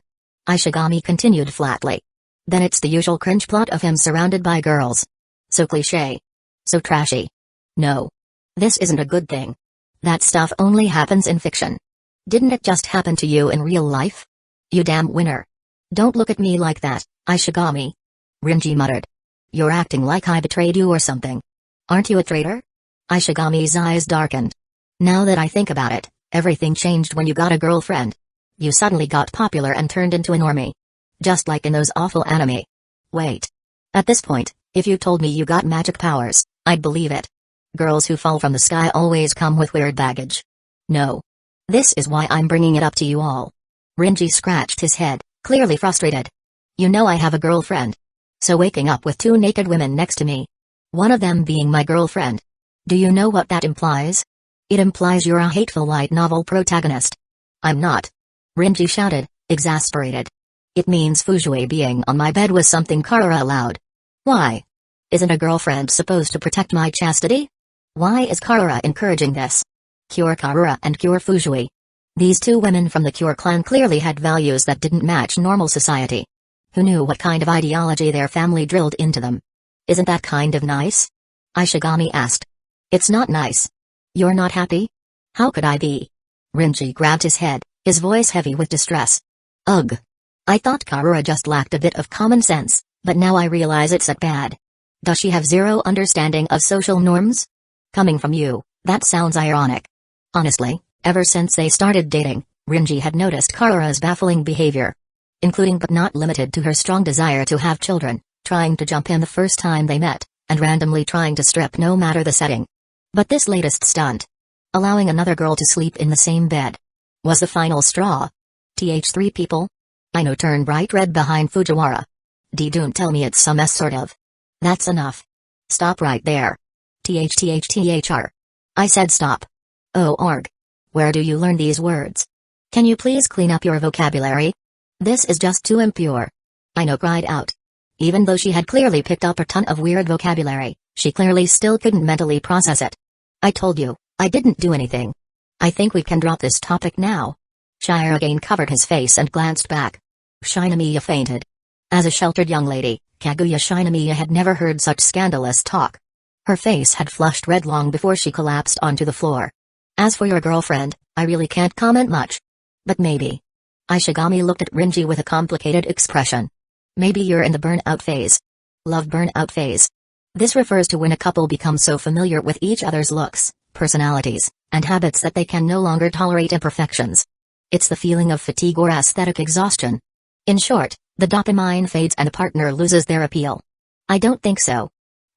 S1: Ishigami continued flatly. Then it's the usual cringe plot of him surrounded by girls. So cliché. So trashy. No. This isn't a good thing. That stuff only happens in fiction. Didn't it just happen to you in real life? You damn winner. Don't look at me like that, Ishigami. Renji muttered. You're acting like I betrayed you or something. Aren't you a traitor? Ishigami's eyes darkened. Now that I think about it, everything changed when you got a girlfriend. You suddenly got popular and turned into a normie. Just like in those awful anime. Wait. At this point, if you told me you got magic powers, I'd believe it. Girls who fall from the sky always come with weird baggage. No. This is why I'm bringing it up to you all. Renji scratched his head, clearly frustrated. You know I have a girlfriend. So waking up with 2 naked women next to me. One of them being my girlfriend. Do you know what that implies? It implies you're a hateful light novel protagonist. I'm not. Renji shouted, exasperated. It means Fujui being on my bed was something Karura allowed. Why? Isn't a girlfriend supposed to protect my chastity? Why is Karura encouraging this? Cure Karura and Cure Fujui. These 2 women from the Cure clan clearly had values that didn't match normal society. Who knew what kind of ideology their family drilled into them? Isn't that kind of nice? Ishigami asked. It's not nice. You're not happy? How could I be? Renji grabbed his head, his voice heavy with distress. Ugh. I thought Karura just lacked a bit of common sense, but now I realize it's that bad. Does she have zero understanding of social norms? Coming from you, that sounds ironic. Honestly, ever since they started dating, Renji had noticed Karura's baffling behavior. including but not limited to her strong desire to have children, trying to jump in the first time they met, and randomly trying to strip no matter the setting. But this latest stunt, allowing another girl to sleep in the same bed, was the final straw. Three people? I know turned bright red behind Fujiwara. Don't tell me it's some sort of. That's enough. Stop right there. Thr. I said stop. Oh org. Where do you learn these words? Can you please clean up your vocabulary? This is just too impure. I know cried out. Even though she had clearly picked up a ton of weird vocabulary, she clearly still couldn't mentally process it. I told you, I didn't do anything. I think we can drop this topic now. Shire again covered his face and glanced back. Shinomiya fainted. As a sheltered young lady, Kaguya Shinomiya had never heard such scandalous talk. Her face had flushed red long before she collapsed onto the floor. As for your girlfriend, I really can't comment much. But maybe. Ishigami looked at Rinji with a complicated expression. Maybe you're in the burnout phase. Love burnout phase. This refers to when a couple becomes so familiar with each other's looks, personalities, and habits that they can no longer tolerate imperfections. It's the feeling of fatigue or aesthetic exhaustion. In short, the dopamine fades and a partner loses their appeal. I don't think so.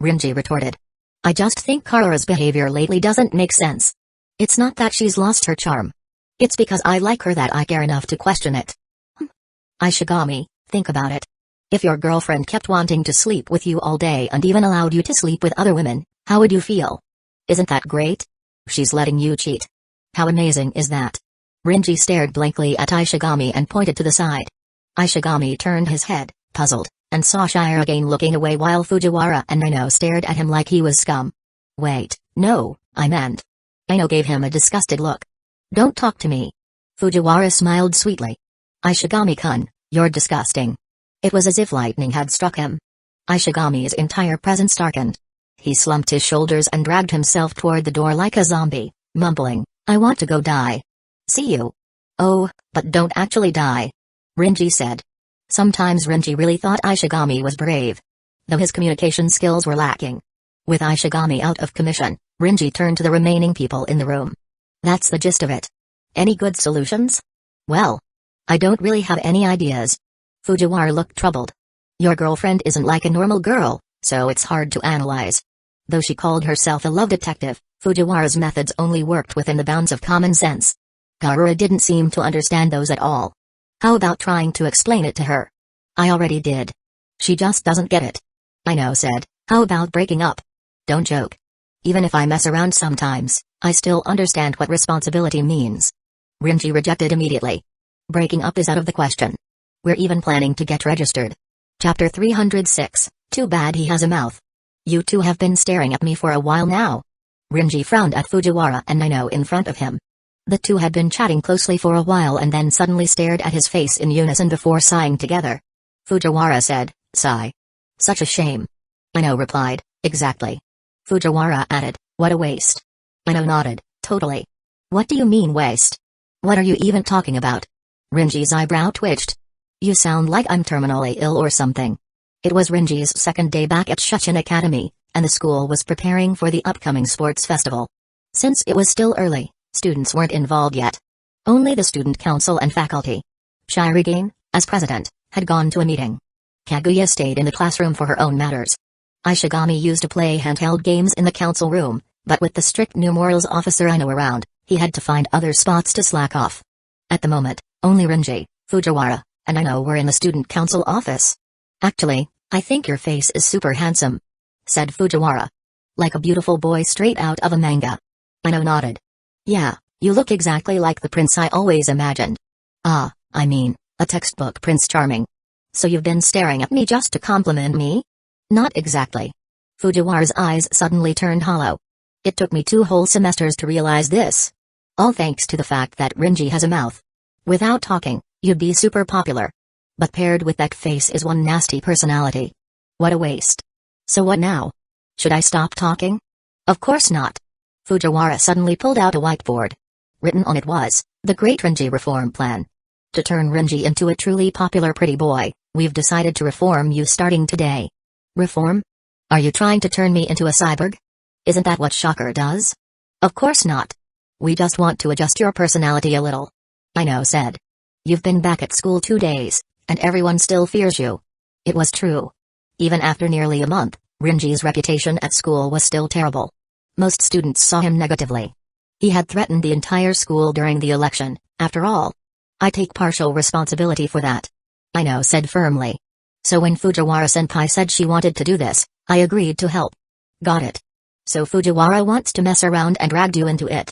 S1: Rinji retorted. I just think Karura's behavior lately doesn't make sense. It's not that she's lost her charm. It's because I like her that I care enough to question it. Ishigami, think about it. If your girlfriend kept wanting to sleep with you all day and even allowed you to sleep with other women, how would you feel? Isn't that great? She's letting you cheat. How amazing is that? Rinji stared blankly at Ishigami and pointed to the side. Ishigami turned his head, puzzled, and saw Shire again looking away while Fujiwara and Ino stared at him like he was scum. Wait, no, I meant. Ino gave him a disgusted look. Don't talk to me. Fujiwara smiled sweetly. Ishigami-kun, you're disgusting. It was as if lightning had struck him. Ishigami's entire presence darkened. He slumped his shoulders and dragged himself toward the door like a zombie, mumbling, I want to go die. See you. Oh, but don't actually die. Rinji said. Sometimes Rinji really thought Ishigami was brave. Though his communication skills were lacking. With Ishigami out of commission, Rinji turned to the remaining people in the room. That's the gist of it. Any good solutions? Well, I don't really have any ideas. Fujiwara looked troubled. Your girlfriend isn't like a normal girl, so it's hard to analyze. Though she called herself a love detective, Fujiwara's methods only worked within the bounds of common sense. Karura didn't seem to understand those at all. How about trying to explain it to her? I already did. She just doesn't get it. Ino said, how about breaking up? Don't joke. Even if I mess around sometimes, I still understand what responsibility means. Rinji rejected immediately. Breaking up is out of the question. We're even planning to get registered. Chapter 306, Too bad he has a mouth. You two have been staring at me for a while now. Rinji frowned at Fujiwara and Ino in front of him. The two had been chatting closely for a while and then suddenly stared at his face in unison before sighing together. Fujiwara said, sigh. Such a shame. Ino replied, exactly. Fujiwara added, what a waste. Ino nodded, totally. What do you mean waste? What are you even talking about? Rinji's eyebrow twitched. You sound like I'm terminally ill or something. It was Rinji's second day back at Shuchin Academy, and the school was preparing for the upcoming sports festival. Since it was still early, students weren't involved yet. Only the student council and faculty. Shirigane, as president, had gone to a meeting. Kaguya stayed in the classroom for her own matters. Ishigami used to play handheld games in the council room, but with the strict new morals officer Ino around, he had to find other spots to slack off. At the moment, only Rinji, Fujiwara, and Ino were in the student council office. Actually, I think your face is super handsome, said Fujiwara. Like a beautiful boy straight out of a manga. Ino nodded. Yeah, you look exactly like the prince I always imagined. Ah, I mean, a textbook Prince Charming. So you've been staring at me just to compliment me? Not exactly. Fujiwara's eyes suddenly turned hollow. It took me 2 whole semesters to realize this. All thanks to the fact that Rinji has a mouth. Without talking, you'd be super popular. But paired with that face is one nasty personality. What a waste. So what now? Should I stop talking? Of course not. Fujiwara suddenly pulled out a whiteboard. Written on it was, the Great Rinji Reform Plan. To turn Rinji into a truly popular pretty boy, we've decided to reform you starting today. Reform? Are you trying to turn me into a cyborg? Isn't that what Shocker does? Of course not. We just want to adjust your personality a little. Ino said. You've been back at school 2 days, and everyone still fears you. It was true. Even after nearly a month, Rinji's reputation at school was still terrible. Most students saw him negatively. He had threatened the entire school during the election, after all. I take partial responsibility for that. Aino said firmly. So when Fujiwara-senpai said she wanted to do this, I agreed to help. Got it. So Fujiwara wants to mess around and dragged you into it.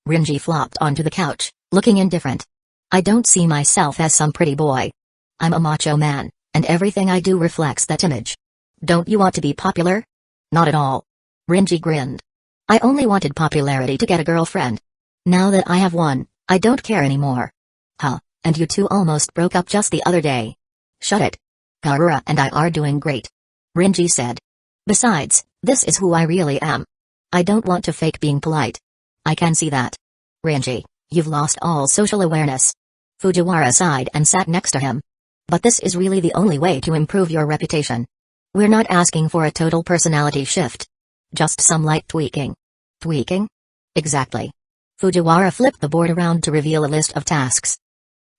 S1: Rinji flopped onto the couch, looking indifferent. I don't see myself as some pretty boy. I'm a macho man, and everything I do reflects that image. Don't you want to be popular? Not at all. Rinji grinned. I only wanted popularity to get a girlfriend. Now that I have one, I don't care anymore. Huh, and you two almost broke up just the other day. Shut it. Garura and I are doing great. Rinji said. Besides, this is who I really am. I don't want to fake being polite. I can see that. Rinji, you've lost all social awareness. Fujiwara sighed and sat next to him. But this is really the only way to improve your reputation. We're not asking for a total personality shift. Just some light tweaking. Tweaking? Exactly. Fujiwara flipped the board around to reveal a list of tasks.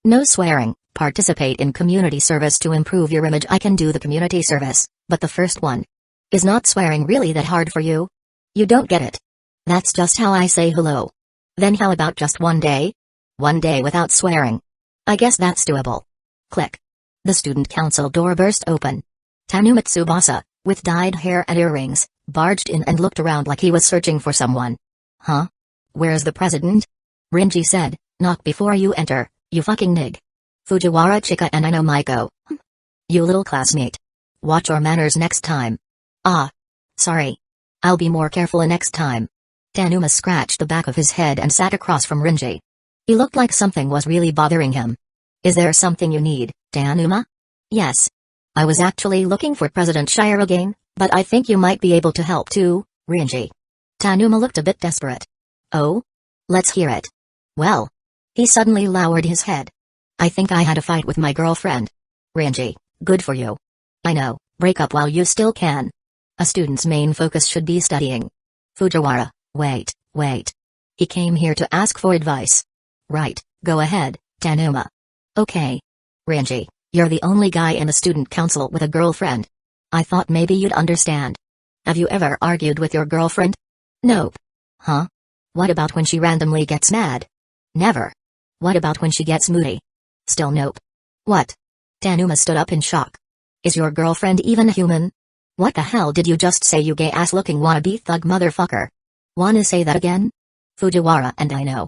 S1: No swearing, participate in community service to improve your image. I can do the community service, but the first one. Is not swearing really that hard for you? You don't get it. That's just how I say hello. Then how about just one day? One day without swearing. I guess that's doable. Click. The student council door burst open. Tanuma Tsubasa, with dyed hair and earrings, barged in and looked around like he was searching for someone. Huh? Where's the president? Rinji said, knock before you enter, you fucking nig. Fujiwara Chika and Aino Maiko. You little classmate. Watch your manners next time. Ah. Sorry. I'll be more careful next time. Tanuma scratched the back of his head and sat across from Rinji. He looked like something was really bothering him. Is there something you need, Tanuma? Yes. I was actually looking for President Shirogane, but I think you might be able to help too, Rinji. Tanuma looked a bit desperate. Oh? Let's hear it. Well. He suddenly lowered his head. I think I had a fight with my girlfriend. Rinji, good for you. I know, break up while you still can. A student's main focus should be studying. Fujiwara, wait. He came here to ask for advice. Right, go ahead, Tanuma. Okay. Rinji, you're the only guy in the student council with a girlfriend. I thought maybe you'd understand. Have you ever argued with your girlfriend? Nope. Huh? What about when she randomly gets mad? Never. What about when she gets moody? Still nope. What? Tanuma stood up in shock. Is your girlfriend even human? What the hell did you just say, you gay-ass looking wannabe thug motherfucker? Wanna say that again? Fujiwara and I know.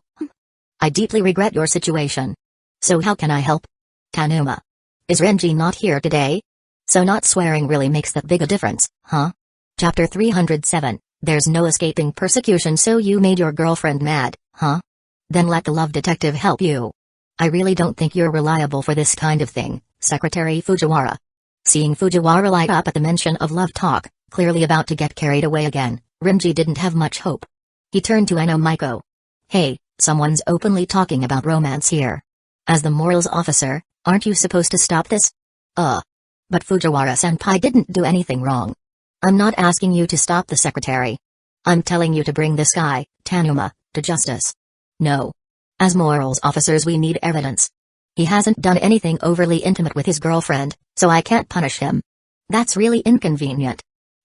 S1: I deeply regret your situation. So how can I help? Tanuma. Is Rinji not here today? So not swearing really makes that big a difference, huh? Chapter 307, there's no escaping persecution, so you made your girlfriend mad, huh? Then let the love detective help you. I really don't think you're reliable for this kind of thing, Secretary Fujiwara. Seeing Fujiwara light up at the mention of love talk, clearly about to get carried away again, Rinji didn't have much hope. He turned to Aino Maiko. Hey, someone's openly talking about romance here. As the morals officer, aren't you supposed to stop this? But Fujiwara-senpai didn't do anything wrong. I'm not asking you to stop the secretary. I'm telling you to bring this guy, Tanuma, to justice. No. As morals officers we need evidence. He hasn't done anything overly intimate with his girlfriend, so I can't punish him. That's really inconvenient.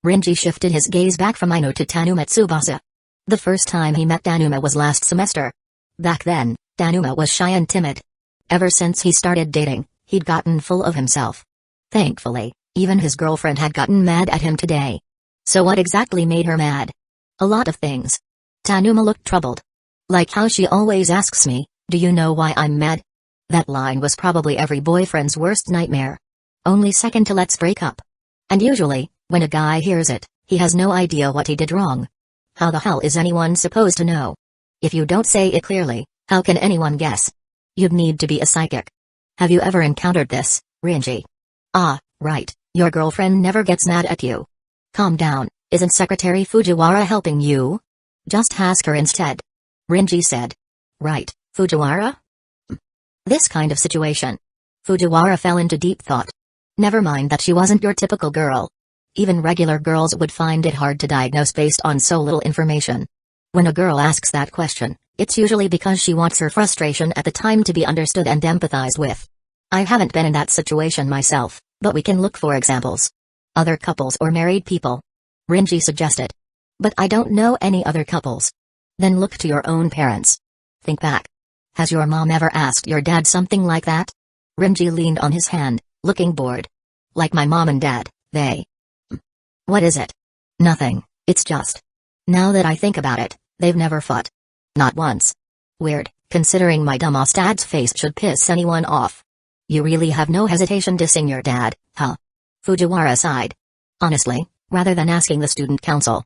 S1: Rinji shifted his gaze back from Aino to Tanuma Tsubasa. The first time he met Tanuma was last semester. Back then, Tanuma was shy and timid. Ever since he started dating, he'd gotten full of himself. Thankfully, even his girlfriend had gotten mad at him today. So what exactly made her mad? A lot of things. Tanuma looked troubled. Like how she always asks me, do you know why I'm mad? That line was probably every boyfriend's worst nightmare. Only second to let's break up. And usually, when a guy hears it, he has no idea what he did wrong. How the hell is anyone supposed to know? If you don't say it clearly, how can anyone guess? You'd need to be a psychic. Have you ever encountered this, Rinji? Ah, right, your girlfriend never gets mad at you. Calm down, isn't Secretary Fujiwara helping you? Just ask her instead. Rinji said. Right, Fujiwara? This kind of situation. Fujiwara fell into deep thought. Never mind that she wasn't your typical girl. Even regular girls would find it hard to diagnose based on so little information. When a girl asks that question, it's usually because she wants her frustration at the time to be understood and empathized with. I haven't been in that situation myself, but we can look for examples. Other couples or married people. Rinji suggested. But I don't know any other couples. Then look to your own parents. Think back. Has your mom ever asked your dad something like that? Rinji leaned on his hand, looking bored. Like my mom and dad, they... What is it? Nothing, it's just... Now that I think about it, they've never fought. Not once. Weird, considering my dumbass dad's face should piss anyone off. You really have no hesitation dissing your dad, huh? Fujiwara sighed. Honestly, rather than asking the student council,